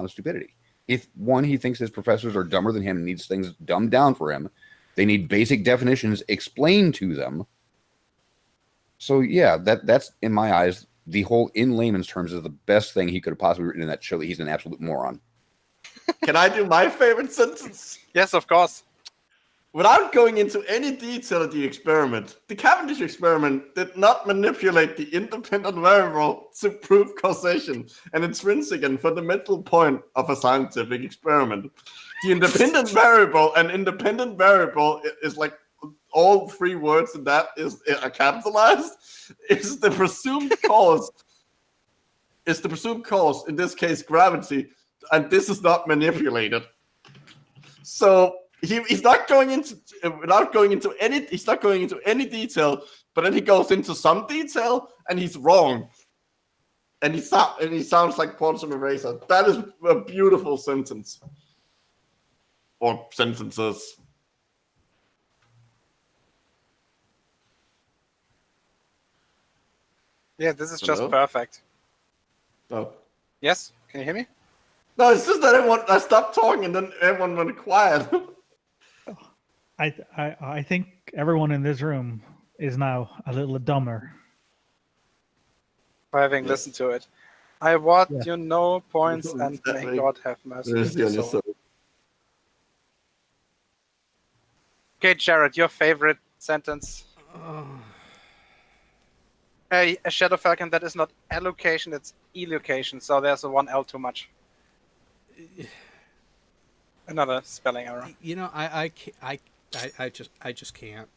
of stupidity. If one, he thinks his professors are dumber than him and needs things dumbed down for him, they need basic definitions explained to them. So yeah, that's in my eyes, the whole in layman's terms is the best thing he could have possibly written in that show. He's an absolute moron. Can I do my favorite sentence? Yes, of course. Without going into any detail of the experiment, the Cavendish experiment did not manipulate the independent variable to prove causation, an intrinsic and fundamental point of a scientific experiment. The independent variable, is like all 3 words in that are capitalized, is the presumed cause. Is the presumed cause, in this case, gravity, and this is not manipulated. So he's not going into any detail, but then he goes into some detail and he's wrong. And he sounds like Quantum Eraser. That is a beautiful sentence. Or sentences. Yeah, this is just perfect. Oh. Yes? Can you hear me? No, it's just that I stopped talking and then everyone went quiet. I think everyone in this room is now a little dumber. For having listened to it. I award you no points and may God have mercy. Okay, Jared, your favorite sentence. A Shadow Falcon, that is not allocation, it's elocation, so there's a 1 L too much. Another spelling error. You know, I just can't.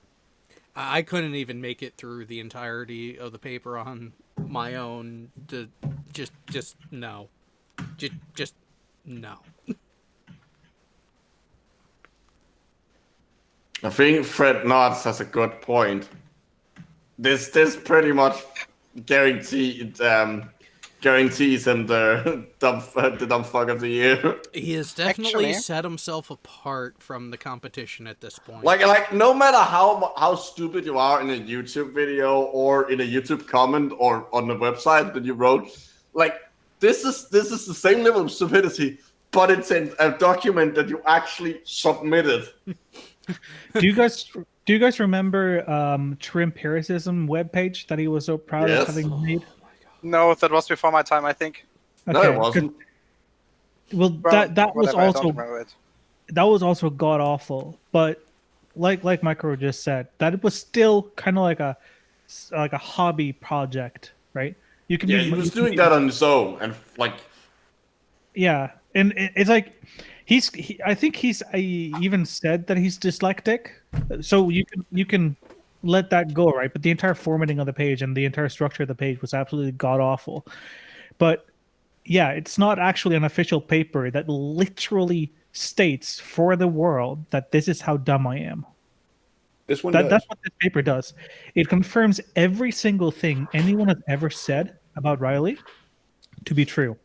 I couldn't even make it through the entirety of the paper on my own. To just no, just no. I think Fred Knotts has a good point. This pretty much guarantees him the dumb fuck of the year. He has definitely set himself apart from the competition at this point. Like no matter how stupid you are in a YouTube video or in a YouTube comment or on the website that you wrote, like this is the same level of stupidity, but it's in a document that you actually submitted. Do you guys remember True Empiricism webpage that he was so proud of having made? No, that was before my time, I think. Okay. No, it wasn't. Well, that was also god awful. But like Micro just said, that it was still kind of like a hobby project, right? You can Yeah, be. he was you can doing be- that on his own, and like, Yeah, and it's like I think he's even said that he's dyslexic, so you can let that go, right? But the entire formatting of the page and the entire structure of the page was absolutely god awful. But yeah, it's not actually an official paper that literally states for the world that this is how dumb I am. This one does. That's what this paper does. It confirms every single thing anyone has ever said about Riley to be true.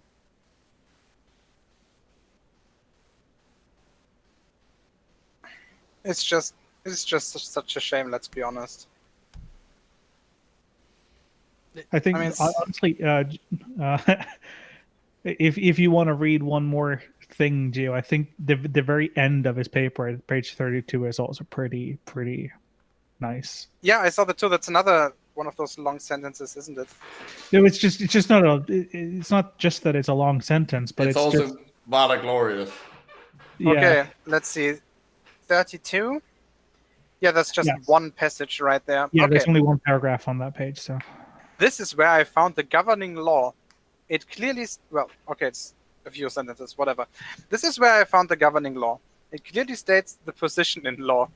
It's just such a shame. Let's be honest. I think I mean, honestly, if you want to read one more thing, Gio, I think the very end of his paper, at page 32, is also pretty nice. yeah, I saw that too. That's another one of those long sentences, isn't it? No, it's just not it's not just that it's a long sentence, but it's it's also just, rather glorious. yeah. Okay, let's see. 32. Yeah, that's just Yes. one passage right there. Yeah, Okay, there's only one paragraph on that page, so this is where I found the governing law. It clearly, well, okay, it's a few sentences, whatever. This is where I found the governing law. It clearly states the position in law.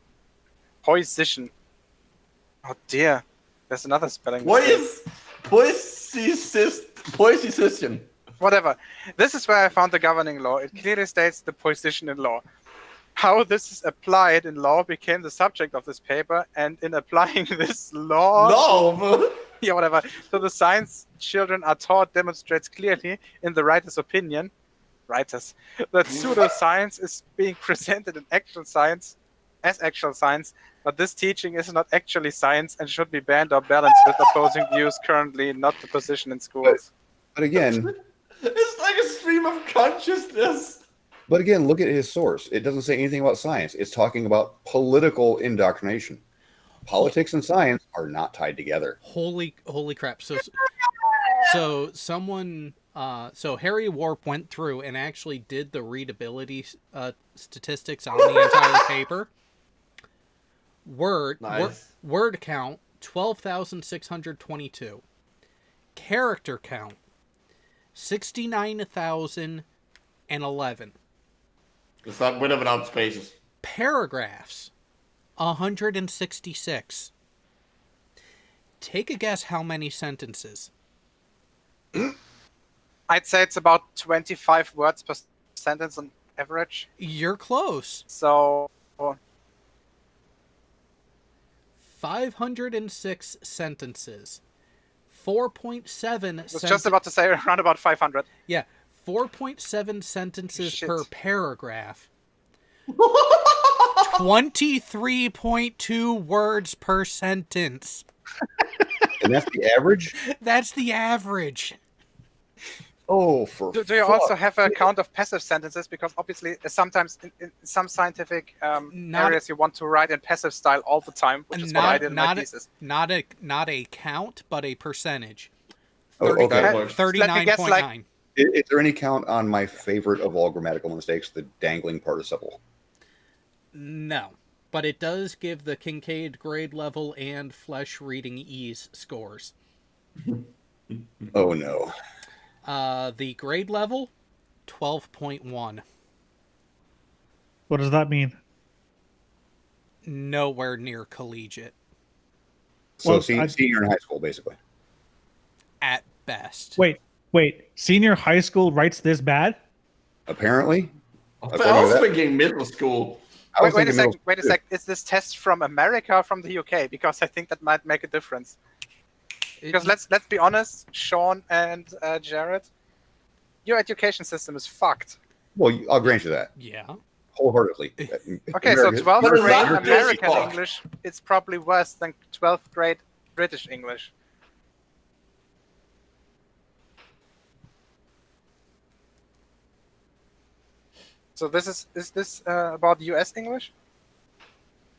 Position. Oh dear, there's another spelling What mistake. is position? Whatever. This is where I found the governing law. It clearly states the position in law. How this is applied in law became the subject of this paper, and in applying this law, No, yeah, whatever, so the science children are taught demonstrates clearly, in the writer's opinion, that pseudoscience is being presented in actual science as actual science, but this teaching is not actually science and should be banned or balanced with opposing views currently not the position in schools. But again, it's like a stream of consciousness. look at his source. It doesn't say anything about science. It's talking about political indoctrination. Politics and science are not tied together. Holy crap! So someone, so Harry Warp went through and actually did the readability statistics on the entire paper. Nice. Word count 12,622. Character count 69,011. It's that with or without spaces. Paragraphs 166. Take a guess how many sentences. I'd say it's about 25 words per sentence on average. You're close. So 506 sentences. 4.7 I was just about to say around about 500. Yeah, 4.7 sentences Shit. per paragraph. 23.2 words per sentence. And that's the average? That's the average. Oh, for Do you also have a count of passive sentences? Because obviously, sometimes in some scientific areas, you want to write in passive style all the time, which is what I did in my thesis. Not a count, but a percentage. Oh, okay. That works. 39.9. Is there any count on my favorite of all grammatical mistakes, the dangling participle? No, but it does give the Kincaid grade level and Flesh reading ease scores. Oh, no. The grade level, 12.1. what does that mean? Nowhere near collegiate, So Well, senior in high school, basically. at best. Wait, senior high school writes this bad? Apparently. I was thinking middle school. Wait a sec. Is this test from America or from the UK? Because I think that might make a difference. Because let's be honest, Sean and Jared, your education system is fucked. Well, I'll grant you that. Yeah. Wholeheartedly. Okay, so 12th But it's grade not American fucked. English, it's probably worse than 12th grade British English. So is this about US English?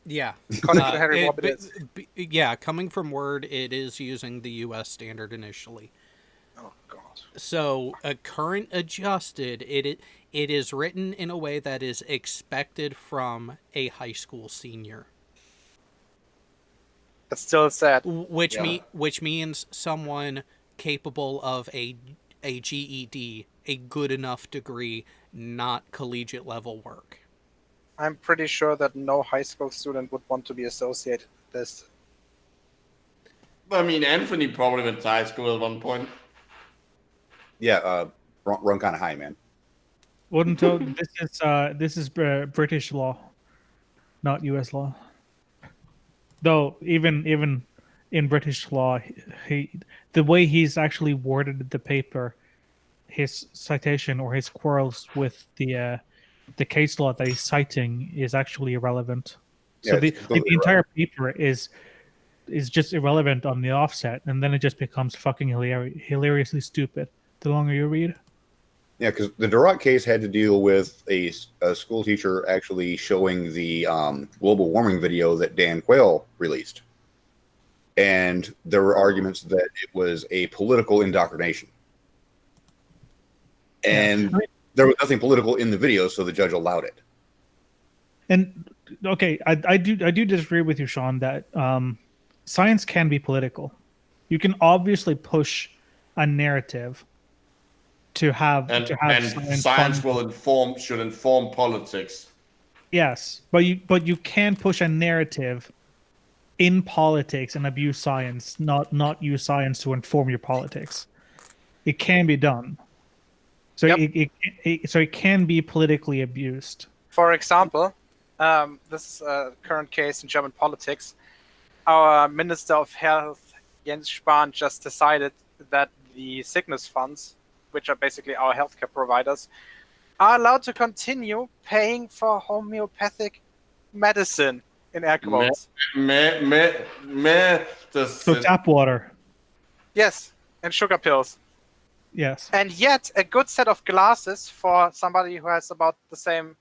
Yeah. According to Harry Warp, it is. Yeah, coming from Word, it is using the US standard initially. Oh god. So, current adjusted, it is written in a way that is expected from a high school senior. That's still sad. Which Yeah. which means someone capable of a GED, a good enough degree, not collegiate level work. I'm pretty sure that no high school student would want to be associated with this. I mean, Anthony probably went to high school at one point. Yeah, run kind of high, man. Wouldn't this is British law, not U.S. law. Though even in British law, the way he's actually worded the paper, his citation or his quarrels with the case law that he's citing is actually irrelevant. So Yeah, the it's completely entire paper is just irrelevant on the offset, and then it just becomes fucking hilariously stupid the longer you read. Yeah, because the Duroc case had to deal with a school teacher actually showing the global warming video that Dan Quayle released. And there were arguments that it was a political indoctrination. And there was nothing political in the video, so the judge allowed it. And okay, I do disagree with you, Sean, that science can be political. You can obviously push a narrative to have And science should inform politics. Yes, but you can push a narrative in politics and abuse science, not use science to inform your politics. It can be done. So Yep. it can be politically abused. For example, this is a current case in German politics. Our Minister of Health, Jens Spahn, just decided that the sickness funds, which are basically our healthcare providers, are allowed to continue paying for homeopathic medicine, in air quotes. So tap water. Yes, and sugar pills. Yes. And yet, a good set of glasses for somebody who has about the same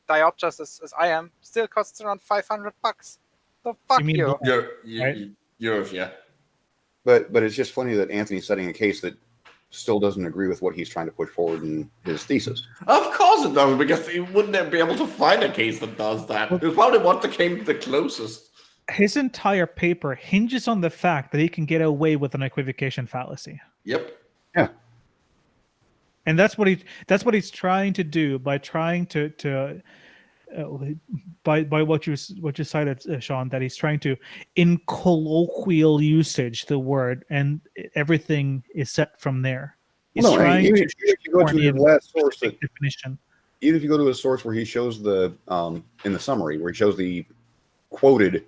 diopters as I am still costs around $500. So fuck You mean you. Yours, yeah. But it's just funny that Anthony's setting a case that still doesn't agree with what he's trying to push forward in his thesis. Of course it doesn't, because he wouldn't be able to find a case that does that. It's probably what came the closest. His entire paper hinges on the fact that he can get away with an equivocation fallacy. Yep. Yeah. And that's what he's trying to do by trying to by what you cited, Sean, that he's trying to, in colloquial usage, the word, and everything is set from there. He's trying even if you go to the last source definition. Even if you go to a source where he shows the in the summary where he shows the quoted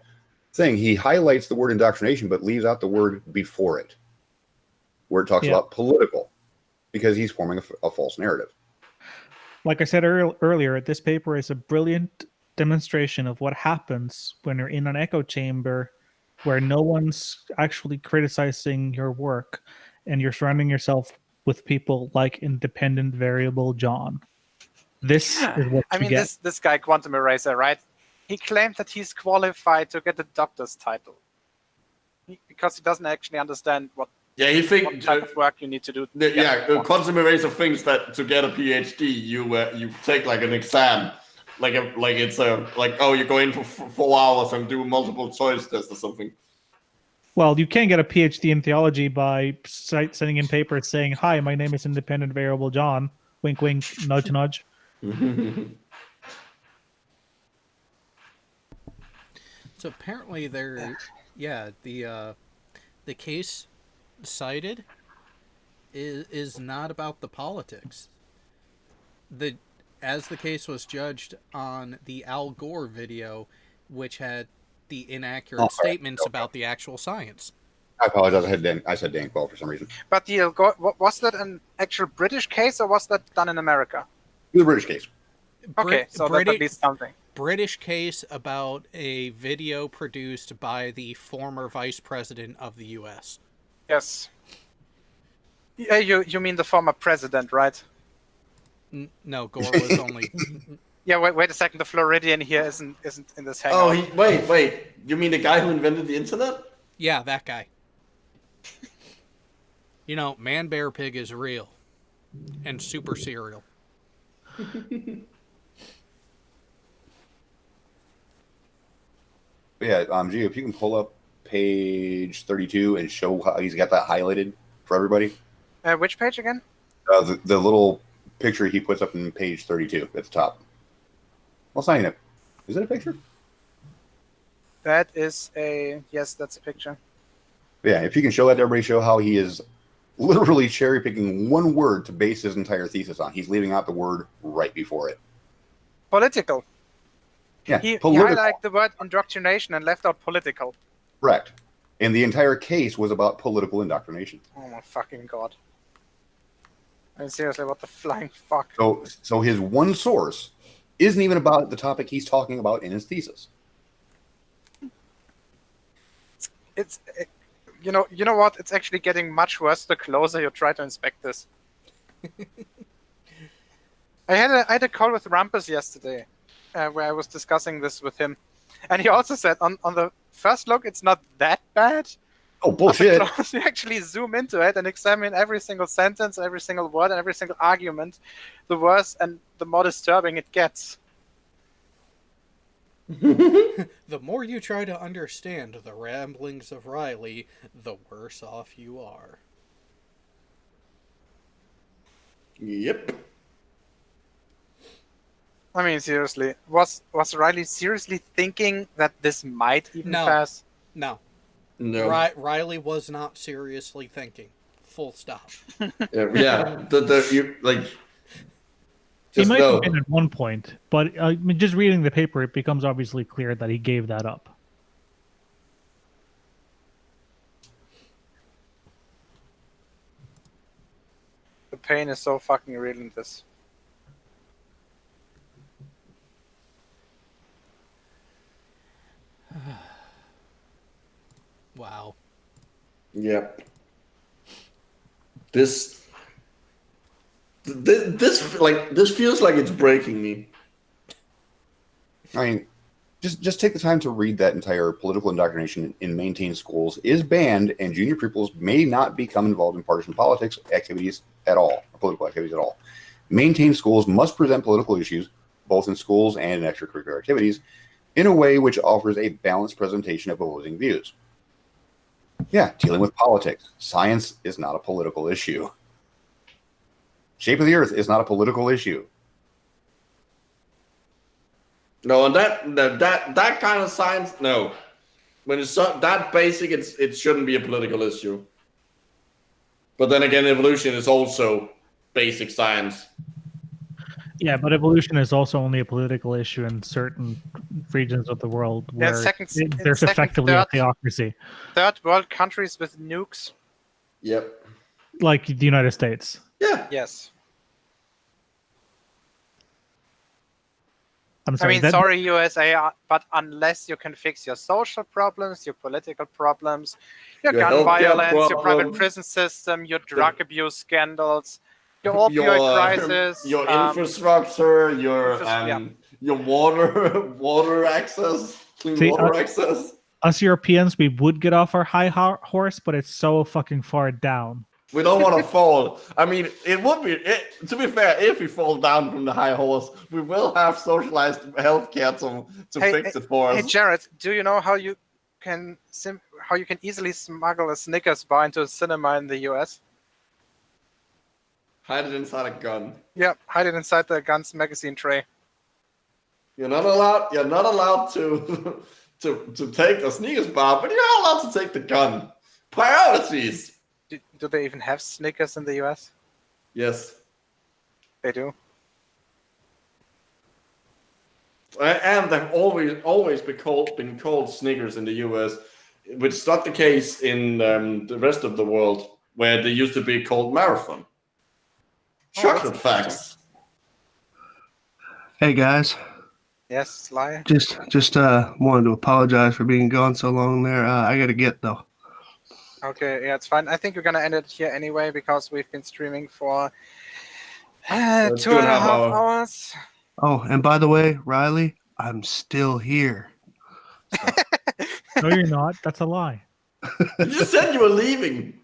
thing, he highlights the word indoctrination but leaves out the word before it, where it talks about political, because he's forming a false narrative. Like I said earlier, this paper is a brilliant demonstration of what happens when you're in an echo chamber where no one's actually criticizing your work and you're surrounding yourself with people like independent variable John. This is what you get. This guy, Quantum Eraser, right? He claimed that he's qualified to get a doctor's title because he doesn't actually understand what type of work you need to do. Quantum Eraser thinks that to get a PhD, you take like an exam, you go in for 4 hours and do multiple choice test or something. Well, you can get a PhD in theology by sending in papers saying, "Hi, my name is independent variable John." Wink, wink, nudge, nudge. So apparently the case cited is not about the politics. As the case was judged on the Al Gore video, which had the inaccurate statements about the actual science. I apologize. I said Dan Quayle for some reason. But the Al Gore, was that an actual British case or was that done in America? It was a British case. Okay, so that's at least something. British case about a video produced by the former vice president of the U.S. Yes. Yeah, you mean the former president, right? No, Gore was only. Yeah, wait a second. The Floridian here isn't in this hangout. Oh, wait. You mean the guy who invented the internet? Yeah, that guy. Man Bear Pig is real. And super cereal. Yeah, Gio, if you can pull up page 32 and show how he's got that highlighted for everybody. Which page again? The little picture he puts up in page 32 at the top. Well, it's not even is it a picture? That is yes, that's a picture. Yeah, if you can show that to everybody, show how he is literally cherry picking one word to base his entire thesis on. He's leaving out the word right before it. Political. Yeah, He political. highlighted the word indoctrination and left out political. Correct. And the entire case was about political indoctrination. Oh my fucking god. I mean, seriously, what the flying fuck? So his one source isn't even about the topic he's talking about in his thesis. You know what? It's actually getting much worse the closer you try to inspect this. I had a call with Rumpus yesterday, where I was discussing this with him, and he also said on the first look it's not that bad. Oh, bullshit. But you actually zoom into it and examine every single sentence, every single word, and every single argument, the worse and the more disturbing it gets. The more you try to understand the ramblings of Riley, the worse off you are. Yep. I mean, seriously, was Riley seriously thinking that this might even pass? No. No. Riley was not seriously thinking. Full stop. Yeah. You like. He Just might know. have been at one point, but I mean, just reading the paper, it becomes obviously clear that he gave that up. The pain is so fucking real in this. Wow. Yep. This feels like it's breaking me. I mean, just take the time to read that entire political indoctrination in maintained schools is banned, and junior pupils may not become involved in partisan politics activities at all, or political activities at all. Maintained schools must present political issues, both in schools and in extracurricular activities, in a way which offers a balanced presentation of opposing views. Yeah, dealing with politics. Science is not a political issue. Shape of the Earth is not a political issue. No, and that kind of science, no. When it's that basic, it shouldn't be a political issue. But then again, evolution is also basic science. Yeah, but evolution is also only a political issue in certain regions of the world where there's effectively a theocracy. Third world countries with nukes. Yep. Like the United States. Yeah. Yes. I'm sorry. Sorry, USA, but unless you can fix your social problems, your political problems, your gun violence, your private prison system, your drug abuse scandals, your opioid crisis, your infrastructure, your water access, clean water access. Us Europeans, we would get off our high horse, but it's so fucking far down. We don't want to fall. I mean, it would be, to be fair, if we fall down from the high horse, we will have socialized healthcare to fix it for us. Hey, Jared, do you know how you can easily smuggle a Snickers bar into a cinema in the US? Hide it inside a gun. Yeah, hide it inside the Guns magazine tray. You're not allowed to to take a Snickers bar, but you're allowed to take the gun. Priorities. Do they even have Snickers in the US? Yes. They do. And they've always been called Snickers in the US, which is not the case in the rest of the world, where they used to be called Marathon. Chocolate facts. Hey guys. Yes, Sly. Just wanted to apologize for being gone so long there. I gotta get though. Okay, yeah, it's fine. I think we're gonna end it here anyway because we've been streaming for 2.5 hours. Oh, and by the way, Riley, I'm still here. No, you're not. That's a lie. You just said you were leaving.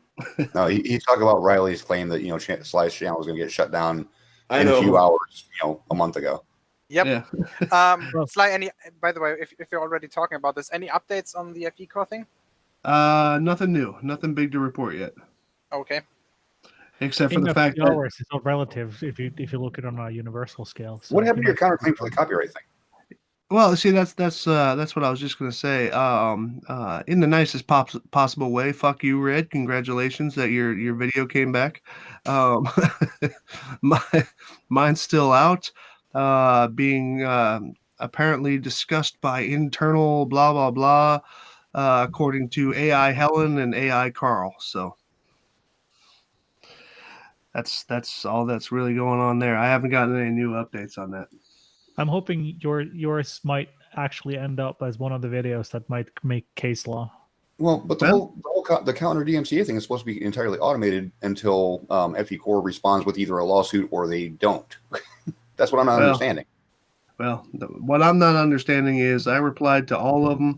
No, he's talking about Riley's claim that Sly's channel was going to get shut down in a few hours, a month ago. Yep. Yeah. Sly, by the way, if you're already talking about this, any updates on the FE core thing? Nothing new. Nothing big to report yet. Okay. except for King the of fact the that hours is all relative if you look at it on a universal scale. So What happened to you your counterclaim for the copyright thing? well, see, that's what I was just gonna say. In the nicest possible way, fuck you, Red. Congratulations that your video came back. Um, my, mine's still out, being apparently discussed by internal blah blah blah, according to AI Helen and AI Carl. So that's all that's really going on there. I haven't gotten any new updates on that. I'm hoping yours might actually end up as one of the videos that might make case law. Well, but Well- the counter DMCA thing is supposed to be entirely automated until FE Core responds with either a lawsuit or they don't. That's what I'm not understanding. Well, what I'm not understanding is I replied to all of them.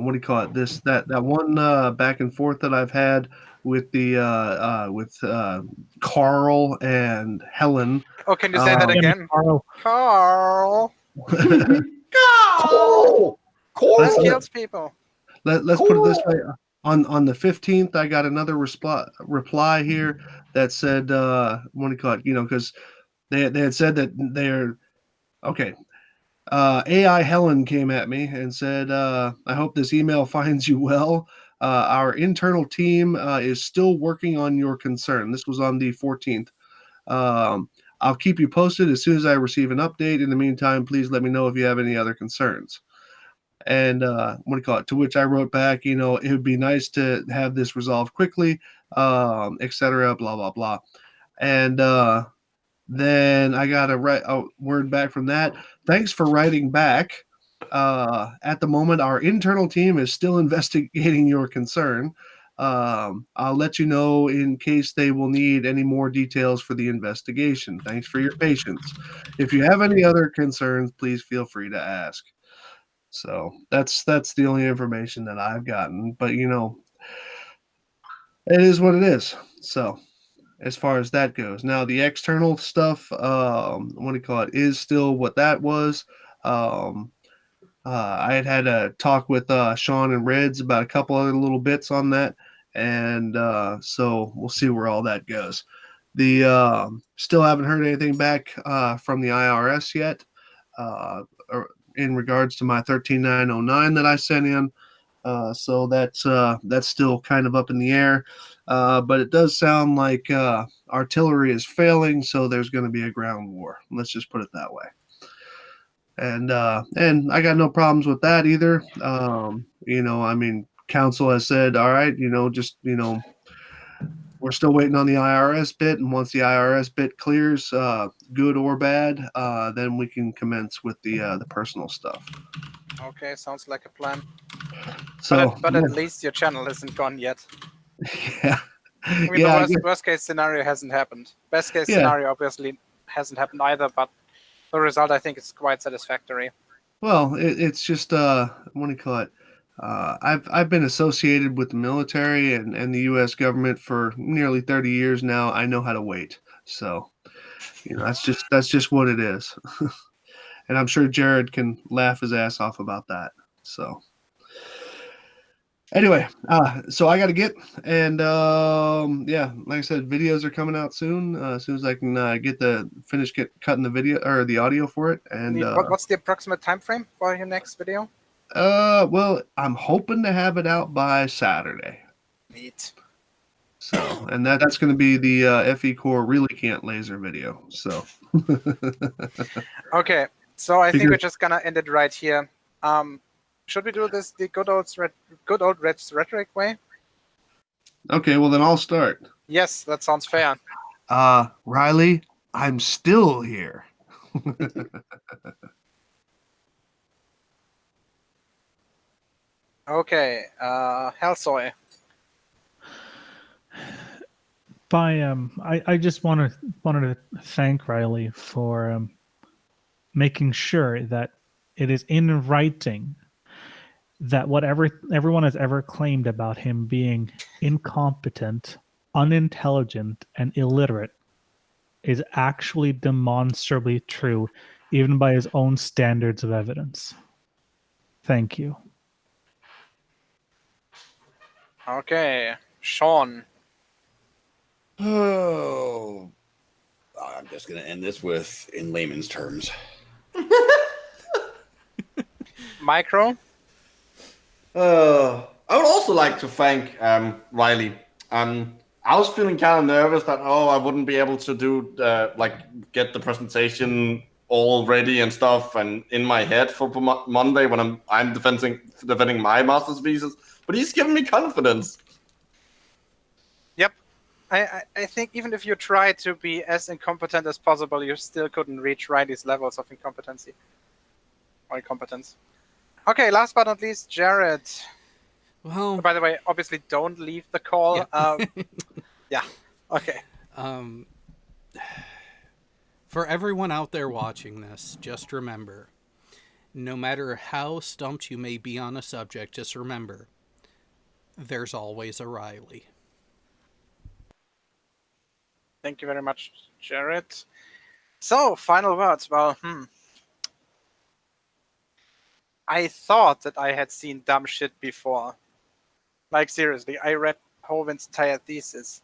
What do you call it? That one back and forth that I've had with the with Carl and Helen. Oh, can you say that Um, again? Carl, Carl. Coral! This Let's- kills people. Let's put it this way. On the 15th, I got another reply here that said, what do you call it? Because they had said that they're okay. AI Helen came at me and said, I hope this email finds you well. Our internal team is still working on your concern. This was on the 14th. I'll keep you posted as soon as I receive an update. In the meantime, please let me know if you have any other concerns. And what do you call it? To which I wrote back, it would be nice to have this resolved quickly, etc. Blah blah blah. And then I got a word back from that. Thanks for writing back. At the moment, our internal team is still investigating your concern. I'll let you know in case they will need any more details for the investigation. Thanks for your patience. If you have any other concerns, please feel free to ask. So that's the only information that I've gotten. But it is what it is. So as far as that goes, now the external stuff, what do you call it, is still what that was. I had a talk with Sean and Reds about a couple other little bits on that, and so we'll see where all that goes. The still haven't heard anything back from the IRS yet. In regards to my 13909 that I sent in. So that's still kind of up in the air. But it does sound like artillery is failing, so there's going to be a ground war. Let's just put it that way. And I got no problems with that either. I mean, council has said, all right, we're still waiting on the IRS bit, and once the IRS bit clears, good or bad, then we can commence with the personal stuff. Okay, sounds like a plan. So, But at least your channel isn't gone yet. yeah, I mean, yeah, the worst case scenario hasn't happened. Best case Yeah. scenario obviously hasn't happened either, but the result I think is quite satisfactory. Well, it's just what do you call it? I've been associated with the military and the U.S. government for nearly 30 years now. I know how to wait, so that's just what it is. And I'm sure Jared can laugh his ass off about that. So anyway, so I got to get, and yeah, like I said, videos are coming out soon. As soon as I can finish cutting the video or the audio for it. And What's the approximate time frame for your next video? well, I'm hoping to have it out by Saturday. Neat. So, and that's going to be the FE Core really can't laser video. So, Okay, so I think Because- we're just gonna end it right here. Should we do this the good old Red's rhetoric way? okay, well then I'll start. Yes, that sounds fair. Riley, I'm still here. Okay, Hellsoy. I just wanted to thank Riley for making sure that it is in writing that whatever everyone has ever claimed about him being incompetent, unintelligent, and illiterate is actually demonstrably true, even by his own standards of evidence. Thank you. Okay, Sean. Oh, I'm just going to end this with in layman's terms. Micro. I would also like to thank Riley. I was feeling kind of nervous that I wouldn't be able to do get the presentation all ready and stuff and in my head for Monday when I'm defending my master's thesis. But he's given me confidence. Yep. I think even if you try to be as incompetent as possible, you still couldn't reach Riley's levels of incompetency or incompetence. Okay, last but not least, Jared. Well, By the way, obviously don't leave the call. Yeah. Yeah. Okay. For everyone out there watching this, just remember, no matter how stumped you may be on a subject, just remember, there's always a Riley. Thank you very much, Jared. So, final words. Well, I thought that I had seen dumb shit before. Like, seriously, I read Hovind's entire thesis.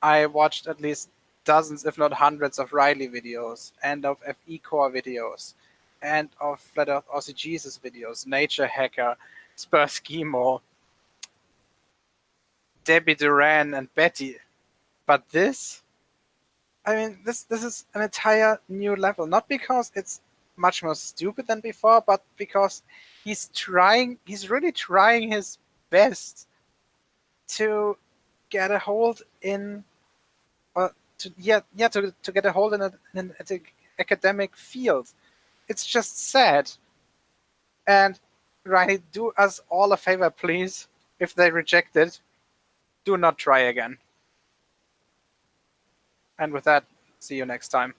I watched at least dozens, if not hundreds, of Riley videos, and of FE Core videos, and of Flat Earth Aussie Jesus videos, Nature Hacker, Spur Schemo, Debbie Duran, and Betty. But this? I mean, this is an entire new level. Not because it's much more stupid than before, but because he's really trying his best to get a hold in, to get a hold in an academic field. It's just sad. And Riley, do us all a favor, please. If they reject it, do not try again. And with that, see you next time.